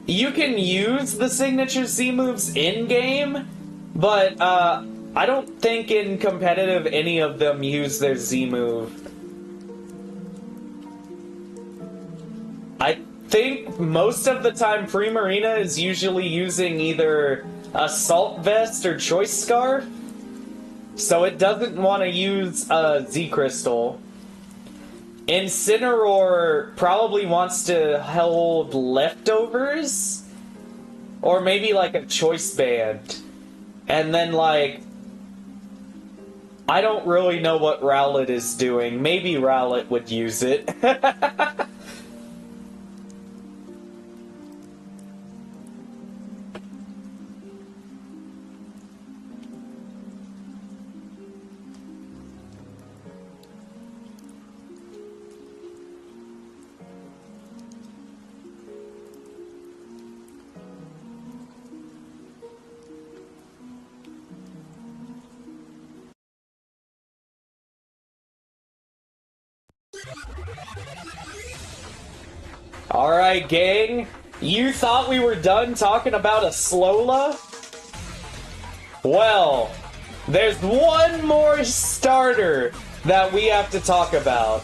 You can use the signature Z moves in-game, but I don't think in competitive any of them use their Z move. I think most of the time Primarina is usually using either Assault Vest or Choice Scarf, so it doesn't want to use Z Crystal. Incineroar probably wants to hold Leftovers, or maybe like a Choice Band, and then like, I don't really know what Rowlet is doing. Maybe Rowlet would use it. Alright, gang. You thought we were done talking about a Alola? Well, there's one more starter that we have to talk about.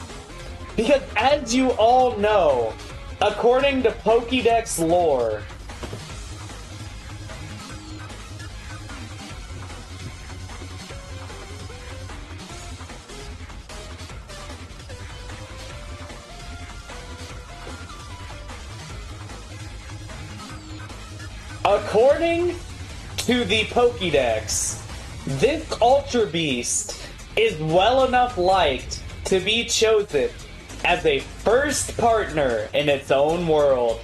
Because as you all know, according to Pokédex lore, according to the Pokédex, this Ultra Beast is well enough liked to be chosen as a first partner in its own world.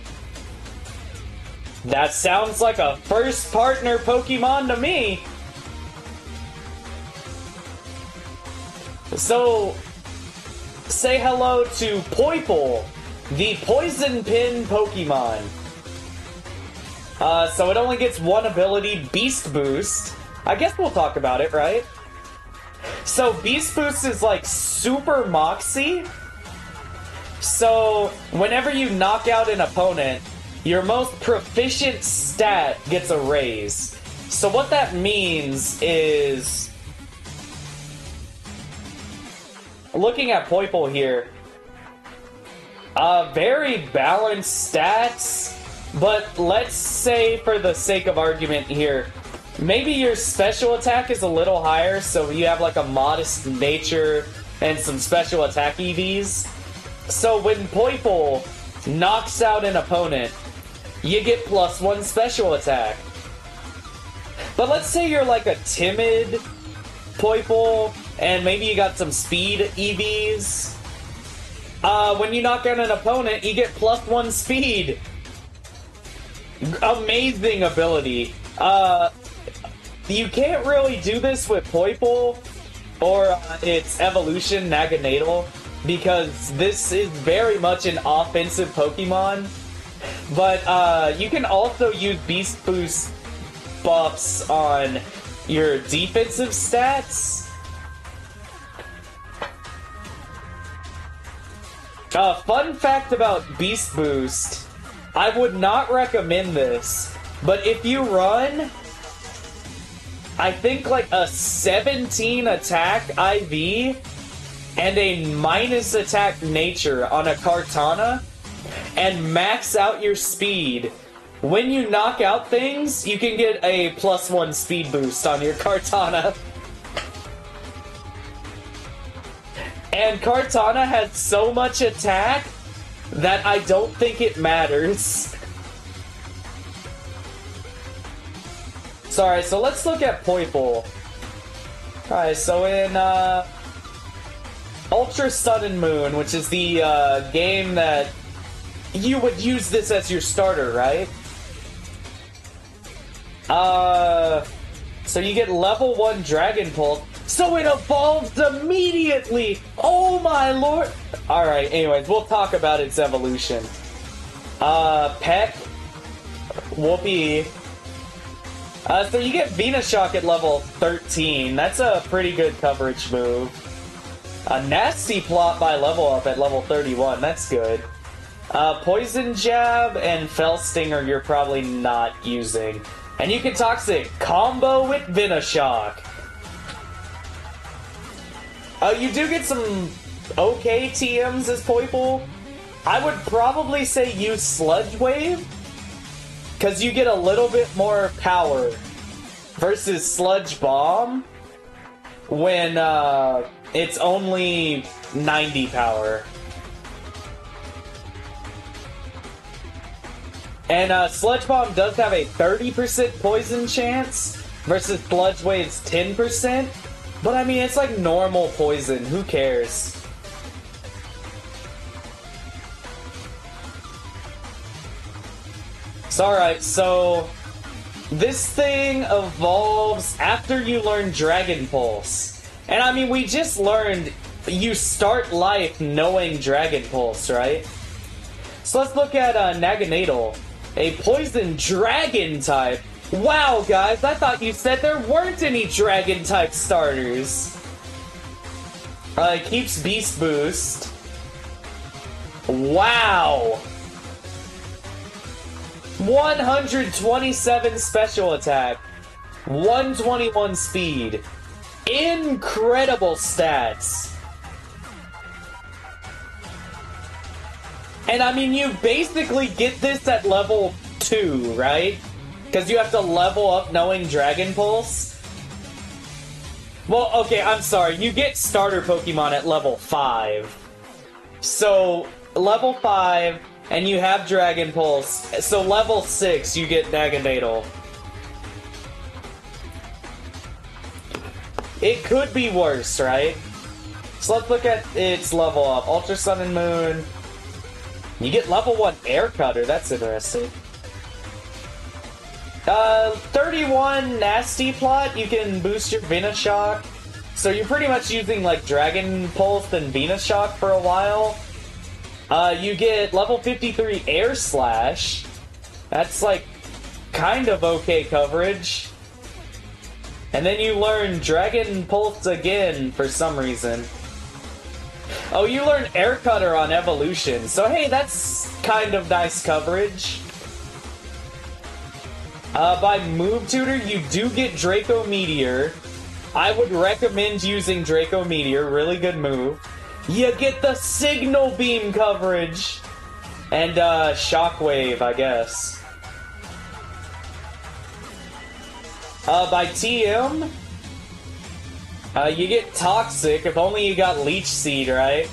That sounds like a first partner Pokemon to me. So, say hello to Poipole, the Poison Pin Pokemon. So it only gets one ability, Beast Boost. I guess we'll talk about it, right? So Beast Boost is like Super Moxie. So whenever you knock out an opponent, your most proficient stat gets a raise. So what that means is, looking at Poipole here, very balanced stats. But let's say, for the sake of argument here, maybe your special attack is a little higher, so you have like a modest nature and some special attack EVs. So when Poipole knocks out an opponent, you get +1 special attack. But let's say you're like a timid Poipole, and maybe you got some speed EVs. When you knock out an opponent, you get +1 speed. Amazing ability. You can't really do this with Poipole or its evolution, Naganadel, because this is very much an offensive Pokemon. But you can also use Beast Boost buffs on your defensive stats. Fun fact about Beast Boost, I would not recommend this, but if you run, I think like a 17 attack IV and a minus attack nature on a Kartana and max out your speed. When you knock out things, you can get a +1 speed boost on your Kartana. And Kartana has so much attack that I don't think it matters. Sorry, so let's look at Poipole. Alright, so in Ultra Sun and Moon, which is the game that you would use this as your starter, right? So you get level 1 Dragon Pulse, so it evolves immediately! Oh my lord! Alright, anyways, we'll talk about its evolution. Peck, Whoopee. So you get Venoshock at level 13. That's a pretty good coverage move. A Nasty Plot by level up at level 31. That's good. Poison Jab and Fell Stinger you're probably not using. And you can Toxic combo with Venoshock. You do get some okay TMs as Poipole. I would probably say use Sludge Wave, because you get a little bit more power versus Sludge Bomb when it's only 90 power. And Sludge Bomb does have a 30% poison chance versus Sludge Wave's 10%. But I mean, it's like normal poison. Who cares? So, alright, so this thing evolves after you learn Dragon Pulse. And I mean, we just learned you start life knowing Dragon Pulse, right? So let's look at Naganadel, a poison dragon type. Wow, guys, I thought you said there weren't any dragon type starters. It keeps Beast Boost. Wow! 127 special attack, 121 speed. Incredible stats. And I mean, you basically get this at level 2, right? Because you have to level up knowing Dragon Pulse. Well, okay, I'm sorry. You get starter Pokemon at level 5. So, level 5, and you have Dragon Pulse. So, level 6, you get Naganadel. It could be worse, right? So, let's look at its level up. Ultra Sun and Moon. You get level 1 Air Cutter. That's interesting. 31 Nasty Plot, you can boost your Venoshock. So you're pretty much using like Dragon Pulse and Venoshock for a while. You get level 53 Air Slash. That's like kind of okay coverage. And then you learn Dragon Pulse again for some reason. Oh, you learn Air Cutter on Evolution. So hey, that's kind of nice coverage. By Move Tutor, you do get Draco Meteor. I would recommend using Draco Meteor, really good move. You get the Signal Beam coverage! And, Shockwave, I guess. By TM, you get Toxic, if only you got Leech Seed, right?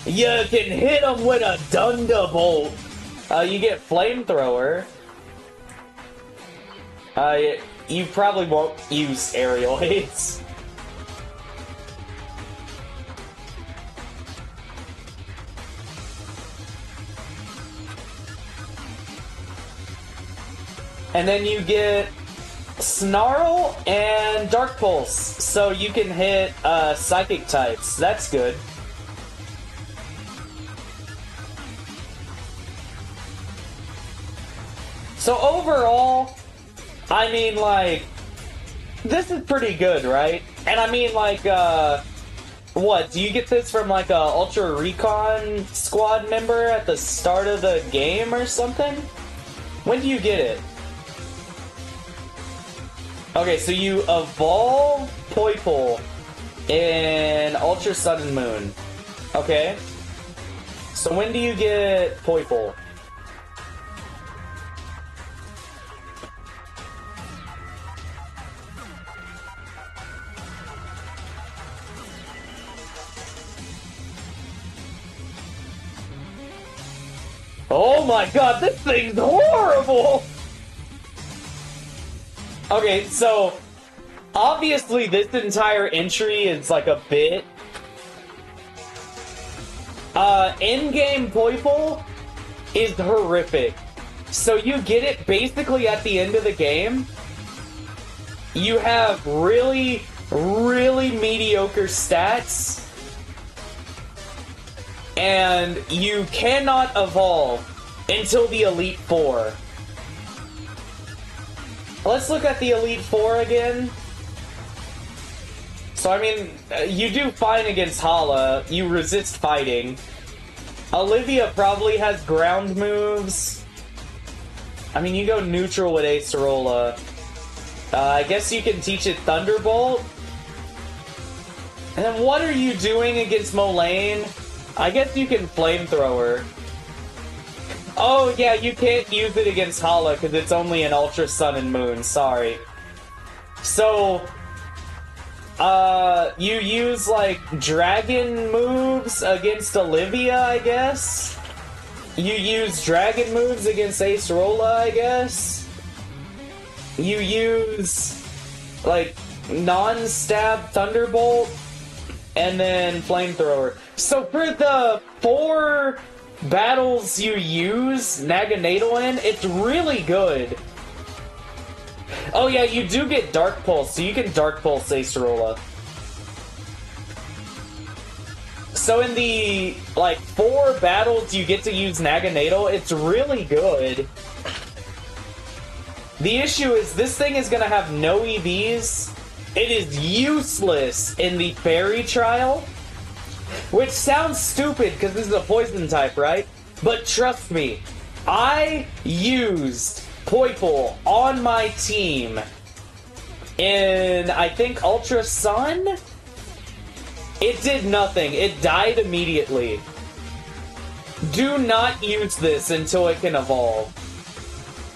You can hit them with a Thunderbolt! You get Flamethrower. You probably won't use Aerial Aids. And then you get Snarl and Dark Pulse, so you can hit Psychic types. That's good. So overall, I mean, like, this is pretty good, right? And I mean, like, what, do you get this from, like, a Ultra Recon squad member at the start of the game or something? When do you get it? Okay, so you evolve Poipole, in Ultra Sun and Moon. Okay. So when do you get Poipole? Oh my god, this thing's horrible! Okay, so obviously this entire entry is like a bit. In-game Poipole is horrific. So you get it basically at the end of the game. You have really, really mediocre stats. And you cannot evolve until the Elite Four. Let's look at the Elite Four again. So, I mean, you do fine against Hala. You resist fighting. Olivia probably has ground moves. I mean, you go neutral with Acerola. I guess you can teach it Thunderbolt. And then what are you doing against Molayne? I guess you can Flamethrower. Oh, yeah, you can't use it against Hala because it's only an Ultra Sun and Moon. Sorry. So, you use, like, dragon moves against Olivia, I guess? You use dragon moves against Acerola, I guess? You use, like, non-stab Thunderbolt, and then Flamethrower. So for the 4 battles you use Naganadel in, it's really good. Oh yeah, you do get Dark Pulse, so you can Dark Pulse Acerola. So in the, like, 4 battles you get to use Naganadel, it's really good. The issue is this thing is gonna have no EVs. It is useless in the Fairy Trial. Which sounds stupid because this is a poison type, right? But trust me, I used Poipole on my team in, I think, Ultra Sun? It did nothing. It died immediately. Do not use this until it can evolve.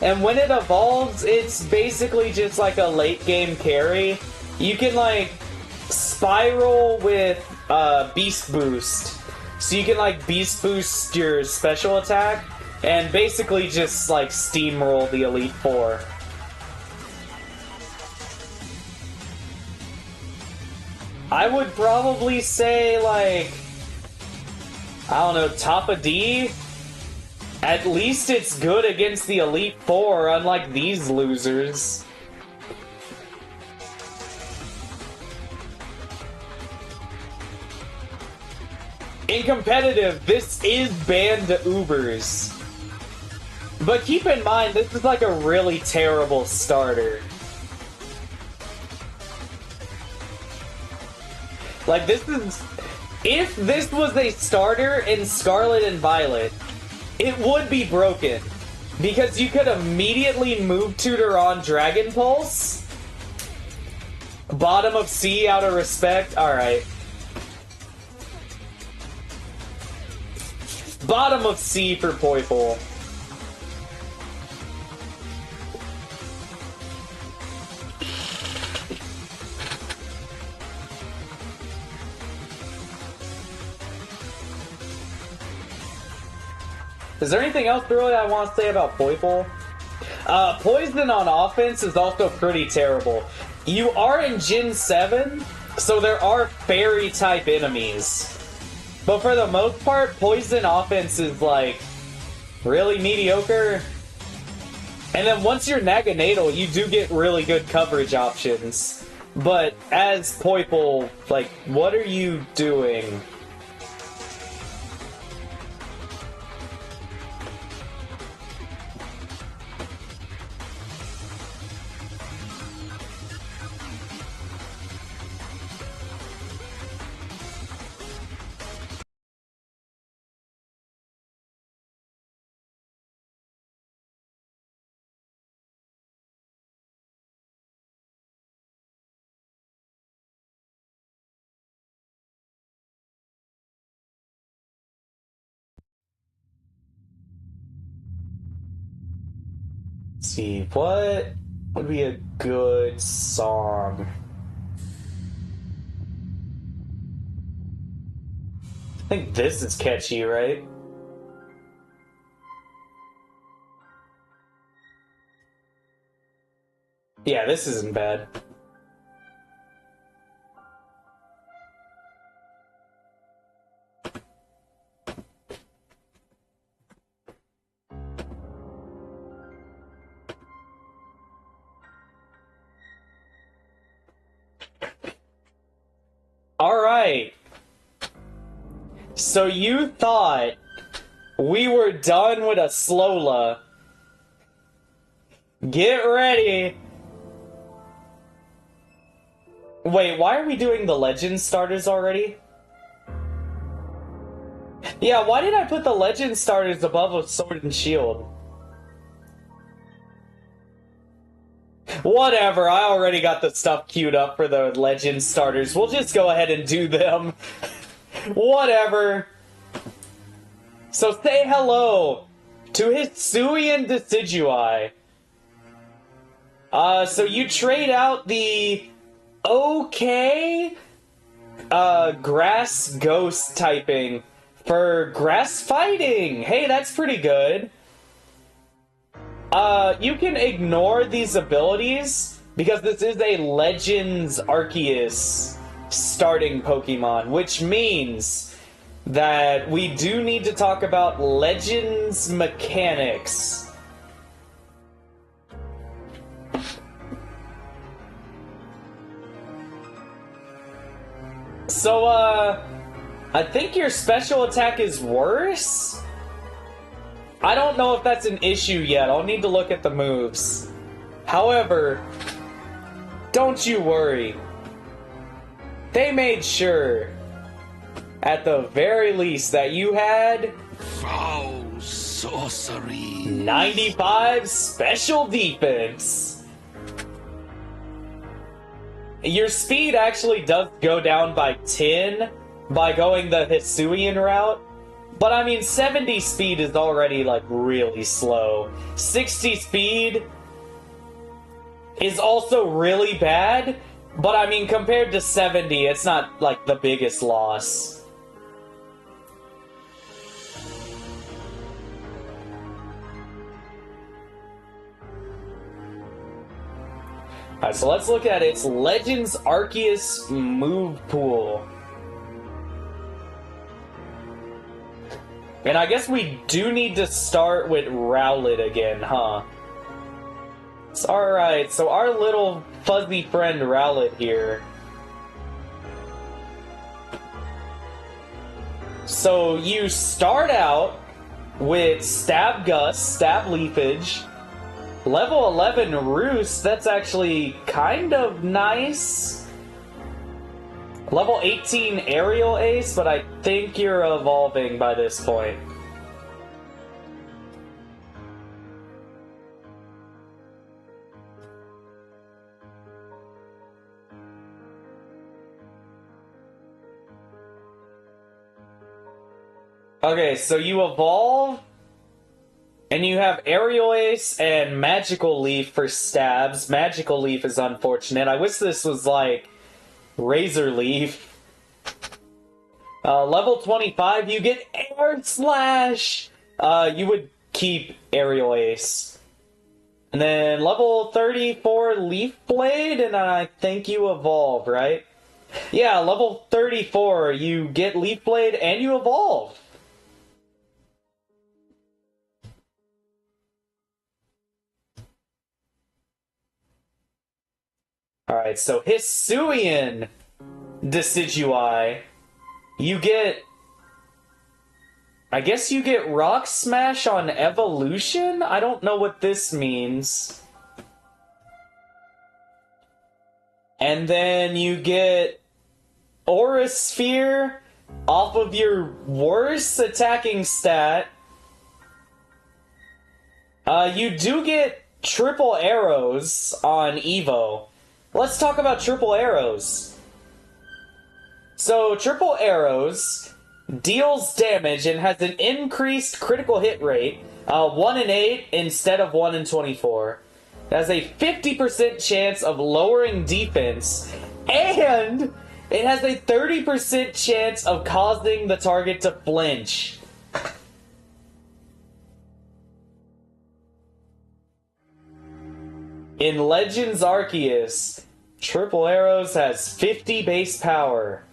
And when it evolves, it's basically just like a late game carry. You can, like, spiral with Beast Boost. So you can, like, Beast Boost your special attack and basically just, like, steamroll the Elite Four. I would probably say, like, I don't know, top of D? At least it's good against the Elite Four, unlike these losers. In competitive, this is banned to Ubers. But keep in mind, this is like a really terrible starter. Like, this is... If this was a starter in Scarlet and Violet, it would be broken. Because you could immediately move Tutor on Dragon Pulse. Bottom of C out of respect. Alright. Bottom of C for Poipole. Is there anything else really I want to say about Poipole? Poison on offense is also pretty terrible. You are in Gen 7, so there are fairy-type enemies. But for the most part, Poison offense is, like, really mediocre. And then once you're Naganadel, you do get really good coverage options. But as Poipole, like, what are you doing? see, what would be a good song? I think this is catchy, right? Yeah, this isn't bad. Alright. So you thought we were done with a Slola. Get ready. Wait, why are we doing the Legend starters already? Yeah, why did I put the Legend starters above a Sword and Shield? Whatever, I already got the stuff queued up for the Legend starters. We'll just go ahead and do them. Whatever. So say hello to Hisuian Decidueye. So you trade out the okay grass ghost typing for grass fighting. Hey, that's pretty good. You can ignore these abilities because this is a Legends Arceus starting Pokemon, which means that we do need to talk about Legends mechanics. So, I think your special attack is worse? I don't know if that's an issue yet. I'll need to look at the moves. However, don't you worry. They made sure, at the very least, that you had Foul sorcery. 95 special defense. Your speed actually does go down by 10 by going the Hisuian route. But I mean, 70 speed is already, like, really slow. 60 speed is also really bad, but I mean, compared to 70, it's not, like, the biggest loss. Alright, so let's look at its Legends Arceus move pool. And I guess we do need to start with Rowlet again, huh? It's alright, so our little fuzzy friend Rowlet here. So you start out with Stab Gust, Stab Leafage, level 11 Roost, that's actually kind of nice. Level 18 Aerial Ace, but I think you're evolving by this point. Okay, so you evolve, and you have Aerial Ace and Magical Leaf for stabs. Magical Leaf is unfortunate. I wish this was like Razor Leaf. Level 25, you get Air Slash! You would keep Aerial Ace. And then level 34, Leaf Blade, and I think you evolve, right? Yeah, level 34, you get Leaf Blade and you evolve. Alright, so Hisuian Decidueye. You get... I guess you get Rock Smash on Evolution? I don't know what this means. And then you get Aura Sphere off of your worst attacking stat. You do get triple arrows on Evo. Let's talk about triple arrows. So, triple arrows deals damage and has an increased critical hit rate, 1 in 8 instead of 1 in 24. It has a 50% chance of lowering defense, and it has a 30% chance of causing the target to flinch. In Legends Arceus, Triple Arrows has 50 base power.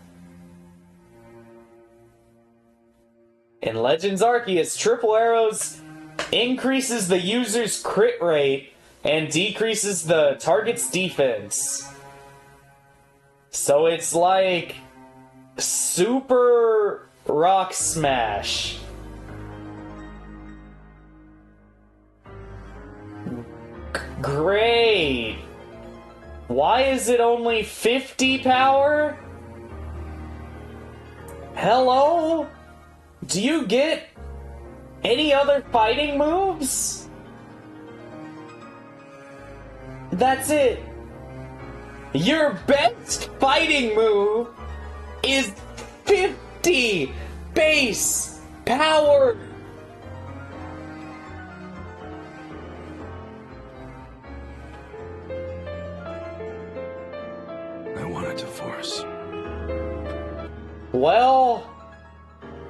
In Legends Arceus, Triple Arrows increases the user's crit rate and decreases the target's defense. So it's like Super Rock Smash. Great! Why is it only 50 power? Hello? Do you get any other fighting moves? That's it. Your best fighting move is 50 base power. I want a divorce. Well,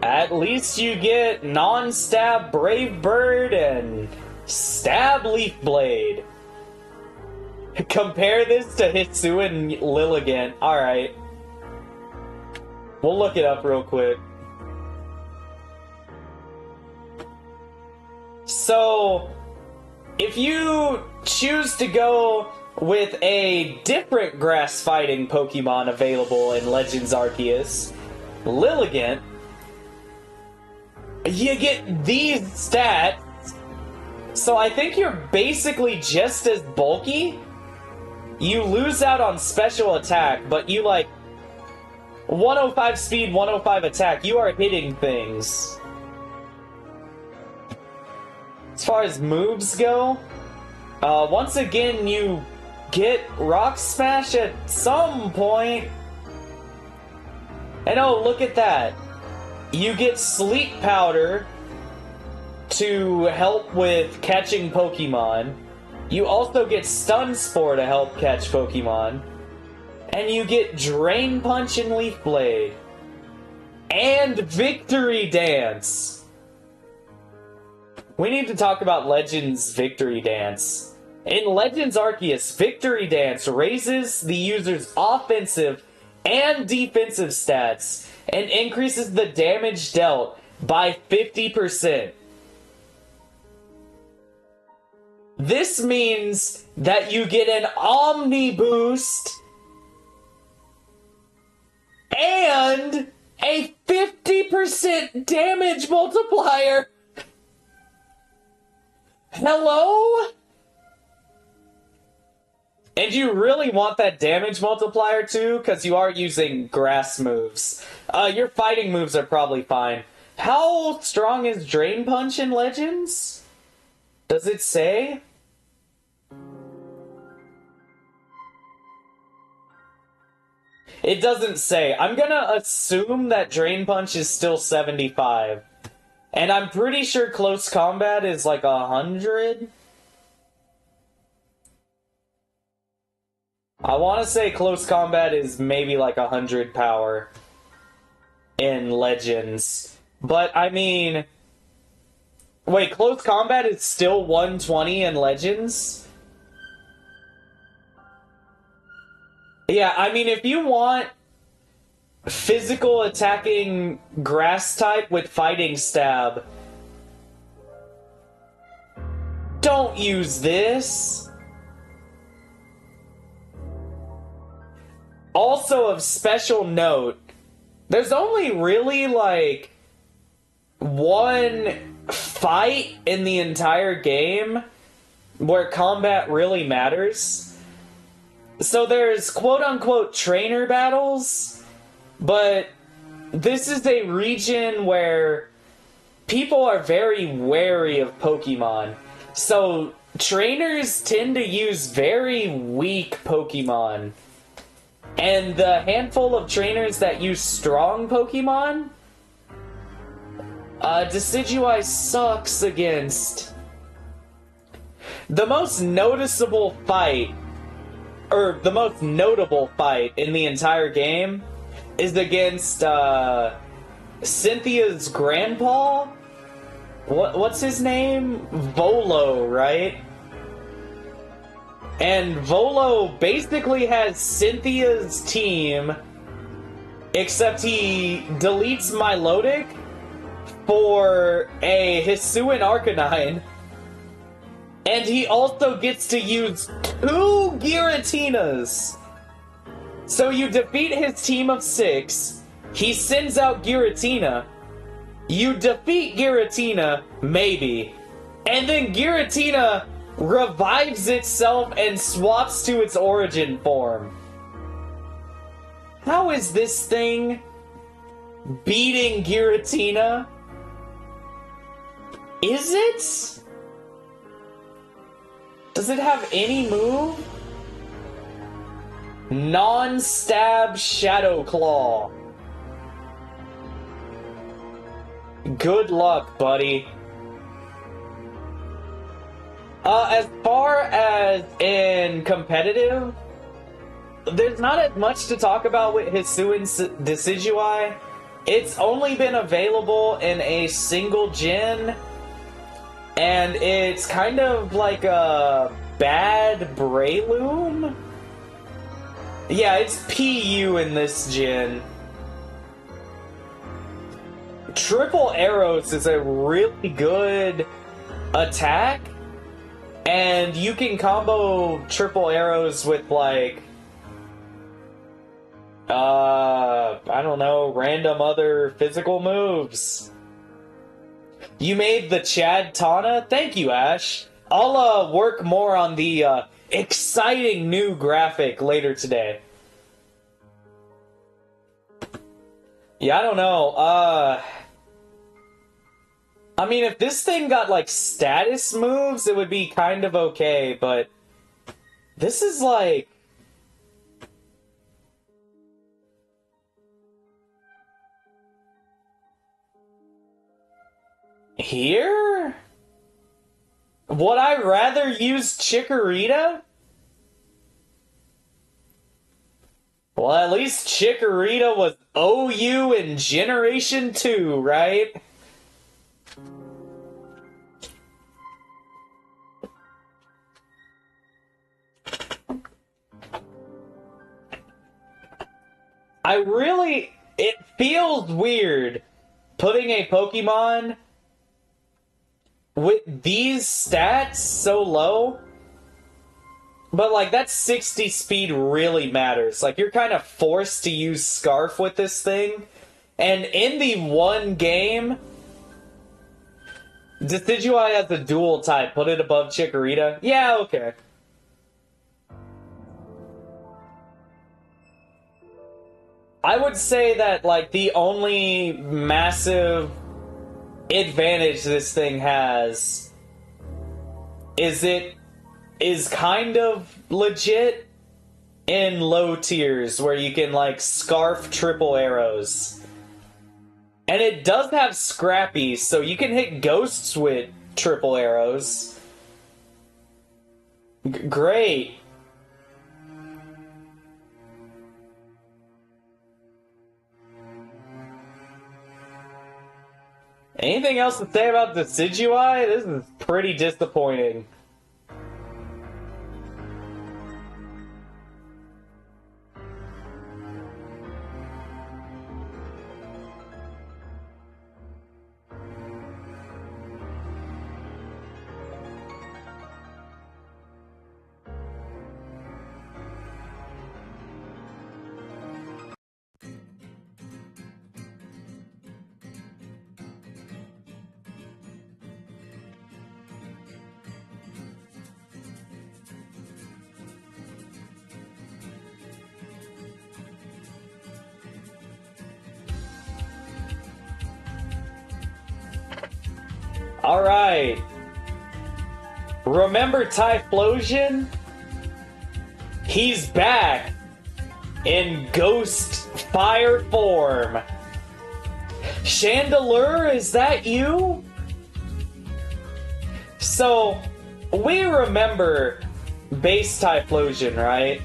at least you get non-stab Brave Bird and stab Leaf Blade. Compare this to Hitsu and Lilligant. Alright. We'll look it up real quick. So, if you choose to go with a different grass fighting Pokemon available in Legends Arceus, Lilligant, you get these stats. So I think you're basically just as bulky. You lose out on special attack, but you like 105 speed, 105 attack. You are hitting things. As far as moves go, once again you get Rock Smash at some point. And oh, look at that. You get Sleep Powder to help with catching Pokemon. You also get Stun Spore to help catch Pokemon. And you get Drain Punch and Leaf Blade. And Victory Dance. We need to talk about Legends Victory Dance. In Legends Arceus, Victory Dance raises the user's offensive and defensive stats and increases the damage dealt by 50%. This means that you get an Omni Boost and a 50% damage multiplier. Hello? And you really want that damage multiplier too, because you are using grass moves. Your fighting moves are probably fine. How strong is Drain Punch in Legends? Does it say? It doesn't say. I'm gonna assume that Drain Punch is still 75. And I'm pretty sure Close Combat is like 100. I want to say Close Combat is maybe like 100 power in Legends. But, I mean... Wait, Close Combat is still 120 in Legends? Yeah, I mean, if you want physical attacking grass type with fighting stab, don't use this. Also of special note, there's only really like one fight in the entire game where combat really matters. So there's quote-unquote trainer battles, but this is a region where people are very wary of Pokemon. So trainers tend to use very weak Pokemon. And the handful of trainers that use strong Pokemon Decidueye sucks against... The most noticeable fight, or the most notable fight in the entire game is against, Cynthia's grandpa? What's his name? Volo, right? And Volo basically has Cynthia's team, except he deletes Milotic for a Hisuian Arcanine, and he also gets to use 2 Giratinas. So you defeat his team of 6, he sends out Giratina, you defeat Giratina, maybe, and then Giratina revives itself and swaps to its origin form. How is this thing beating Giratina? Is it? Does it have any move? Non-stab Shadow Claw. Good luck, buddy. As far as in competitive, there's not as much to talk about with Hisuian Decidueye. It's only been available in a single gen, and it's kind of like a bad Breloom. Yeah, it's PU in this gen. Triple Arrows is a really good attack, and you can combo Triple Arrows with, like, I don't know, random other physical moves. You made the Chad Tana? Thank you, Ash. I'll work more on the exciting new graphic later today. Yeah, I don't know. I mean, if this thing got, like, status moves, it would be kind of okay, but this is, like... Here? Would I rather use Chikorita? Well, at least Chikorita was OU in Generation 2, right? It feels weird putting a Pokemon with these stats so low, but, like, that 60 speed really matters. Like, you're kind of forced to use Scarf with this thing, and in the one game, Decidueye has a dual type, put it above Chikorita. Yeah, okay. I would say that, like, the only massive advantage this thing has is it is kind of legit in low tiers where you can, like, Scarf Triple Arrows. And it does have Scrappy, so you can hit ghosts with Triple Arrows. Great. Anything else to say about Decidueye? This is pretty disappointing. Alright. Remember Typhlosion? He's back in Ghost Fire form. Chandelure, is that you? So, we remember base Typhlosion, right?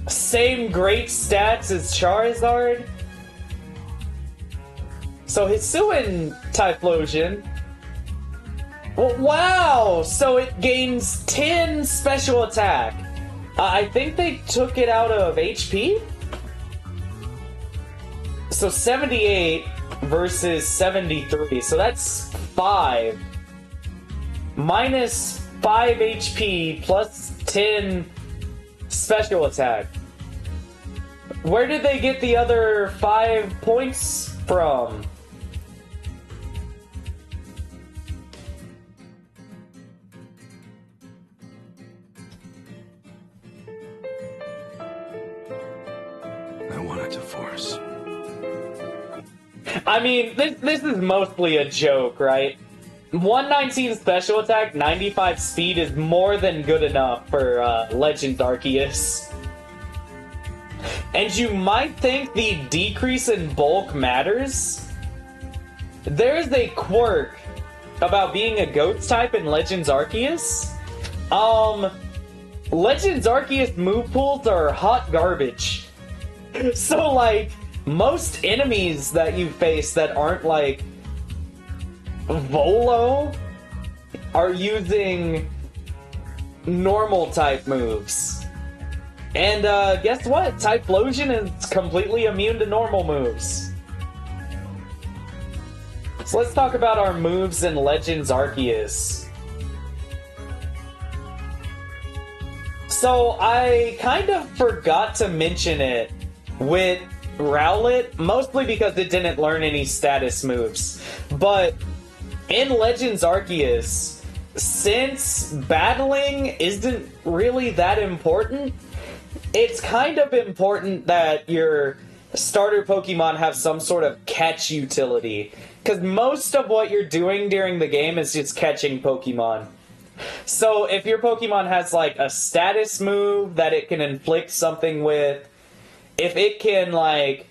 Same great stats as Charizard. So Hisuian Typhlosion. Well, wow! So it gains 10 special attack. I think they took it out of HP? So 78 versus 73. So that's 5. Minus 5 HP plus 10 special attack. Where did they get the other 5 points from? I wanted to force. I mean, this is mostly a joke, right? 119 special attack, 95 speed is more than good enough for Legends Arceus. And you might think the decrease in bulk matters. There's a quirk about being a Ghost type in Legends Arceus. Legends Arceus move pools are hot garbage. So, like, most enemies that you face that aren't, like, Volo are using normal type moves. And guess what? Typhlosion is completely immune to normal moves. So let's talk about our moves in Legends Arceus. So I kind of forgot to mention it with Rowlet, mostly because it didn't learn any status moves. But in Legends Arceus, since battling isn't really that important, it's kind of important that your starter Pokemon have some sort of catch utility. Because most of what you're doing during the game is just catching Pokemon. So if your Pokemon has like a status move that it can inflict something with, if it can like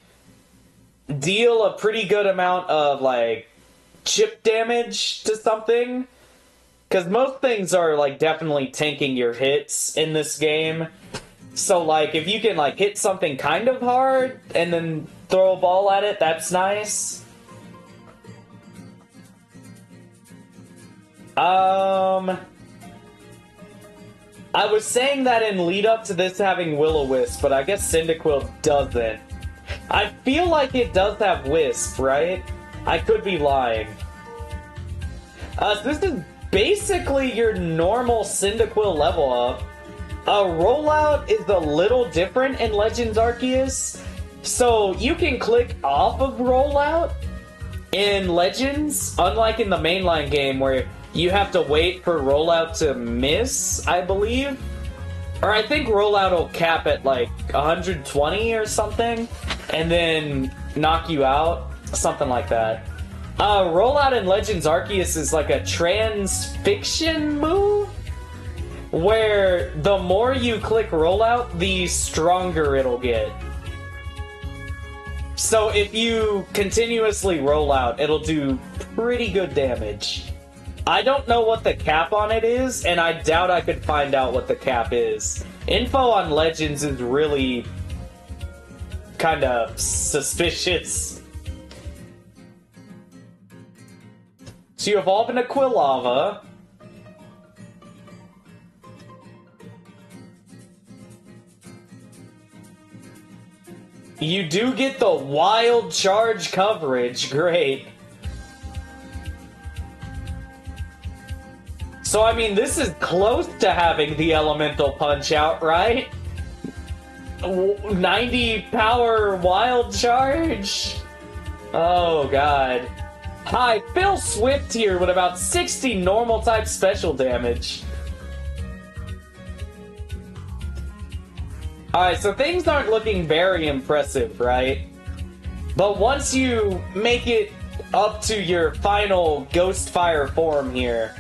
deal a pretty good amount of like chip damage to something, because most things are like definitely tanking your hits in this game. So like if you can like hit something kind of hard and then throw a ball at it, that's nice. I was saying that in lead up to this having Will-O-Wisp, but I guess Cyndaquil doesn't. I feel like it does have Wisp, right? I could be lying. So this is basically your normal Cyndaquil level up. Rollout is a little different in Legends Arceus. So you can click off of Rollout in Legends, unlike in the mainline game where you have to wait for Rollout to miss, I believe. Or I think Rollout will cap at like 120 or something, and then knock you out. Something like that. Rollout in Legends Arceus is like a transfixion move, where the more you click Rollout, the stronger it'll get. So if you continuously roll out, it'll do pretty good damage. I don't know what the cap on it is, and I doubt I could find out what the cap is. Info on Legends is really kind of suspicious. So you evolve into Quilava. You do get the wild charge coverage, great. So, I mean, this is close to having the Elemental Punch-Out, right? 90 power wild charge? Oh, God. Hi, Phil Swift here with about 60 normal-type special damage. Alright, so things aren't looking very impressive, right? But once you make it up to your final Ghost Fire form here,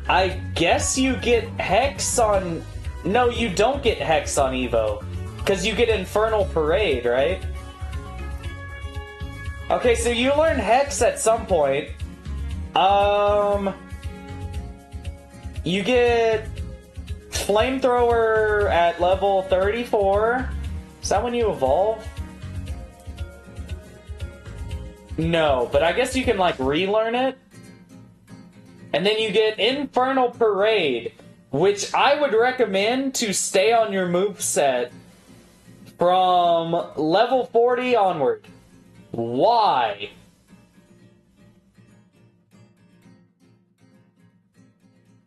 I guess you get Hex on... No, you don't get Hex on Evo. Because you get Infernal Parade, right? Okay, so you learn Hex at some point. You get Flamethrower at level 34. Is that when you evolve? No, but I guess you can, like, relearn it. And then you get Infernal Parade, which I would recommend to stay on your moveset from level 40 onward. Why?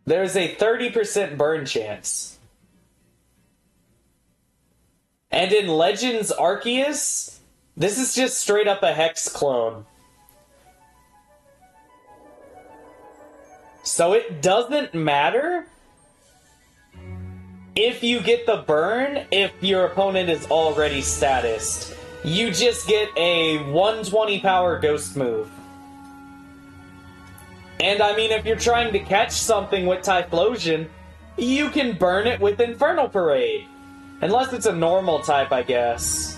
There's a 30% burn chance. And in Legends Arceus, this is just straight up a Hex clone. So it doesn't matter if you get the burn if your opponent is already statused. You just get a 120 power ghost move. And I mean, if you're trying to catch something with Typhlosion, you can burn it with Infernal Parade. Unless it's a normal type, I guess.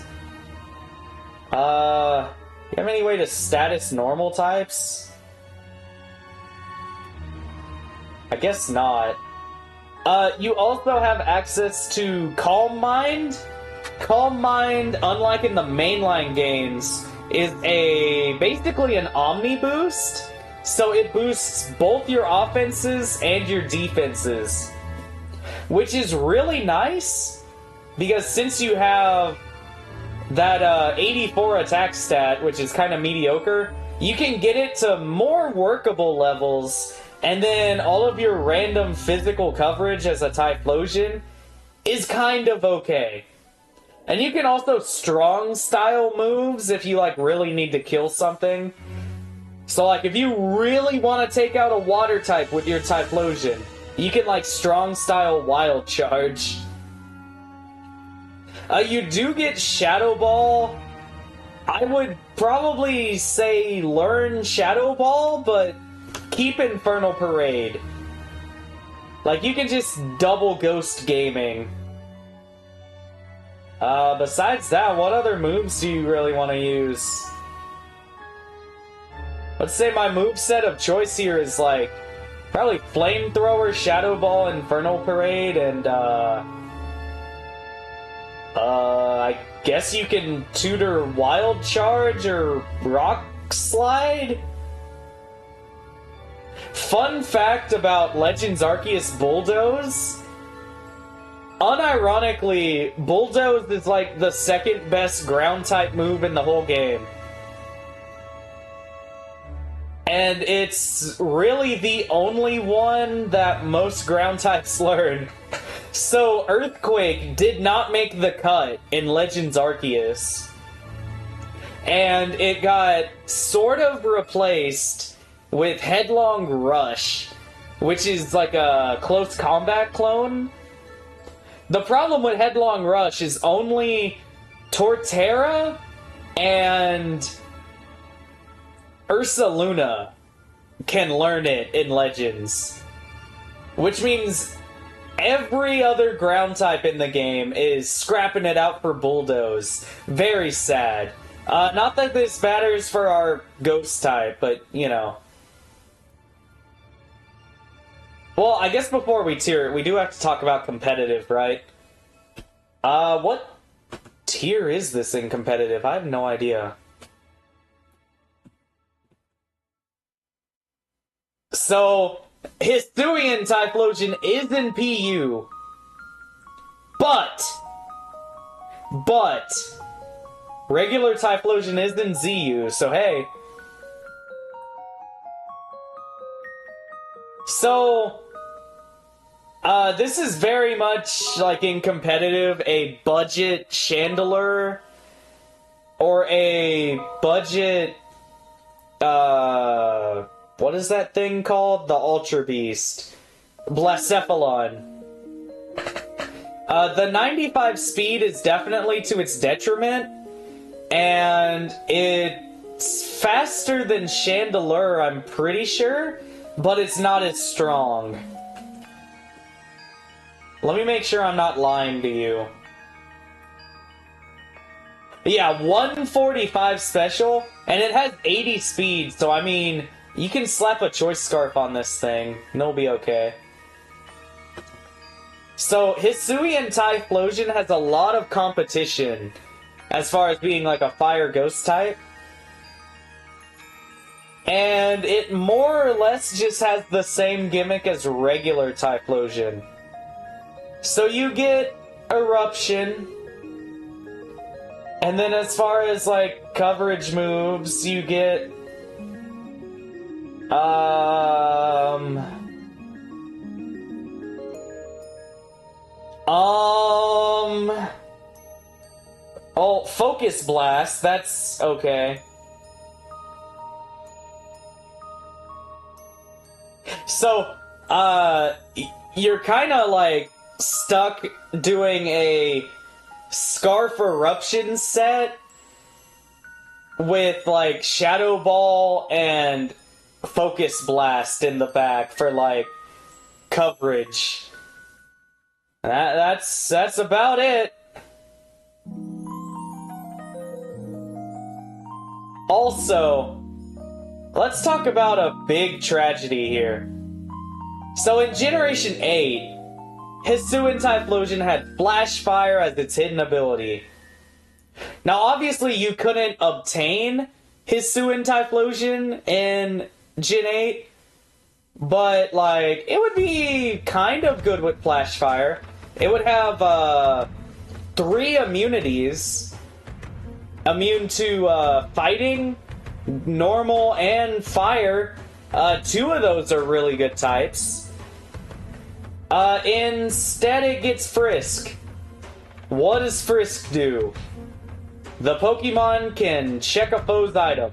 You have any way to status normal types? I guess not. You also have access to Calm Mind. Calm Mind, unlike in the mainline games, is basically an Omni boost. So it boosts both your offenses and your defenses. Which is really nice, because since you have that 84 attack stat, which is kind of mediocre, you can get it to more workable levels, and then all of your random physical coverage as a Typhlosion is kind of okay. And you can also strong style moves if you like really need to kill something. So like if you really want to take out a water type with your Typhlosion, you can like strong style Wild Charge. You do get Shadow Ball. I would probably say learn Shadow Ball, but keep Infernal Parade. Like, you can just double Ghost Gaming. Besides that, what other moves do you really want to use? Let's say my moveset of choice here is, like, probably Flamethrower, Shadow Ball, Infernal Parade, and, I guess you can tutor Wild Charge or Rock Slide? Fun fact about Legends Arceus Bulldoze. Unironically, Bulldoze is like the second best ground type move in the whole game. And it's really the only one that most ground types learn. So Earthquake did not make the cut in Legends Arceus. And it got sort of replaced with Headlong Rush, which is like a close combat clone. The problem with Headlong Rush is only Torterra and Ursaluna can learn it in Legends. Which means every other ground type in the game is scrapping it out for Bulldoze. Very sad. Not that this matters for our Ghost type, but, you know. Well, I guess before we tier it, we do have to talk about competitive, right? What tier is this in competitive? I have no idea. So, Hisuian Typhlosion is in PU. But, regular Typhlosion is in ZU, so hey. So, this is very much, like, in competitive, a budget Chandelure, or a budget, what is that thing called? The Ultra Beast. Blacephalon. The 95 speed is definitely to its detriment, and it's faster than Chandelure, I'm pretty sure, but it's not as strong. Let me make sure I'm not lying to you. Yeah, 145 special, and it has 80 speed, so I mean, you can slap a choice scarf on this thing, and it'll be okay. So, Hisuian Typhlosion has a lot of competition as far as being like a fire ghost type. And it more or less just has the same gimmick as regular Typhlosion. So you get Eruption, and then as far as like coverage moves, you get oh, Focus Blast, that's okay. So, you're kinda like stuck doing a Scarf Eruption set with like Shadow Ball and Focus Blast in the back for like coverage. That's about it. Also, let's talk about a big tragedy here. So in Generation 8, Hisuian Typhlosion had Flash Fire as its hidden ability. Now obviously you couldn't obtain Hisuian Typhlosion in Gen 8, but like, it would be kind of good with Flash Fire. It would have 3 immunities. Immune to fighting, normal, and fire. 2 of those are really good types. Instead it gets Frisk. What does Frisk do? The Pokemon can check a foe's item.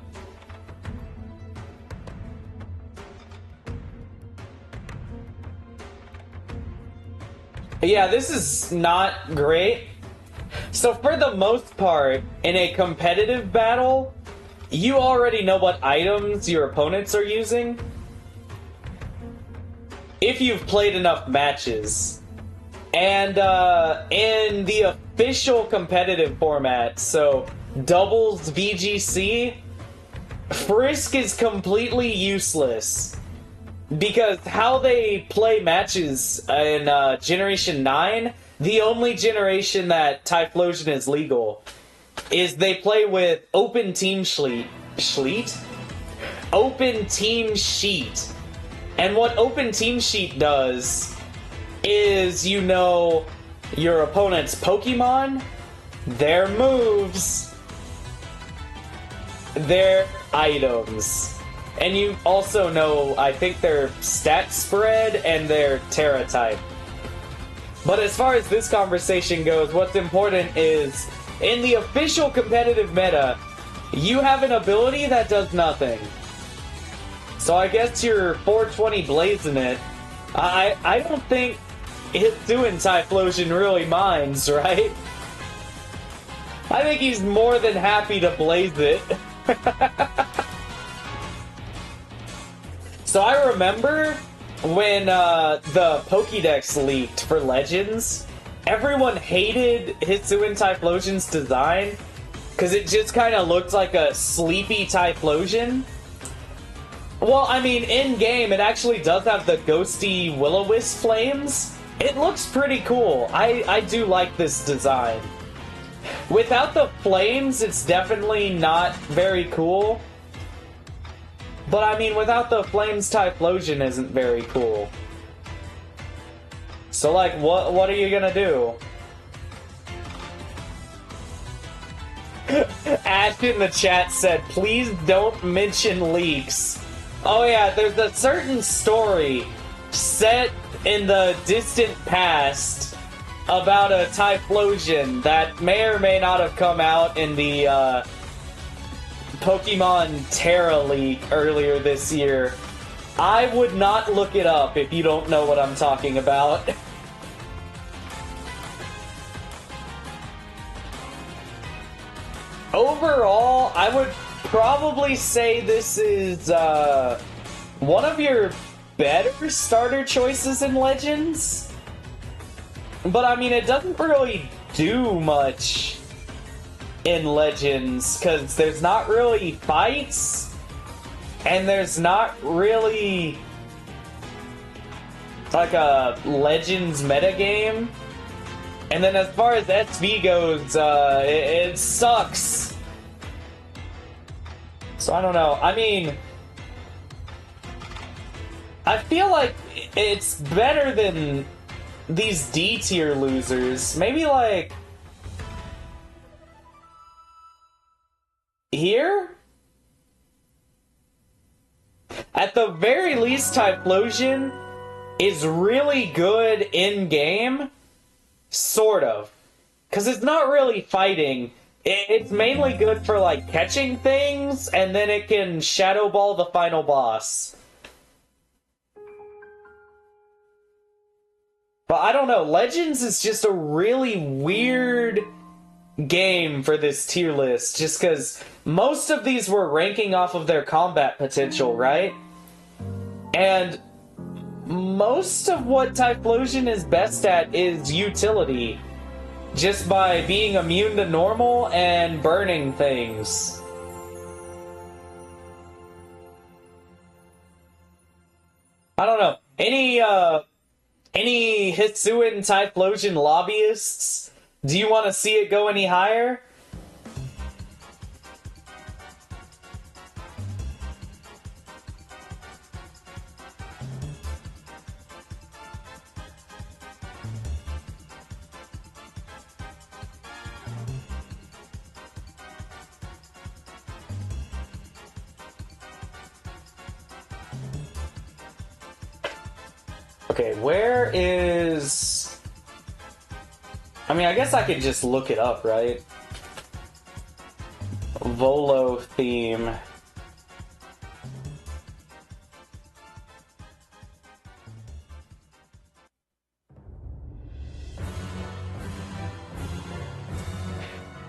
Yeah, this is not great. So for the most part, in a competitive battle, you already know what items your opponents are using. If you've played enough matches. And in the official competitive format, so doubles VGC, Frisk is completely useless. Because how they play matches in Generation 9, the only generation that Typhlosion is legal, is they play with Open Team Sheet? Open Team Sheet. And what Open Team Sheet does is you know your opponent's Pokemon, their moves, their items. And you also know, I think, their stat spread and their Terra type. But as far as this conversation goes, what's important is, in the official competitive meta, you have an ability that does nothing. So I guess you're 420 blazing it. I don't think Hisuian Typhlosion really minds, right? I think he's more than happy to blaze it. So I remember when the Pokédex leaked for Legends, everyone hated Hisuian Typhlosion's design because it just kind of looked like a sleepy Typhlosion. Well, I mean, in-game, it actually does have the ghosty Will-O-Wisp flames. It looks pretty cool. I do like this design. Without the flames, it's definitely not very cool. But I mean, without the flames, Typhlosion isn't very cool. So like, what are you gonna do? Ash in the chat said, please don't mention leaks. Oh yeah, there's a certain story set in the distant past about a Typhlosion that may or may not have come out in the Pokemon Terra leak earlier this year. I would not look it up if you don't know what I'm talking about. Overall, I would probably say this is one of your better starter choices in Legends. But I mean, it doesn't really do much in Legends, because there's not really fights, and there's not really like a Legends metagame. And then as far as SV goes, it sucks. So I don't know. I mean, I feel like it's better than these D tier losers. Maybe like here? At the very least, Typhlosion is really good in-game. Sort of. Because it's not really fighting. It's mainly good for, like, catching things, and then it can Shadow Ball the final boss. But I don't know, Legends is just a really weird game for this tier list, just because most of these were ranking off of their combat potential, right? And most of what Typhlosion is best at is utility, just by being immune to normal and burning things. I don't know. Any Hisuian Typhlosion lobbyists? Do you want to see it go any higher? Okay, where is... I mean, I guess I could just look it up, right? Volo theme.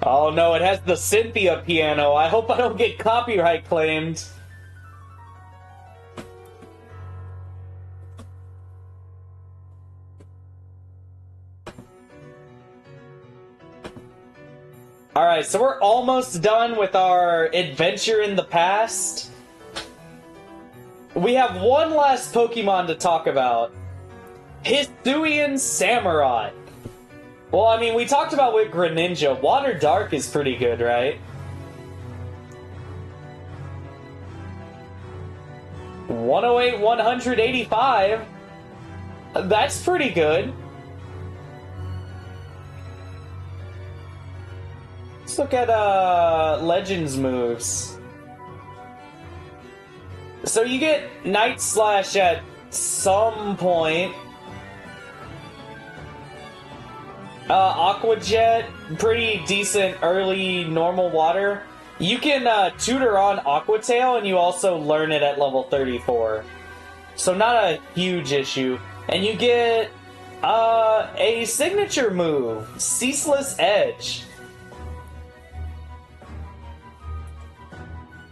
Oh no, it has the Cynthia piano. I hope I don't get copyright claimed. Alright, so we're almost done with our adventure in the past. We have one last Pokemon to talk about. Hisuian Samurott. Well, I mean, we talked about with Greninja. Water Dark is pretty good, right? $108, 185. That's pretty good. Let's look at Legends moves. So you get Night Slash at some point. Aqua Jet, pretty decent early normal water. You can tutor on Aqua Tail, and you also learn it at level 34. So not a huge issue. And you get a signature move, Ceaseless Edge.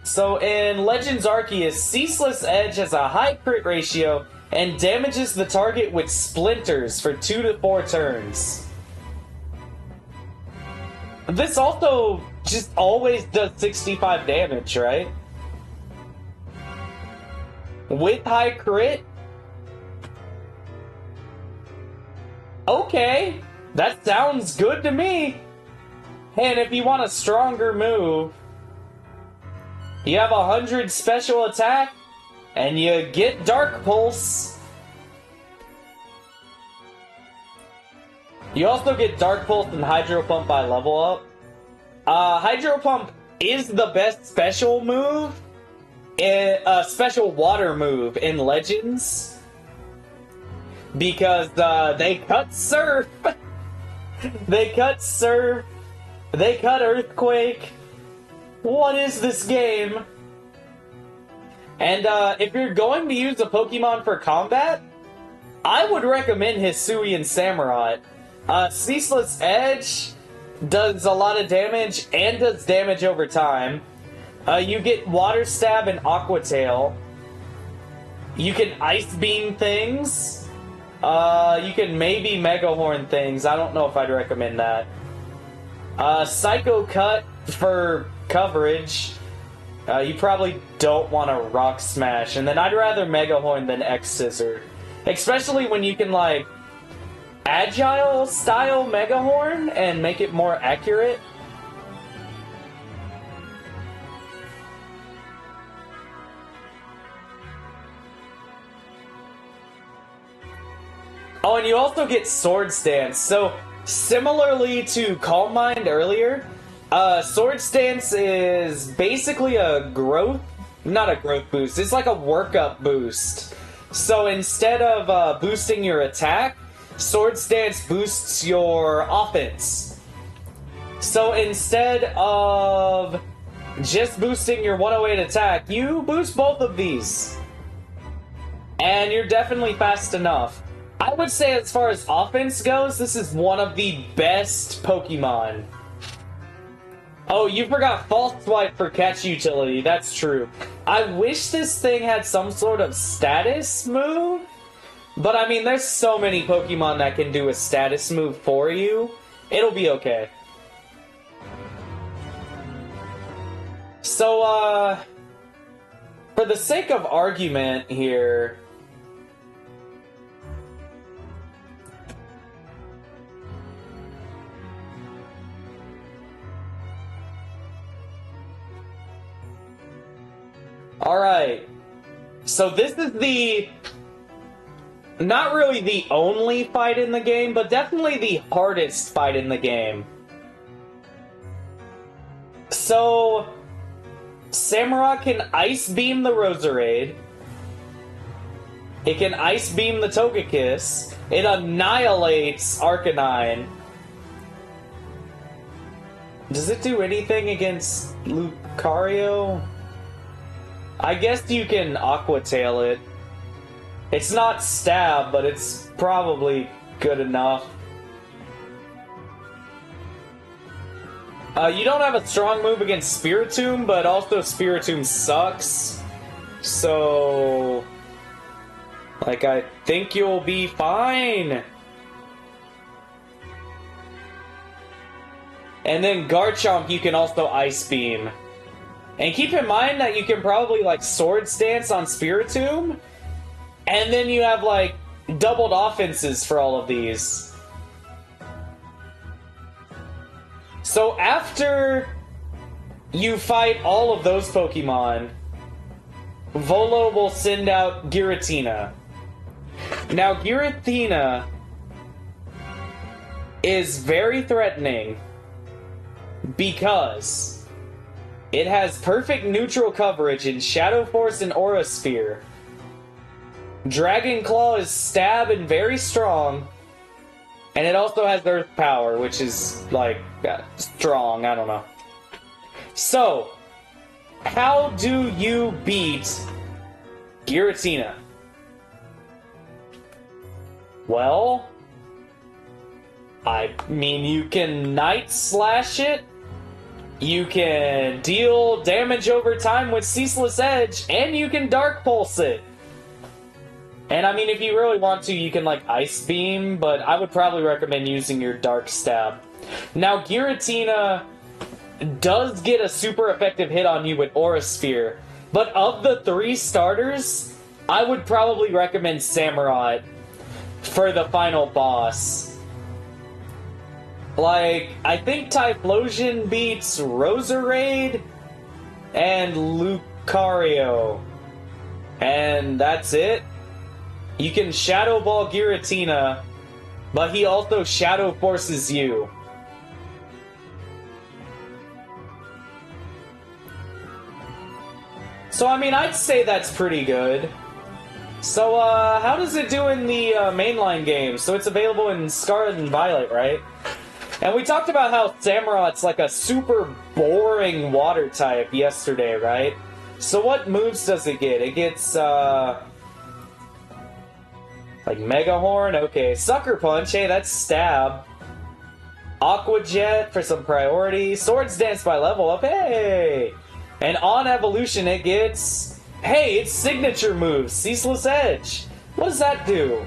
So in Legends Arceus, Ceaseless Edge has a high crit ratio and damages the target with splinters for 2 to 4 turns. This also just always does 65 damage, right? With high crit? Okay, that sounds good to me. And if you want a stronger move, you have 100 special attack, and you get Dark Pulse. You also get Dark Pulse and Hydro Pump by level up. Hydro Pump is the best special move, special water move in Legends. Because they cut Surf. They cut Surf. They cut Earthquake. What is this game? And if you're going to use a Pokemon for combat, I would recommend Hisuian Samurott. Ceaseless Edge does a lot of damage and does damage over time. You get Water Stab and Aqua Tail. You can Ice Beam things. You can maybe Mega Horn things. I don't know if I'd recommend that. Psycho Cut for coverage. You probably don't want to Rock Smash, and then I'd rather Mega Horn than X Scissor. Especially when you can, like, Agile style Mega Horn and make it more accurate. Oh, and you also get Sword Stance. So, similarly to Calm Mind earlier, Sword Stance is basically a growth... Not a growth boost, it's like a workup boost. So instead of boosting your attack, Sword Stance boosts your offense. So instead of just boosting your 108 attack, you boost both of these. And you're definitely fast enough. I would say as far as offense goes, this is one of the best Pokemon. Oh, you forgot False Swipe for catch utility, that's true. I wish this thing had some sort of status move, but I mean, there's so many Pokemon that can do a status move for you. It'll be okay. So, for the sake of argument here... Alright, so this is the... not really the only fight in the game, but definitely the hardest fight in the game. So, Samurott can Ice Beam the Roserade. It can Ice Beam the Togekiss. It annihilates Arcanine. Does it do anything against Lucario? I guess you can Aqua Tail it. It's not stab, but it's probably good enough. You don't have a strong move against Spiritomb, but also Spiritomb sucks. So... like, I think you'll be fine. And then Garchomp you can also Ice Beam. And keep in mind that you can probably, like, Sword Stance on Spiritomb, and then you have, like, doubled offenses for all of these. So after you fight all of those Pokemon, Volo will send out Giratina. Now, Giratina is very threatening because it has perfect neutral coverage in Shadow Force and Aura Sphere. Dragon Claw is stab and very strong. And it also has Earth Power, which is, like, strong, I don't know. So, how do you beat Giratina? Well, I mean, you can Night Slash it. You can deal damage over time with Ceaseless Edge, and you can Dark Pulse it. And I mean, if you really want to, you can, like, Ice Beam, but I would probably recommend using your Dark Stab. Now, Giratina does get a super effective hit on you with Aura Sphere, but of the 3 starters, I would probably recommend Samurott for the final boss. Like, I think Typhlosion beats Roserade and Lucario. And that's it. You can Shadow Ball Giratina, but he also Shadow Forces you. So, I mean, I'd say that's pretty good. So, how does it do in the mainline game? So it's available in Scarlet and Violet, right? And we talked about how Samurott's like a super boring water type yesterday, right? So what moves does it get? It gets, like Mega Horn? Okay. Sucker Punch, hey, that's stab. Aqua Jet for some priority. Swords Dance by level up, hey! And on evolution it gets... hey, it's signature moves, Ceaseless Edge. What does that do?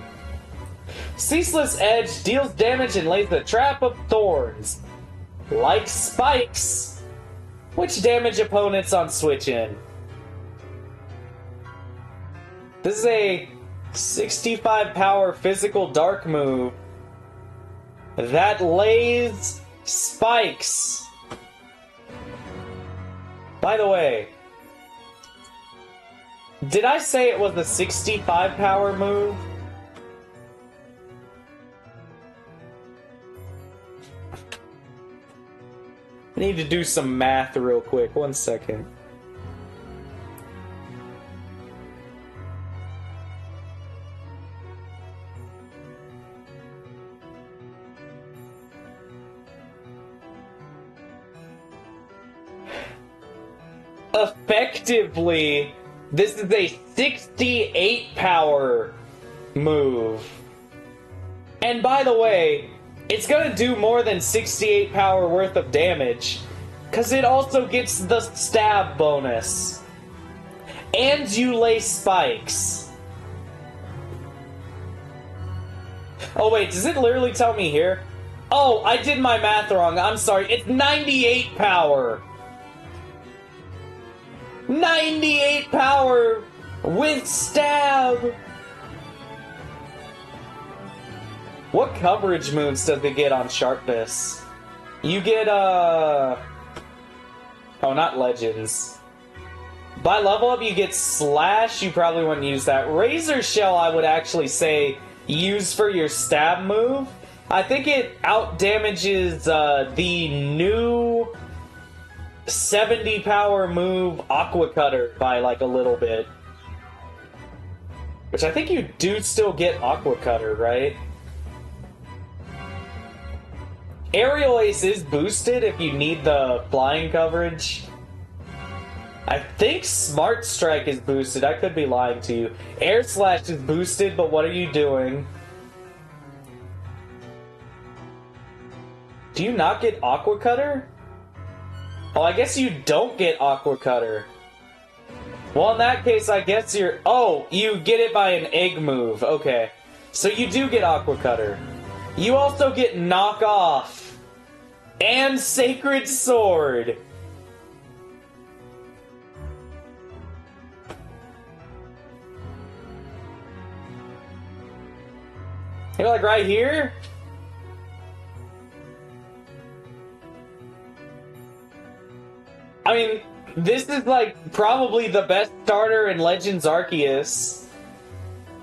Ceaseless Edge deals damage and lays a trap of thorns. Like spikes. Which damage opponents on switch in? This is a 65 power physical dark move that lays spikes. By the way, did I say it was a 65 power move? I need to do some math real quick. 1 second. Effectively, this is a 68 power move. And by the way, it's gonna do more than 68 power worth of damage, because it also gets the stab bonus. And you lay spikes. Oh wait, does it literally tell me here? Oh, I did my math wrong, I'm sorry. It's 98 power! 98 power with stab! What coverage moves does it get on Sharpness? You get, oh, not Legends. By level up, you get Slash. You probably wouldn't use that. Razor Shell, I would actually say, use for your stab move. I think it out-damages, the new 70 power move Aqua Cutter by, like, a little bit. Which I think you do still get Aqua Cutter, right? Aerial Ace is boosted if you need the flying coverage. I think Smart Strike is boosted. I could be lying to you. Air Slash is boosted, but what are you doing? Do you not get Aqua Cutter? Oh, I guess you don't get Aqua Cutter. Well, in that case, I guess you're... Oh, you get it by an egg move. Okay. So you do get Aqua Cutter. You also get Knock Off. And Sacred Sword. You're like right here? I mean, this is like probably the best starter in Legends Arceus.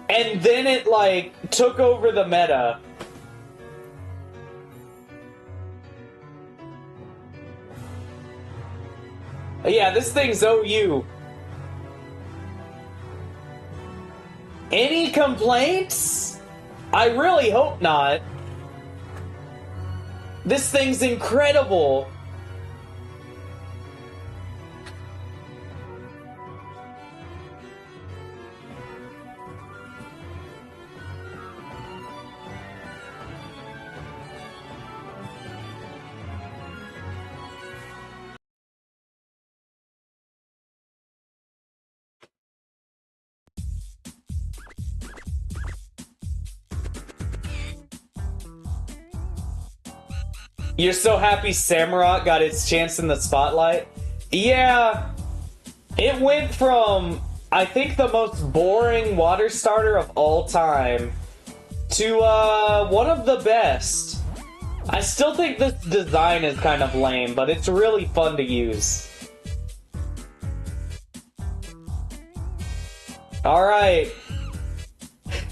And then it like took over the meta. Yeah, this thing's OU. Any complaints? I really hope not. This thing's incredible. You're so happy Samurott got its chance in the spotlight? Yeah, it went from, I think, the most boring water starter of all time to one of the best. I still think this design is kind of lame, but it's really fun to use. Alright.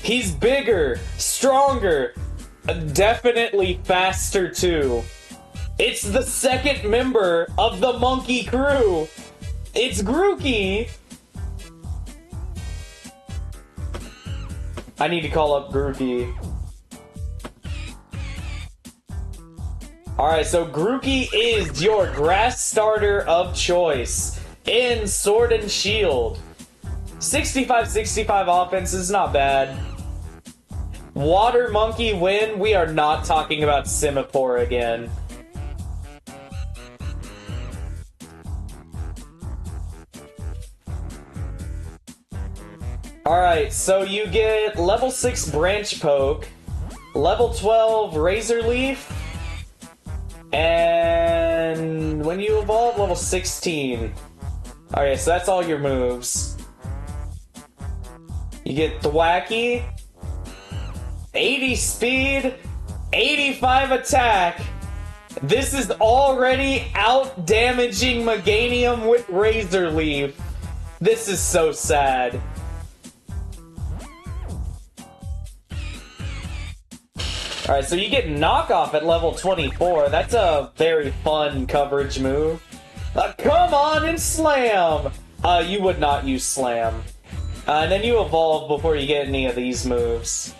He's bigger, stronger, definitely faster too. It's the second member of the monkey crew. It's Grookey. I need to call up Grookey. Alright, so Grookey is your grass starter of choice in Sword and Shield. 65-65 offense is not bad. Water Monkey win, we are not talking about Simipour again. Alright, so you get level 6 Branch Poke, level 12 Razor Leaf, and when you evolve level 16. Okay, so that's all your moves. You get Froakie, 80 speed, 85 attack. This is already out-damaging Meganium with Razor Leaf. This is so sad. Alright, so you get knockoff at level 24. That's a very fun coverage move. Come on and slam! You would not use slam. And then you evolve before you get any of these moves.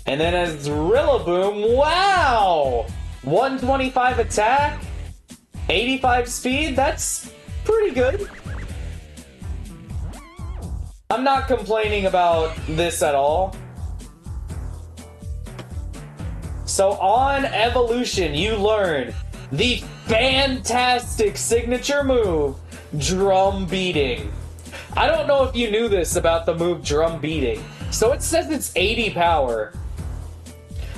And then as Rillaboom, wow! 125 attack, 85 speed, that's pretty good. I'm not complaining about this at all. So on evolution, you learn the fantastic signature move, Drum Beating. I don't know if you knew this about the move Drum Beating. So it says it's 80 power.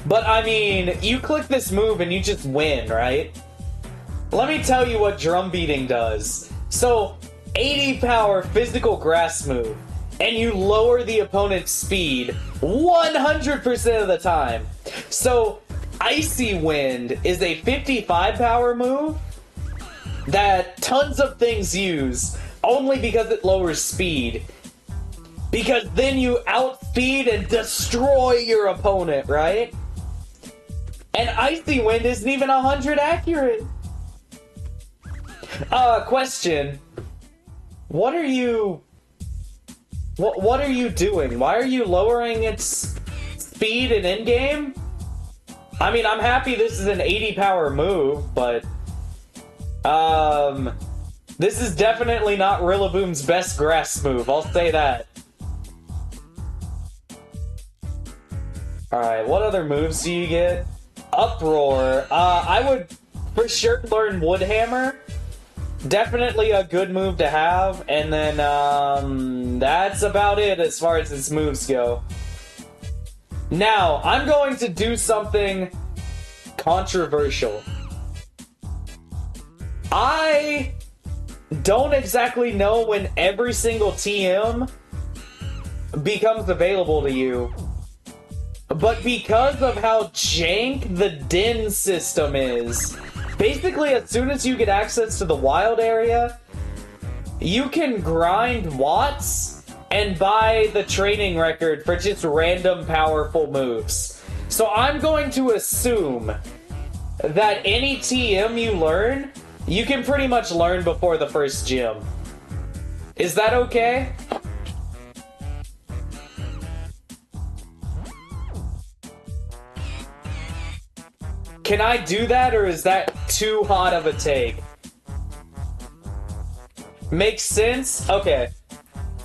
But I mean, you click this move and you just win, right? Let me tell you what Drum Beating does. So, 80 power physical grass move, and you lower the opponent's speed 100% of the time. So, Icy Wind is a 55 power move that tons of things use, only because it lowers speed. Because then you outspeed and destroy your opponent, right? And Icy Wind isn't even 100 accurate. Question. What are you doing? Why are you lowering its speed in in-game? I mean, I'm happy this is an 80 power move, but this is definitely not Rillaboom's best grass move, I'll say that. Alright, what other moves do you get? Uproar. I would for sure learn Wood Hammer. Definitely a good move to have. And then, that's about it as far as its moves go. Now, I'm going to do something controversial. I don't exactly know when every single TM becomes available to you. But because of how jank the Den system is, basically as soon as you get access to the wild area, you can grind watts and buy the training record for just random powerful moves. So I'm going to assume that any TM you learn, you can pretty much learn before the first gym. Is that okay? Can I do that, or is that too hot of a take? Makes sense? Okay.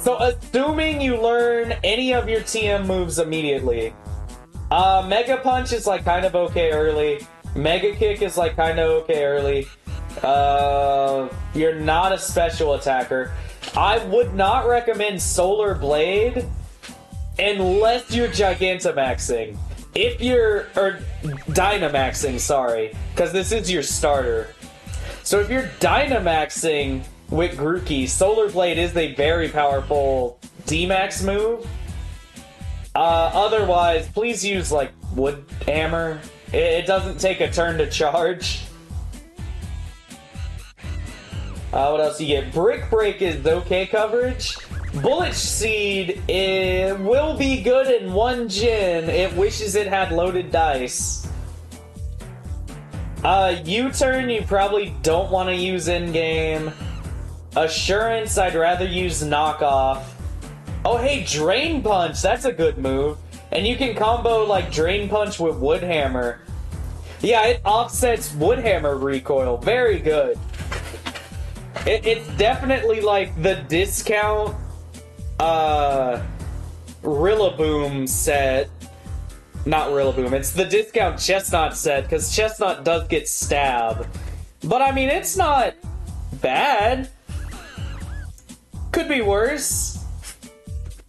So, assuming you learn any of your TM moves immediately. Mega Punch is, like, kind of okay early. Mega Kick is, like, kind of okay early. You're not a special attacker. I would not recommend Solar Blade unless you're Gigantamaxing. If you're, or Dynamaxing, sorry, because this is your starter. So if you're Dynamaxing with Grookey, Solar Blade is a very powerful D-Max move. Otherwise, please use, like, Wood Hammer. It doesn't take a turn to charge. What else you get? Brick Break is okay coverage. Bullet Seed will be good in one gen. It wishes it had loaded dice. U-Turn you probably don't want to use in-game. Assurance I'd rather use knockoff. Oh hey, Drain Punch, that's a good move. And you can combo like Drain Punch with Wood Hammer. Yeah, it offsets Wood Hammer recoil. Very good. It's definitely like the discount Rillaboom set. Not Rillaboom, it's the discount Chestnut set, because Chestnut does get stabbed. But I mean, it's not bad. Could be worse.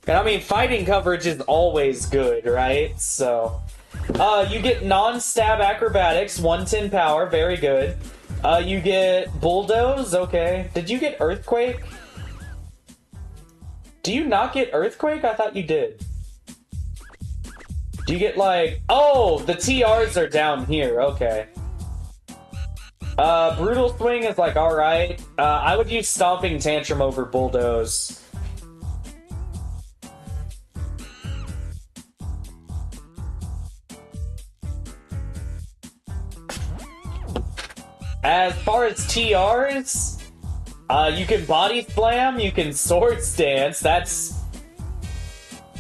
And I mean, fighting coverage is always good, right? So, You get non-stab acrobatics, 110 power, very good. You get bulldoze, okay. Did you get earthquake? Do you not get earthquake? I thought you did. Do you get like... Oh, the TRs are down here, okay. Brutal swing is like, alright. I would use stomping tantrum over bulldoze. As far as TRs, you can body slam, you can sword stance. That's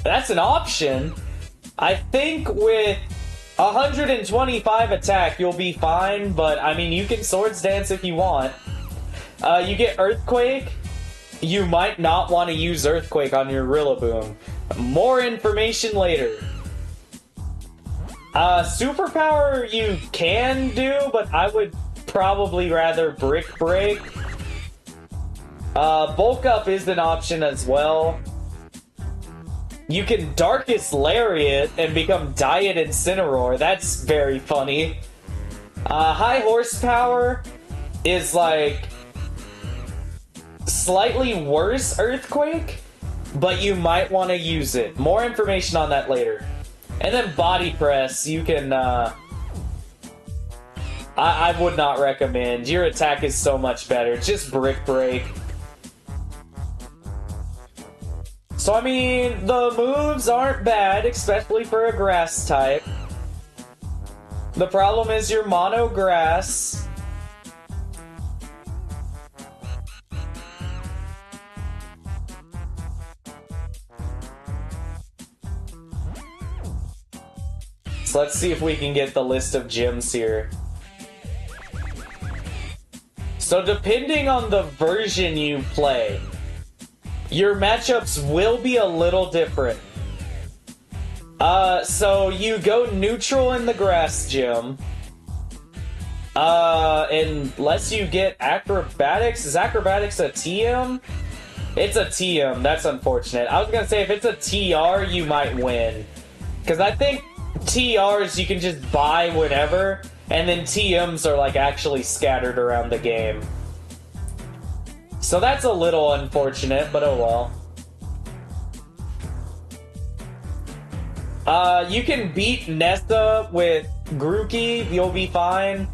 an option. I think with 125 attack, you'll be fine, but I mean, you can sword stance if you want. You get earthquake. You might not want to use earthquake on your Rillaboom. More information later. Superpower you can do, but I would probably rather Brick Break. Bulk Up is an option as well. You can Darkest Lariat and become Diet Incineroar. That's very funny. High Horsepower is like slightly worse Earthquake, but you might want to use it. More information on that later. And then Body Press, you can... I would not recommend. Your attack is so much better. Just Brick Break. So, I mean, the moves aren't bad, especially for a grass type. The problem is your mono grass. So let's see if we can get the list of gyms here. So depending on the version you play, your matchups will be a little different. So you go neutral in the grass gym. Unless you get acrobatics. Is acrobatics a TM? It's a TM. That's unfortunate. I was gonna say if it's a TR, you might win. Because I think TRs you can just buy whenever, and then TMs are like actually scattered around the game. So that's a little unfortunate, but oh well. You can beat Nessa with Grookey, you'll be fine.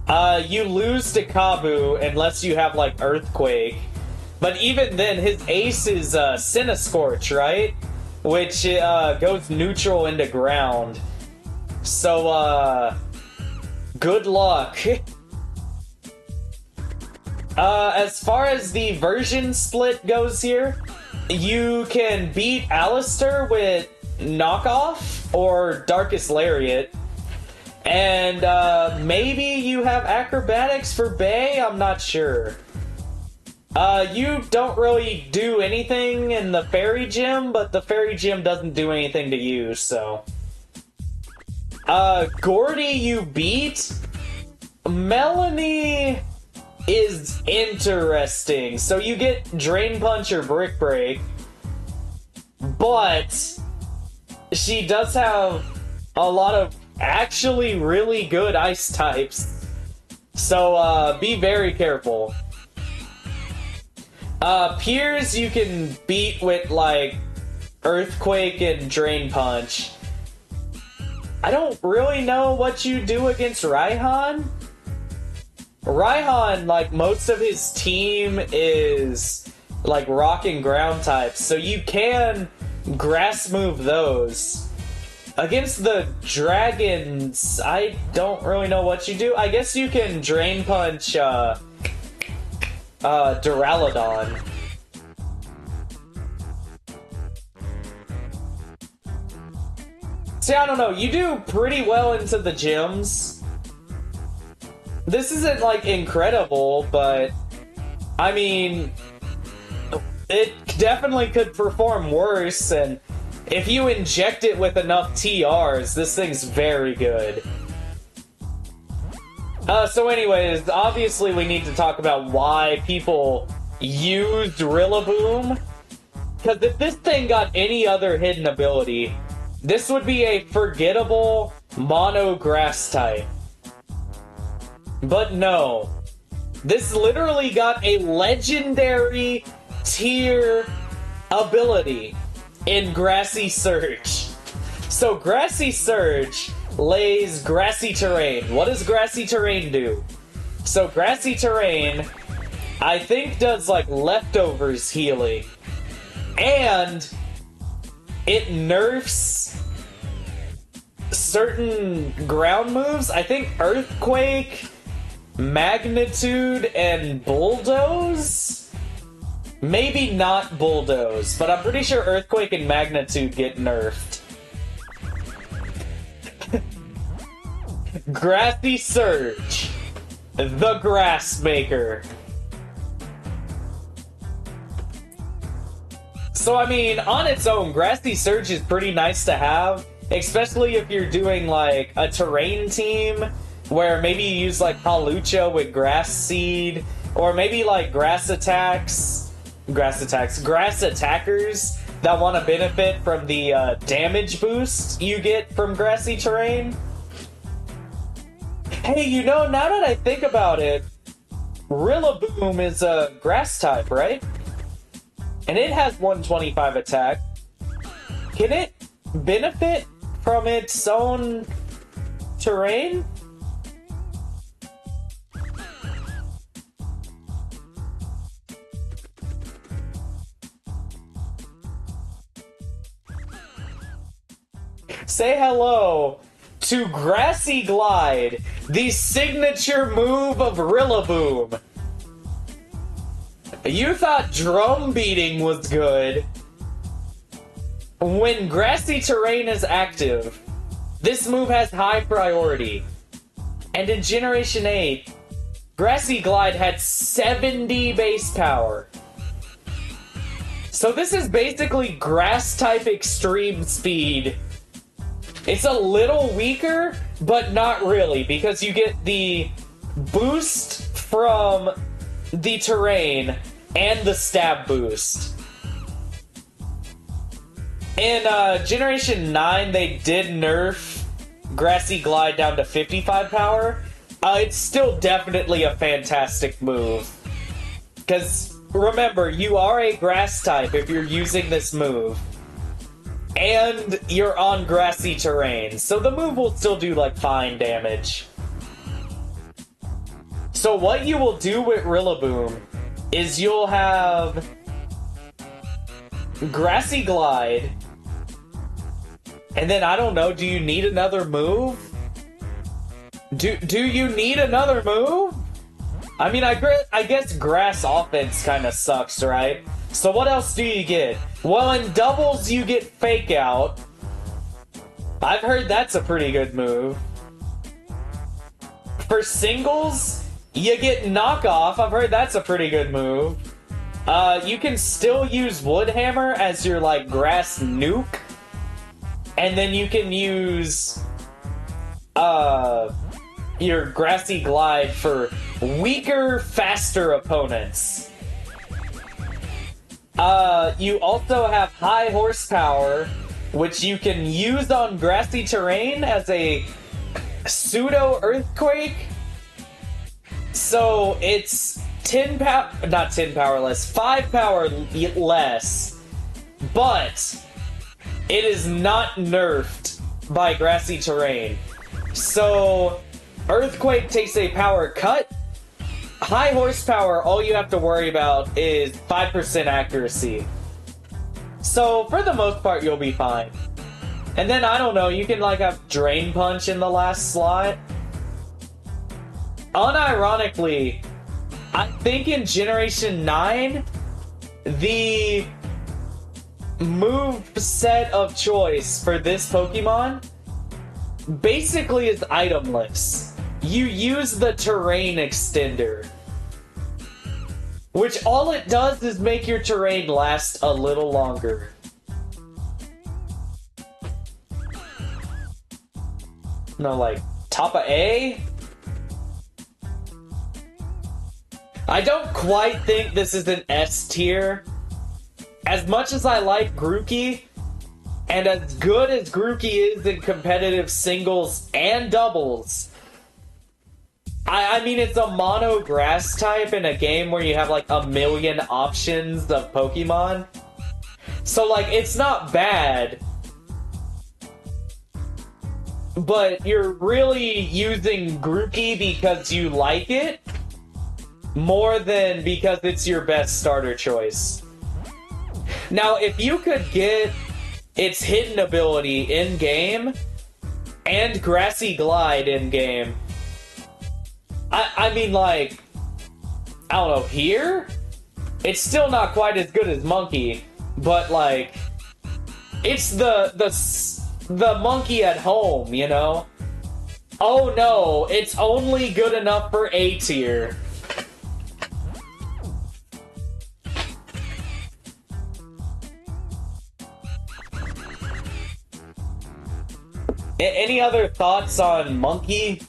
You lose to Kabu unless you have like Earthquake. But even then, his ace is Cinescorch, right? Which goes neutral into ground. So, good luck. As far as the version split goes here, you can beat Alistair with Knockoff or Darkest Lariat. And maybe you have Acrobatics for Bay? I'm not sure. You don't really do anything in the Fairy Gym, but the Fairy Gym doesn't do anything to you, so... Gordy you beat? Melanie is interesting. So you get Drain Punch or Brick Break, but she does have a lot of actually really good ice types. So, be very careful. Piers you can beat with, like, Earthquake and Drain Punch. I don't really know what you do against Raihan. Raihan, like, most of his team is, like, rock and ground types, so you can grass move those. Against the dragons, I don't really know what you do. I guess you can Drain Punch, Duraludon. See, I don't know. You do pretty well into the gyms. This isn't, like, incredible, but... I mean... It definitely could perform worse, and... if you inject it with enough TRs, this thing's very good. So anyways, obviously we need to talk about why people used Rillaboom. Because if this thing got any other hidden ability, this would be a forgettable mono grass type. But no. This literally got a legendary tier ability in Grassy Surge. So Grassy Surge lays grassy terrain. What does grassy terrain do? So grassy terrain, I think, does like leftovers healing. And it nerfs certain ground moves. I think Earthquake, Magnitude, and Bulldoze? Maybe not Bulldoze, but I'm pretty sure Earthquake and Magnitude get nerfed. Grassy Surge, the Grass Maker. So I mean, on its own, Grassy Surge is pretty nice to have, especially if you're doing like a terrain team where maybe you use like Palucha with Grass Seed, or maybe like grass attackers that want to benefit from the damage boost you get from grassy terrain. Hey, you know, now that I think about it, Rillaboom is a grass type, right? And it has 125 attack. Can it benefit from its own terrain? Say hello to Grassy Glide, the signature move of Rillaboom. You thought drum beating was good. When grassy terrain is active, this move has high priority. And in Generation 8, Grassy Glide had 70 base power. So this is basically grass type extreme speed. It's a little weaker, but not really, because you get the boost from the terrain and the stab boost. In Generation 9, they did nerf Grassy Glide down to 55 power. It's still definitely a fantastic move. Because, remember, you are a grass type if you're using this move. And you're on grassy terrain, so the move will still do, like, fine damage. So what you will do with Rillaboom is you'll have Grassy Glide, and then, I don't know, do you need another move? Do you need another move? I mean, I guess Grass Offense kind of sucks, right? So what else do you get? Well, in doubles, you get Fake Out. I've heard that's a pretty good move. For singles, you get Knockoff. I've heard that's a pretty good move. You can still use Woodhammer as your, like, grass nuke. And then you can use, your Grassy Glide for weaker, faster opponents. You also have High Horsepower, which you can use on grassy terrain as a pseudo earthquake. So it's 5 power less, but it is not nerfed by grassy terrain. So earthquake takes a power cut. High horsepower, all you have to worry about is 5% accuracy. So, for the most part, you'll be fine. And then, I don't know, you can, like, have Drain Punch in the last slot. Unironically, I think in Generation 9, the move set of choice for this Pokemon basically is itemless. You use the Terrain Extender, which all it does is make your terrain last a little longer. No, like, top of A? I don't quite think this is an S tier. As much as I like Grookey, And as good as Grookey is in competitive singles and doubles, I mean, it's a mono grass type in a game where you have like a million options of Pokemon. So, like, it's not bad. But you're really using Grookey because you like it more than because it's your best starter choice. Now, if you could get its hidden ability in-game and Grassy Glide in-game, I mean, like, I don't know, here? It's still not quite as good as Monkey, but, like, it's the monkey at home, you know? Oh no, it's only good enough for A tier. Any other thoughts on Monkey?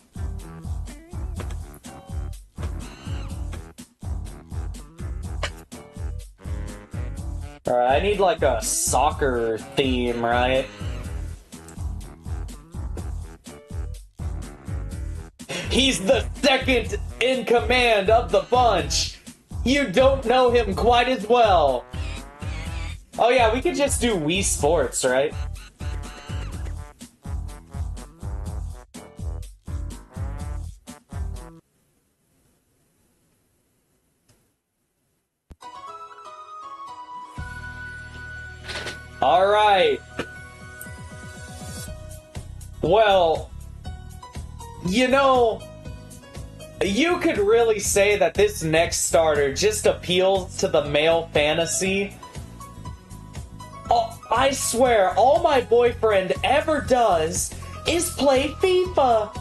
Alright, I need like a soccer theme, right? He's the second in command of the bunch! You don't know him quite as well! Oh yeah, we could just do Wii Sports, right? Alright. Well, you know, you could really say that this next starter just appeals to the male fantasy. Oh, I swear, all my boyfriend ever does is play FIFA.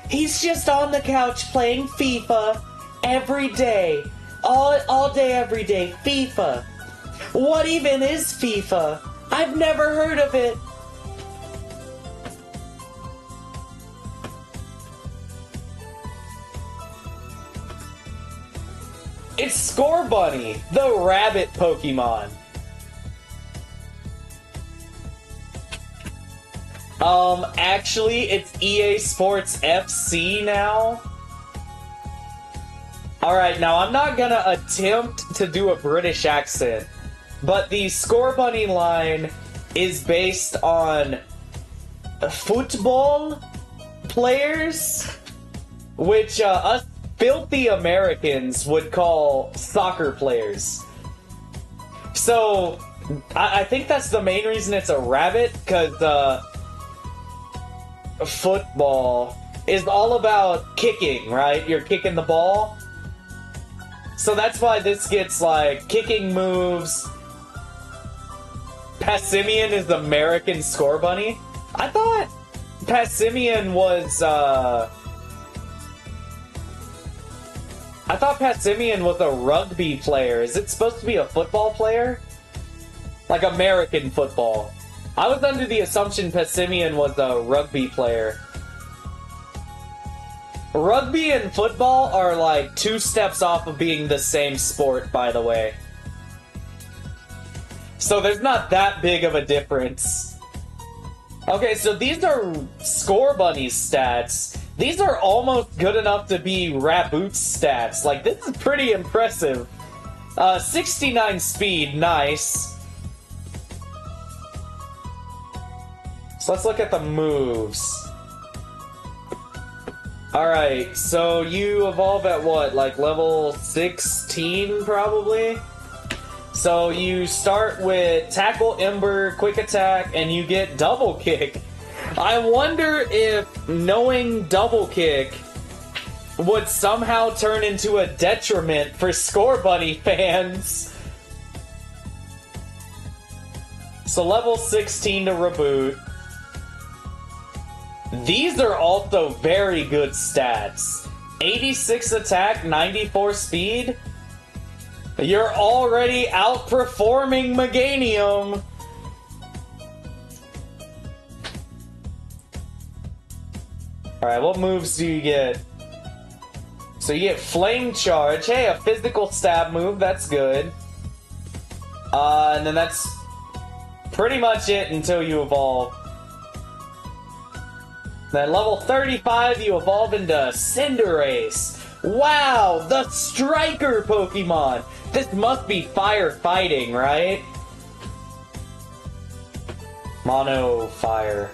He's just on the couch playing FIFA every day. All day, every day, FIFA. What even is FIFA? I've never heard of it. It's Score Bunny, the rabbit Pokemon. Actually, it's EA Sports FC now. Alright, now I'm not gonna attempt to do a British accent, but the Score Bunny line is based on football players, which us filthy Americans would call soccer players. So, I think that's the main reason it's a rabbit, because football is all about kicking, right? You're kicking the ball. So that's why this gets, like, kicking moves. Passimian is the American Score Bunny? I thought Passimian was, I thought Passimian was a rugby player. Is it supposed to be a football player? Like American football. I was under the assumption Passimian was a rugby player. Rugby and football are like 2 steps off of being the same sport, by the way. So there's not that big of a difference. Okay, so these are Score Bunny's stats. These are almost good enough to be Raboot's stats. Like, this is pretty impressive. 69 speed, nice. So let's look at the moves. Alright, so you evolve at what? Like level 16, probably? So you start with Tackle, Ember, Quick Attack, and you get Double Kick. I wonder if knowing Double Kick would somehow turn into a detriment for Score Bunny fans. So level 16 to reboot. These are also very good stats. 86 attack, 94 speed. You're already outperforming Meganium. Alright, what moves do you get? So you get Flame Charge. Hey, a physical stab move, that's good. And then that's pretty much it until you evolve. Then level 35, you evolve into Cinderace. Wow, the Striker Pokemon! This must be fire fighting, right? Mono Fire.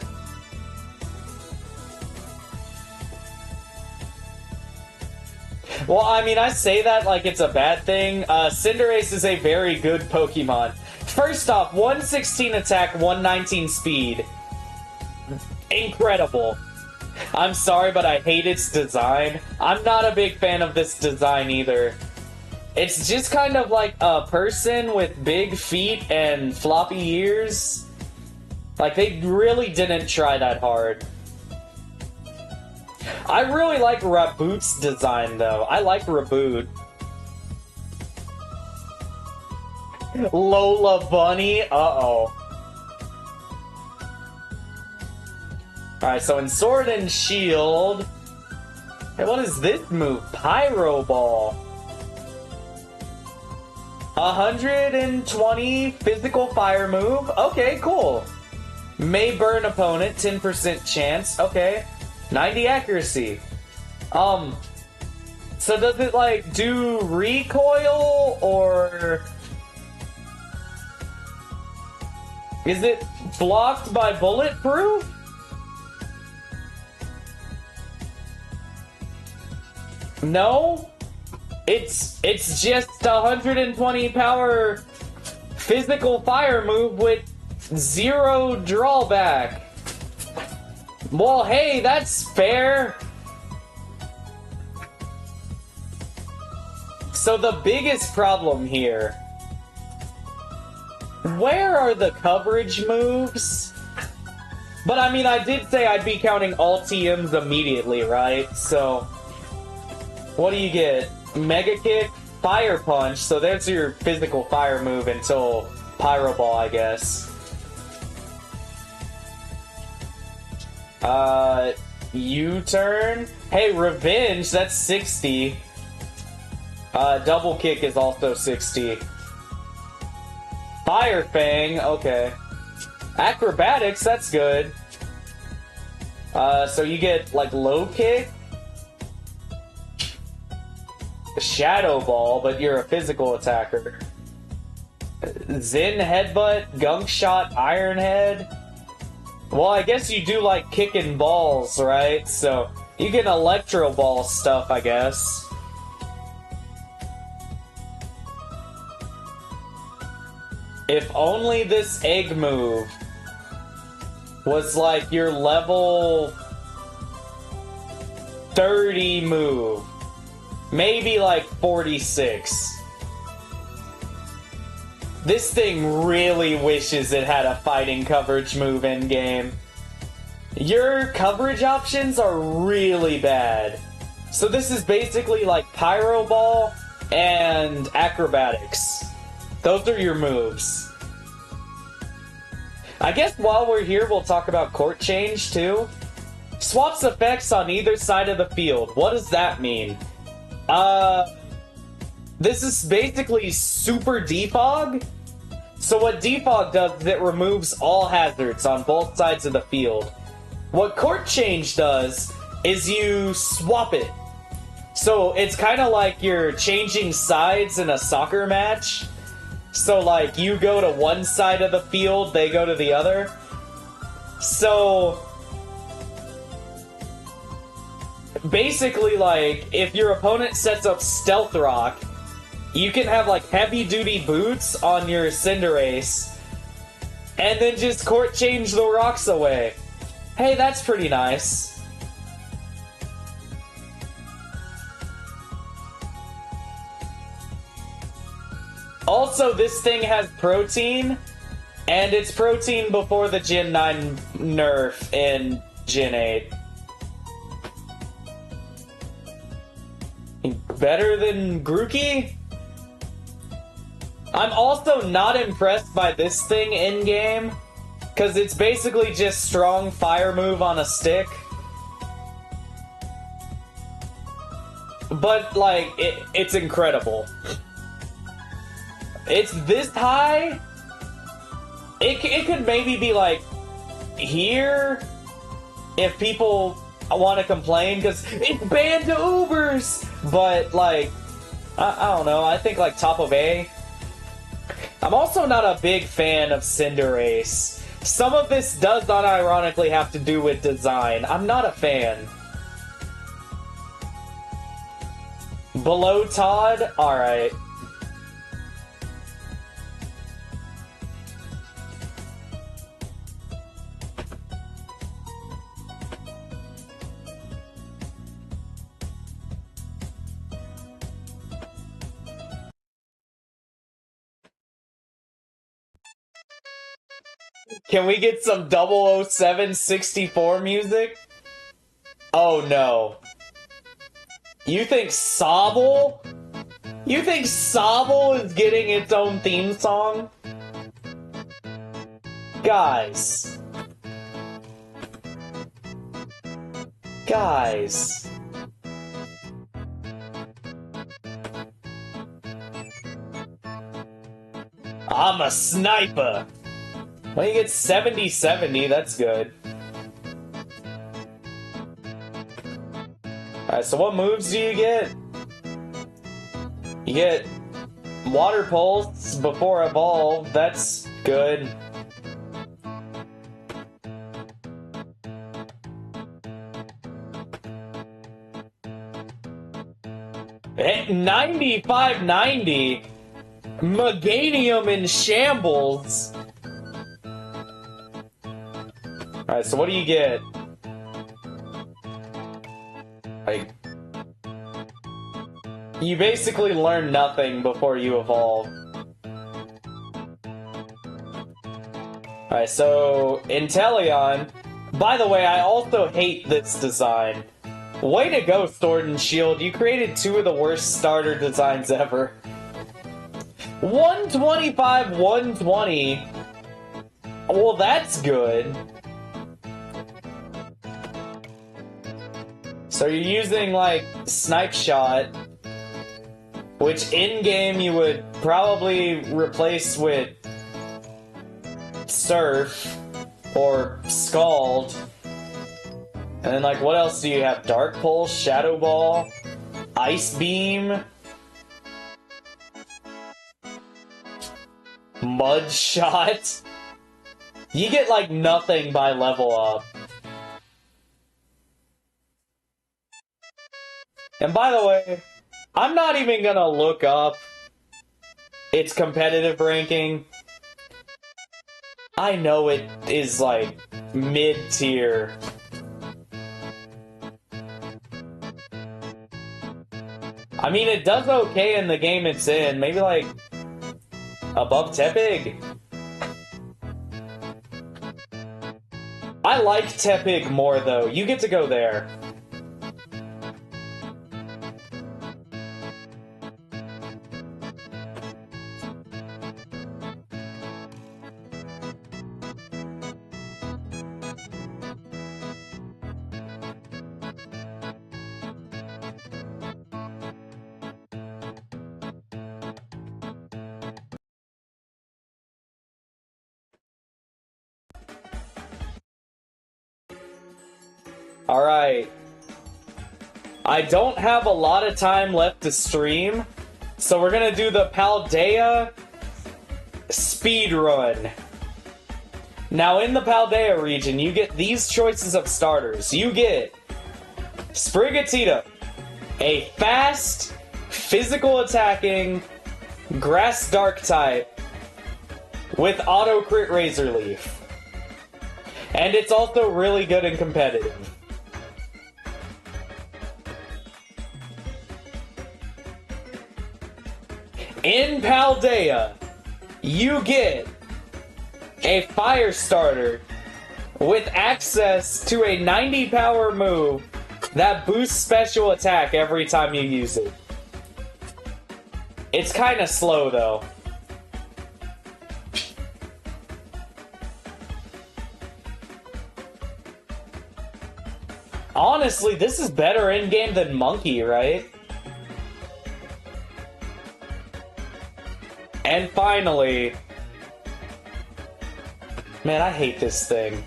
Well, I mean, I say that like it's a bad thing. Cinderace is a very good Pokemon. First off, 116 attack, 119 speed. Incredible. I'm sorry, but I hate its design. I'm not a big fan of this design either. It's just kind of like a person with big feet and floppy ears. Like, they really didn't try that hard. I really like Raboot's design, though. I like Raboot. Lola Bunny? Uh-oh. Alright, so in Sword and Shield... Hey, what is this move? Pyro Ball. 120 physical fire move. Okay, cool. May burn opponent, 10% chance. Okay. 90 accuracy. So does it, like, do recoil, or... Is it blocked by bulletproof? No? It's just 120 power physical fire move with 0 drawback. Well, hey, that's fair. So the biggest problem here... Where are the coverage moves? But I mean, I did say I'd be counting all TMs immediately, right? So... What do you get? Mega Kick, Fire Punch, so there's your physical fire move until Pyro Ball, I guess. U-turn? Hey, Revenge, that's 60. Double Kick is also 60. Fire Fang, okay. Acrobatics, that's good. So you get, like, Low Kick? Shadow Ball, but you're a physical attacker. Zen Headbutt, Gunk Shot, Iron Head. Well, I guess you do like kicking balls, right? So you can Electro Ball stuff, I guess. If only this egg move was like your level 30 move. Maybe like 46. This thing really wishes it had a fighting coverage move in-game. Your coverage options are really bad. So this is basically like Pyro Ball and Acrobatics. Those are your moves. I guess while we're here, we'll talk about Court Change too. Swaps effects on either side of the field. What does that mean? This is basically Super Defog. So what Defog does is it removes all hazards on both sides of the field. What Court Change does is you swap it. So it's kind of like you're changing sides in a soccer match. So like you go to one side of the field, they go to the other. So... basically, like, if your opponent sets up Stealth Rock, you can have, like, heavy-duty boots on your Cinderace, and then just Court Change the rocks away. Hey, that's pretty nice. Also, this thing has Protein, and it's Protein before the Gen 9 nerf in Gen 8. Better than Grookey? I'm also not impressed by this thing in-game, because it's basically just strong fire move on a stick. But, like, it's incredible. It's this high? It could maybe be like here if people want to complain because it's banned to Ubers, but like I don't know. I think like top of A. I'm also not a big fan of Cinderace. Some of this does unironically have to do with design. I'm not a fan. Below Todd? Alright. Can we get some 00764 music? Oh no. You think Sobble? You think Sobble is getting its own theme song? Guys. Guys. I'm a sniper. Well, you get 70-70, that's good. Alright, so what moves do you get? You get Water Pulse before Evolve, that's good. At 95-90, Meganium in shambles. Alright, so what do you get? Like, you basically learn nothing before you evolve. Alright, so Inteleon. By the way, I also hate this design. Way to go, Sword and Shield. You created two of the worst starter designs ever. 125, 120. Well, that's good. So you're using, like, Snipe Shot, which in-game you would probably replace with Surf or Scald. And then, like, what else do you have? Dark Pulse, Shadow Ball, Ice Beam, Mud Shot. You get, like, nothing by level up. And by the way, I'm not even gonna look up its competitive ranking. I know it is, like, mid-tier. I mean, it does okay in the game it's in. Maybe, like, above Tepig. I like Tepig more, though. You get to go there. Alright. I don't have a lot of time left to stream, so we're gonna do the Paldea speed run. Now, in the Paldea region, you get these choices of starters. You get Sprigatito, a fast, physical attacking, grass dark type with auto crit Razor Leaf. And it's also really good and competitive. In Paldea, you get a fire starter with access to a 90 power move that boosts special attack every time you use it. It's kinda slow though. Honestly, this is better in-game than Monkey, right? And finally, Man, I hate this thing.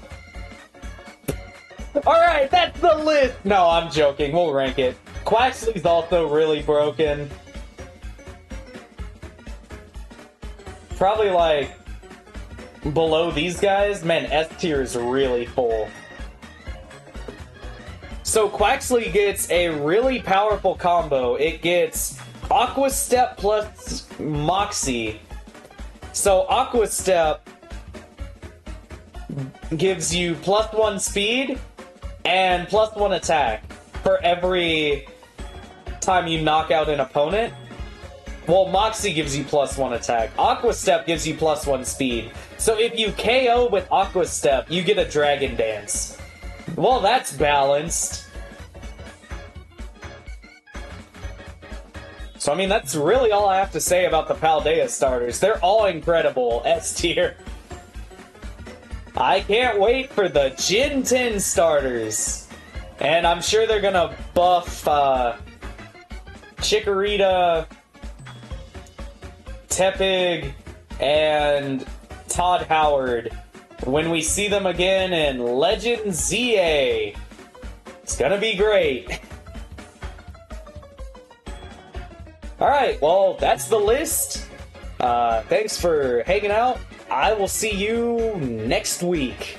Alright, that's the list! No, I'm joking. We'll rank it. Quaxly's also really broken. Probably, like, below these guys. Man, S tier is really full. So Quaxly gets a really powerful combo. It gets Aqua Step plus Moxie. So Aqua Step gives you +1 speed and +1 attack for every time you knock out an opponent. Well, Moxie gives you +1 attack. Aqua Step gives you +1 speed. So if you KO with Aqua Step, you get a Dragon Dance. Well, that's balanced. So, I mean, that's really all I have to say about the Paldea starters. They're all incredible. S tier. I can't wait for the Gen 10 starters. And I'm sure they're gonna buff Chikorita, Tepig, and Todd Howard when we see them again in Legend ZA. It's gonna be great. Alright, well, that's the list. Thanks for hanging out. I will see you next week.